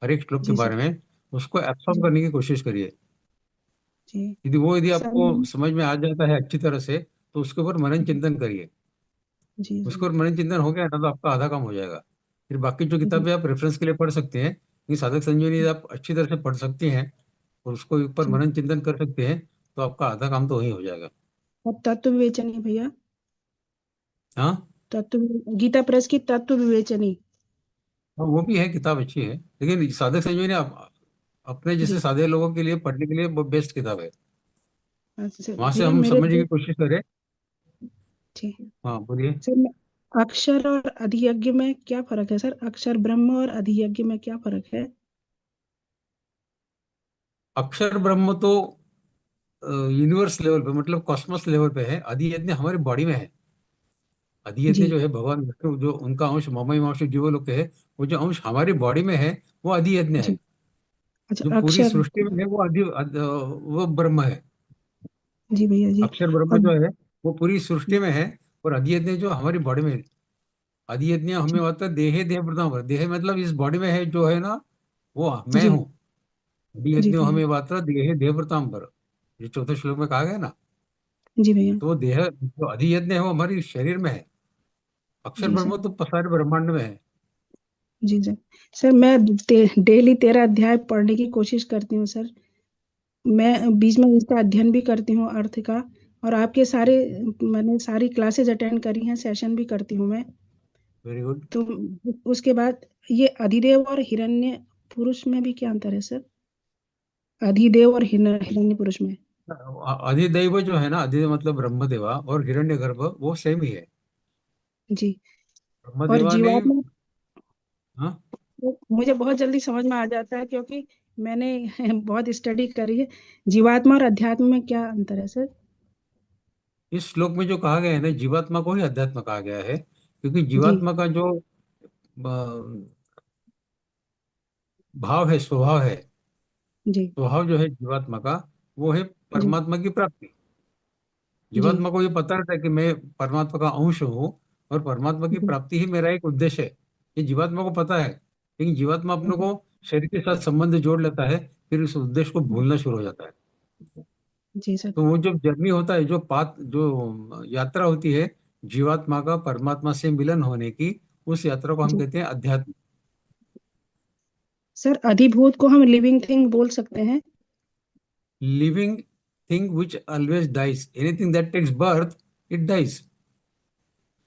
S6: हर एक श्लोक के बारे में, उसको एब्सॉर्ब करने की कोशिश करिए। यदि आपको समझ में आ जाता है अच्छी तरह से तो उसके ऊपर मनन चिंतन करिए। उसके ऊपर मनन चिंतन हो गया ना तो आपका आधा काम हो जाएगा। फिर बाकी जो किताबें आप रेफरेंस के लिए पढ़ सकते हैं, ये साधक संजीवनी आप अच्छी तरह से पढ़ सकती हैं और उसको ऊपर मनन चिंतन कर सकते हैं तो आपका आधा काम तो वही हो जाएगा।
S13: और तत्व विवेचनी भैया?
S6: हाँ
S13: तत्व गीता प्रेस की तत्व विवेचनी,
S6: वो भी है, किताब अच्छी है, लेकिन साधक संजीवनी अपने जैसे सादे लोगों के लिए पढ़ने के लिए वो बेस्ट किताब है। वहां से हम समझने की कोशिश करें। हाँ बोलिए।
S13: सर, अक्षर और अधियज्ञ में क्या फर्क है सर? अक्षर ब्रह्म और अधियज्ञ में क्या फर्क है?
S6: अक्षर ब्रह्म तो यूनिवर्स लेवल पे, मतलब कॉस्मोस लेवल पे है। अधियज्ञ हमारी बॉडी में है। अधियज्ञ जो है भगवान विष्णु, जो उनका अंश ममई अंश जीव लोग है, वो जो अंश हमारी बॉडी में है वो अधियज्ञ है। जो पूरी सृष्टि में है वो ब्रह्म है।
S13: जी भैया जी।
S6: अक्षर ब्रह्म जो है वो पूरी सृष्टि में है और अधियज्ञ जो हमारी बॉडी में है। अधियज्ञ हमें होता है देहे देह प्रथम, देह मतलब इस बॉडी में है जो है ना, वो मैं हूँ। अधियज्ञ हमें मात्रा देहे देह प्रथम पर, जो चौथे श्लोक में कहा गया ना।
S13: जी भैया।
S6: तो देह जो अधियज्ञ है वो हमारी शरीर में है। अक्षर ब्रह्म तो सारे ब्रह्मांड में है।
S13: जी सर। सर मैं डेली 13 अध्याय पढ़ने की कोशिश करती हूँ सर। मैं बीच में इसका अध्ययन भी करती हूँ अर्थ का, और आपके मैंने सारी क्लासेस अटेंड करी हैं, सेशन भी करती हूँ मैं।
S6: Very good.
S13: तो उसके बाद ये अधिदेव और हिरण्य पुरुष में भी क्या अंतर है सर? अधिदेव और हिरण्य पुरुष में?
S6: अधिदैव जो है ना, अधिदेव मतलब ब्रह्मदेवा, और हिरण्यगर्भ वो सेम ही है।
S13: जी। और
S6: ब्रह्मदेवा ने हाँ
S13: मुझे बहुत जल्दी समझ में आ जाता है क्योंकि मैंने बहुत स्टडी करी है। जीवात्मा और अध्यात्म में क्या अंतर है सर?
S6: इस श्लोक में जो कहा गया है ना, जीवात्मा को ही अध्यात्म कहा गया है, क्योंकि जीवात्मा का जो भाव है, स्वभाव है।
S13: जी
S6: स्वभाव जो है जीवात्मा का, वो है
S13: जी
S6: परमात्मा की प्राप्ति।
S13: जी
S6: जीवात्मा को ये पता रहता है कि मैं परमात्मा का अंश हूँ और परमात्मा की
S13: जी
S6: प्राप्ति ही मेरा एक उद्देश्य है। ये जीवात्मा को पता है, लेकिन जीवात्मा अपने को शरीर के साथ संबंध जोड़ लेता है, फिर उस उद्देश्य को भूलना शुरू हो जाता है।
S13: जी सर।
S6: तो वो जो जर्नी होता है, जो यात्रा होती है जीवात्मा का परमात्मा से मिलन होने की, उस यात्रा को हम
S13: जी
S6: कहते हैं अध्यात्म।
S13: सर, अधिभूत को हम लिविंग थिंग बोल सकते हैं?
S6: Living thing which always dies, anything that takes birth it dies.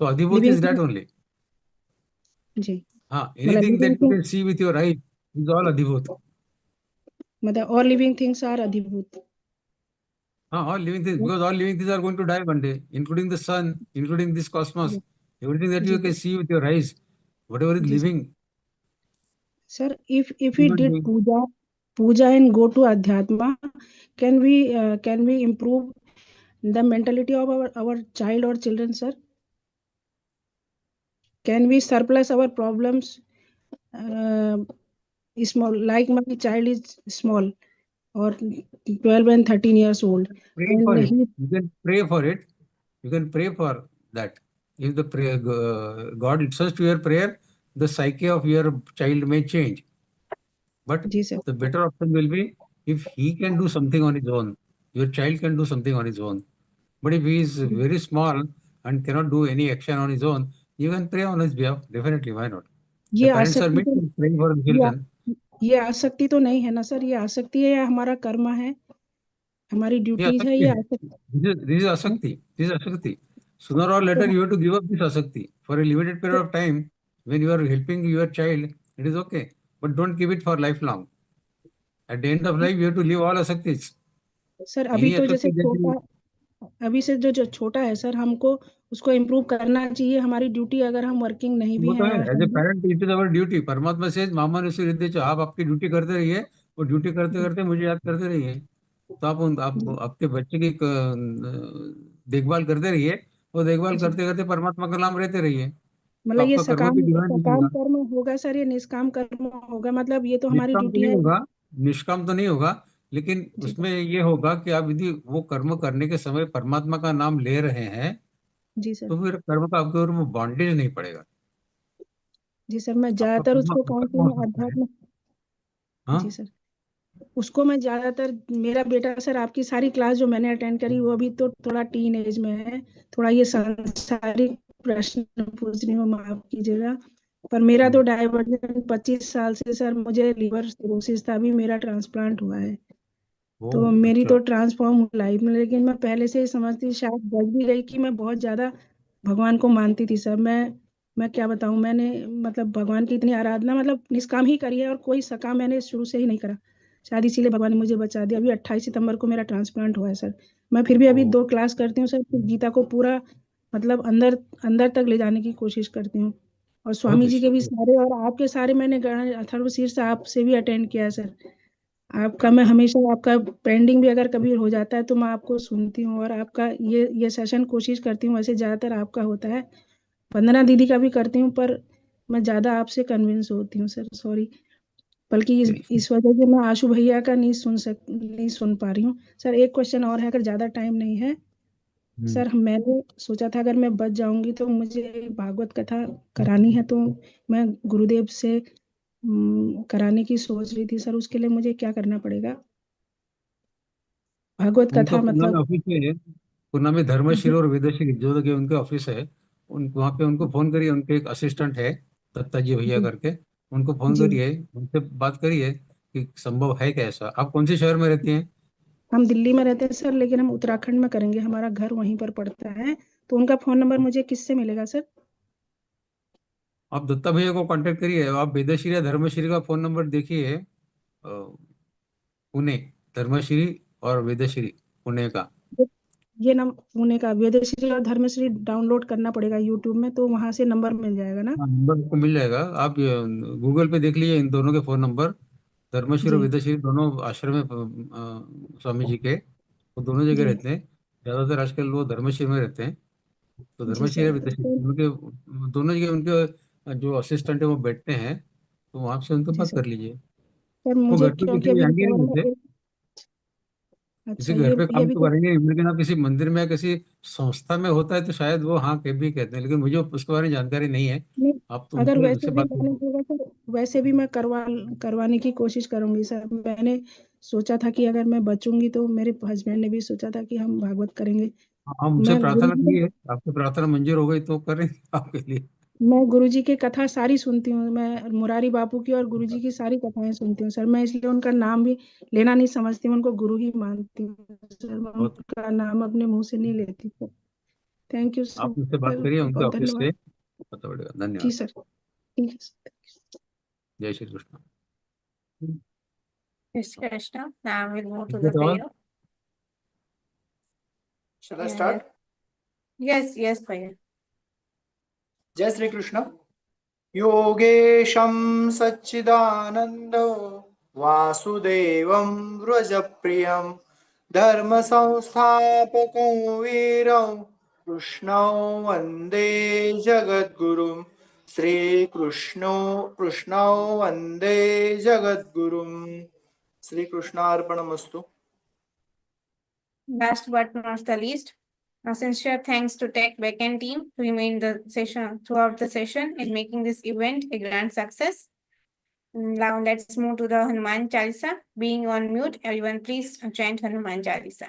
S6: तो अधिभूत
S13: living
S6: is that
S13: thing.
S6: Only.
S13: जी,
S6: हाँ,
S13: मतलब
S6: anything
S13: living
S6: that you
S13: thing,
S6: can see with your eyes is all अधिभूत।
S13: मतलब ऑल लिविंग थिंग्स आर अधिभूत।
S6: All living things, because all living things are going to die one day, including the sun, including this cosmos,
S13: जी
S6: everything that
S13: जी
S6: you can see with your eyes, whatever is
S13: जी
S6: living,
S13: sir, if we
S6: human
S13: did
S6: being.
S13: puja and go to adhyatma, can we improve the mentality of our child or children, sir? Can we surplus our problems? uh, Small, like my child is small or 12 and 13 years old,
S6: Pray
S13: and
S6: for it.
S13: he,
S6: You can pray for it. You can pray for that. If the prayer, God listens to your prayer, the psyche of your child may change. But
S13: जी sir,
S6: the better option will be if he can do something on his own. Your child can do something on his own. But if he is very small and cannot do any action on his own, you can pray on his behalf. Definitely, why not? The
S13: ये
S6: parents are
S13: आसक्ति
S6: meant
S13: तो
S6: to pray for the
S13: ये
S6: children.
S13: ये आसक्ति तो नहीं है ना सर? ये आसक्ति है या हमारा कर्म है, हमारी
S6: Yeah,
S13: ड्यूटीज है,
S6: Asakti
S13: ये
S6: hai.
S13: आसक्ति
S6: This is
S13: है?
S6: Asakti. This is Asakti. Sooner or later,
S13: तो
S6: you have to give up this Asakti. For a limited period
S13: तो
S6: of time, when you are helping your child, it is okay. But don't keep it for lifelong. At the end of life, you have to leave all Asaktis.
S13: Sir, अभी
S6: Any
S13: तो जैसे
S6: Asakti that
S13: छोटा,
S6: you...
S13: अभी से जो छोटा है sir, हमको उसको इम्प्रूव करना चाहिए। हमारी ड्यूटी, अगर हम वर्किंग नहीं भी
S6: वो तो
S13: हैं
S6: है,
S13: या
S6: एज ए
S13: हैं भी।
S6: Parent it is our duty. परमात्मा से मामा ने हृदय, आप आपकी ड्यूटी करते रहिए, वो ड्यूटी करते करते मुझे याद करते रहिए। तो आप
S13: जी
S6: आपके बच्चे की देखभाल करते रहिए, वो देखभाल
S13: जी,
S6: करते करते परमात्मा का नाम रहते रहिए, तो
S13: मतलब ये
S6: आपका कर्म भी
S13: सकाम
S6: डिवाइन
S13: सकाम
S6: बनेगा।
S13: कर्म होगा सर, ये निष्काम कर्म होगा? मतलब ये तो हमारी
S6: निष्काम तो
S13: ड्यूटी
S6: नहीं
S13: है।
S6: होगा, निष्काम तो नहीं होगा, लेकिन
S13: जी
S6: उसमें ये होगा कि आप यदि वो कर्म करने के समय परमात्मा का नाम ले रहे हैं,
S13: जी सर।
S6: तो फिर कर्म का आपके ऊपर वो बॉन्डेज नहीं पड़ेगा।
S13: जी सर, मैं
S6: आपका
S13: ज्यादातर
S6: कर्म
S13: उसको
S6: अकर्म हो
S13: काउंसलिंग
S6: सकता है।
S13: अध्यात्म। जी
S6: हाँ,
S13: सर, उसको मैं ज्यादातर, मेरा बेटा सर, आपकी सारी क्लास जो मैंने अटेंड करी, वो अभी तो थोड़ा टीन एज में है, थोड़ा ये सांसारिक प्रश्न पूछ रही हूँ, माफ कीजिएगा। पर मेरा तो डायवर्जन 25 साल से सर, मुझे लीवर सिरोसिस था, अभी मेरा ट्रांसप्लांट हुआ है।
S6: वो
S13: तो मेरी
S6: अच्छा।
S13: तो ट्रांसफॉर्म लाइफ में, लेकिन मैं पहले से ही समझती, शायद बच भी गई, कि मैं बहुत ज्यादा भगवान को मानती थी सर। मैं क्या बताऊं, मैंने मतलब भगवान की इतनी आराधना, मतलब निष्काम ही करी है, और कोई सकाम मैंने शुरू से ही नहीं करा। शायद इसीलिए भगवान ने मुझे बचा दिया। अभी 28 सितंबर को मेरा ट्रांसप्लांट हुआ है सर। मैं फिर भी अभी
S6: ओ,
S13: 2 क्लास करती हूँ सर, फिर गीता को पूरा मतलब अंदर अंदर तक ले जाने की कोशिश करती हूँ। और
S6: बहुत
S13: स्वामी जी
S6: अच्छी
S13: के भी
S6: बात
S13: सारे, और आपके सारे मैंने अथर्वशीर आपसे भी अटेंड किया है सर। आपका मैं हमेशा, आपका पेंडिंग भी अगर कभी हो जाता है तो मैं आपको सुनती हूँ, और आपका ये सेशन कोशिश करती हूँ, वैसे ज्यादातर आपका होता है। वंदना दीदी का भी करती हूँ, पर मैं ज्यादा आपसे कन्विंस होती हूँ सर, सॉरी। बल्कि
S6: है।
S13: इस वजह से मैं आशु भैया का नहीं सुन पा रही हूँ सर। एक क्वेश्चन और है, अगर ज्यादा टाइम नहीं है
S6: हम्म,
S13: सर। मैंने सोचा था, अगर मैं बच जाऊंगी तो मुझे भागवत कथा करानी है, तो मैं गुरुदेव से कराने की सोच रही थी सर। उसके लिए मुझे क्या करना पड़ेगा? भागवत
S6: उनका
S13: कथा
S6: पुणे में
S13: मतलब।
S6: ऑफिस है, पुणे में धर्मश्री और वेदश्री जो कि उनके ऑफिस है। वहाँ पे उनको फोन करिए, उनके एक असिस्टेंट है दत्ता जी भैया
S13: जी
S6: करके, उनको फोन
S13: जी,
S6: करिए, उनसे बात करिए कि संभव है क्या ऐसा। आप कौन से शहर में रहती हैं?
S13: हम दिल्ली में रहते हैं सर, लेकिन हम उत्तराखंड में करेंगे, हमारा घर वहीं पर पड़ता है। तो उनका फोन नंबर मुझे किससे मिलेगा सर?
S6: आप दत्ता भैया को कांटेक्ट करिए। आप वेदश्री या धर्मश्री का फोन नंबर देखिए, पुणे, धर्मश्री और वेदश्री, पुणे का।
S13: ये नम पुणे का वेदश्री और धर्मश्री डाउनलोड करना पड़ेगा यूट्यूब में, तो वहां से नंबर मिल जाएगा ना?
S6: हाँ, नंबर आपको मिल जाएगा। आप गूगल पे देख लीजिए इन दोनों के फोन नंबर। धर्मश्री और
S13: जी
S6: वेदश्री दोनों आश्रम में स्वामी जी के, वो दोनों जगह
S13: जी
S6: रहते हैं। ज़्यादातर आजकल वो धर्मश्री में रहते हैं। तो
S13: जी
S6: धर्मश्री
S13: सर।
S6: और वेदश्री उनके दोनों जगह उनके जो असिस्टेंट है वो बैठते हैं, तो वहाँ से उनसे
S13: जी
S6: बात
S13: सर।
S6: कर लीजिए।
S13: सर
S6: वो
S13: मुझे
S6: घर पे
S13: क्योंकि
S6: किसी
S13: अभी
S6: आएंगे नहीं
S13: रिकवर
S6: वैसे,
S13: में
S6: किसी
S13: अच्छा
S6: घर पे
S13: ये
S6: काम
S13: अभी
S6: तो
S13: तो
S6: करेंगे, लेकिन आप किसी मंदिर में, किसी संस्था में होता है तो शायद वो हाँ के भी कहते हैं, लेकिन मुझे उसके बारे में जानकारी नहीं है।
S13: नहीं,
S6: आप तो
S13: अगर
S6: उनसे
S13: वैसे
S6: उनसे
S13: भी
S6: बात
S13: मैंने
S6: कीजिए।
S13: होगा तो वैसे भी मैं करवाने की कोशिश करूंगी सर। मैंने सोचा था कि अगर मैं बचूंगी तो मेरे हस्बैंड ने भी सोचा था कि हम भागवत करेंगे।
S6: हाँ, उनसे
S13: मैं गुरु
S6: प्रार्थना
S13: जी
S6: की है, आपकी प्रार्थना मंजूर हो गई तो करेंगे आपके लिए।
S13: मैं गुरुजी की कथा सारी सुनती हूँ। मैं मुरारी बापू की और गुरुजी की सारी कथाएं सुनती हूँ सर। मैं इसलिए उनका नाम भी लेना नहीं समझती, मैं उनको गुरु ही मानती हूँ सर। मैं
S6: बहुत,
S13: उनका नाम अपने मुंह से नहीं लेती सर। थैंक यू सर,
S6: आप उनसे बात
S13: बहुत
S6: करिए, उनके
S13: बहुत
S6: ऑफिस
S13: धन्यवाद।
S6: से पता पड़ेगा।
S13: जी
S6: धन्यवाद।
S13: सर, ठीक है सर।
S6: जय Shri Krishna.
S4: Yes, Krishna. Now we'll move to
S6: Is
S4: the
S6: that all?
S4: prayer.
S14: Shall I start?
S4: Yes, yes, Bhaiya.
S14: Jai Sri Krishna. योगेशं सच्चिदानन्दो वासुदेवं व्रजप्रियं धर्मसंस्थापकं वीरं कृष्णौ वन्दे जगद्गुरुं कृष्णौ वन्दे जगद्गुरुं श्रीकृष्णार्पणमस्तु।
S4: Last but not the least, sincere thanks to Tech Backend team to remain the session throughout the session in making this event a grand success. Now let's move to the Hanuman Chalisa. Being on mute, everyone please chant Hanuman Chalisa.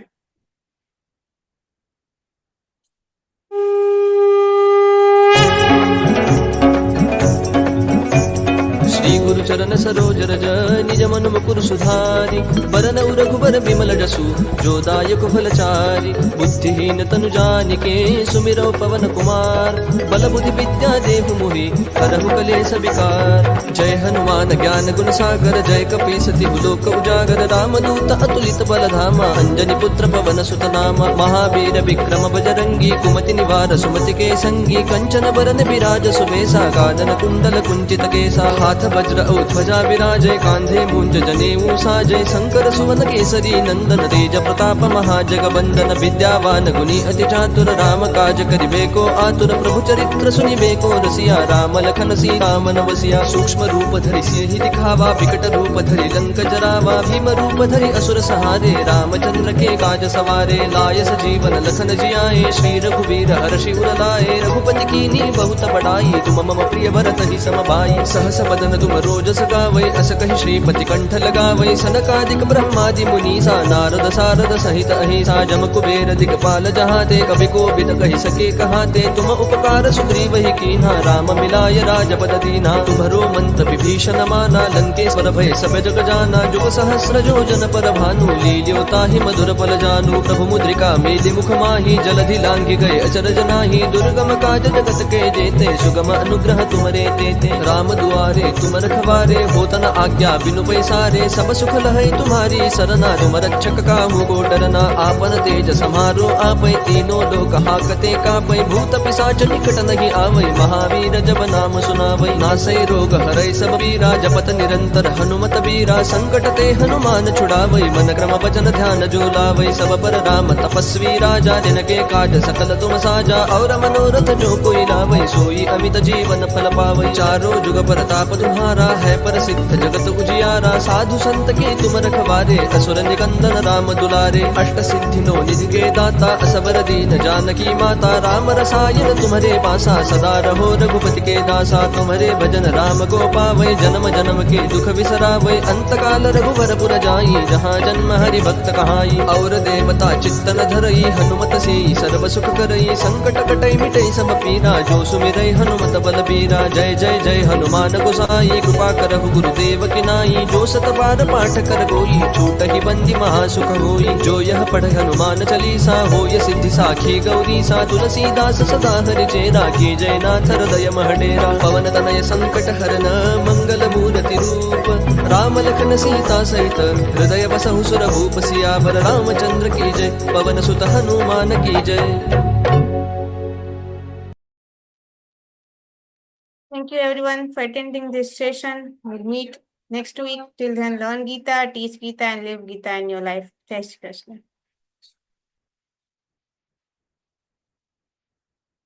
S15: Shri गुरु चरण सरोज रज निज मन मुकुर सुधारि बरन रघुबर बिमल जसु जो दायक फलचारि बुद्धिहीन तनु जानिके सुमिरौ पवन कुमार बल बुद्धि विद्या देहु मोहि हरहु कलेश विकार। जय हनुमान ज्ञान गुण सागर जय कपीस तिहु लोक उजागर रामदूत अतुलित बल धामा अंजनी पुत्र पवन सुत नामा महावीर विक्रम बजरंगी कुमति निवार सुमति के संगी कंचन बरन विराज सुबेसा कानन कुंडल कुंचित केसा हाथ वज्र औ ध्वजा विराजय कांधे मूंज जनेऊ साजय शंकर सुवन केसरी नंदन तेज प्रताप महाजगवंदन विद्यावान गुणी अति चातुर राम काज करिबे को आतुर प्रभु चरित्र सुनिबे को रसिया राम लखन सीता मन बसिया सूक्ष्म रूप धरि सिंहि दिखावा विकट रूप धरि लंक जरावा भीम रूप धरि असुर सहारे रामचंद्र के काज सवारे लाय सजीवन लखन जियाए श्री रघुवीर हर्षि उर लाए रघुपति कीन्ही बहुत बड़ाई तुम मम प्रिय भरत ही समबाई सहस बदन तुम रोजस गावै अस कहि श्रीपति कंठ लगावै सनकादिक ब्रह्मादि मुनीसा नारद सारद सहित अहिसा जम कुबेर दिगपाल जहाते कवि कोविद कहि सके कहाते तुम उपकार सुग्रीव ही कीन्हा राम मिलाय राजपद दीना तुम्हरो मंत्र विभीषण माना लंकेश्वर भय सब जग जाना जुग सहस्र योजन पर भानु लील्यो ताहि मधुर पल जानु प्रभु मुद्रिका मेलि मुख माहि जलधि लांघि गए अचरज नाहि दुर्गम काज जगत के जेते सुगम अनुग्रह तुमरे तेते राम दुआरे तुम रखवारे होतन आज्ञा बिनु पैसारे सब सुख लहै तुम्हारी सरना तुम रक्षक काहू को डरना आपन तेज समारो आपै तीनों लोक हाकते कापै भूत पिशाच निकट नहीं आवै महावीर जब नाम सुनावै नासै रोग हरै सब पीरा जपत निरंतर हनुमत बीरा संकट ते हनुमान छुड़ावै मन क्रम वचन ध्यान जो लावै सब पर राम तपस्वी राजा जिनके काज सकल तुम साजा और मनोरथ जो कोई लावै सोई अमित जीवन फल पावै चारों जुग प्रताप तुम्हारा है प्रसिद्ध जगत उजियारा साधु संत के तुम रखवारे असुर निकंदन राम दुलारे अष्ट सिद्धि नो निधि के दाता असबर दीन जानकी माता राम रसायन तुम्हारे पासा सदा रहो रघुपति के दासा तुम्हारे भजन राम को पावै जन्म जन्म के दुख बिसरावै अंत काल रघुवर पुर जाई जहाँ जन्म हरि भक्त कहाई और देवता चित्तन धरई हनुमत से सर्व सुख करई संकट कटई मिटई सब पीरा जो सुमिरै हनुमत बल बीरा। जय जय जय हनुमान गोसाई कृपा करहु गुरुदेव की नाई जो सत बार पाठ कर कोई छूट ही बंदी महासुख होई जो यह पढ़ हनुमान चालीसा होय सिद्धि साखी गौरी सा तुलसीदास सदा हरि चेरा की जय नाथ हृदय महडेरा पवन तनय संकट हरन मंगल मूर्ति रूप राम लखन सीता सहित हृदय बसहु सुर भूप सियावर रामचंद्र की जय पवन सुत हनुमान की जय।
S4: Thank you everyone for attending this session. We'll meet next week. Till then, learn Geeta, teach Geeta, and live Geeta in your life. Jai Shri Krishna.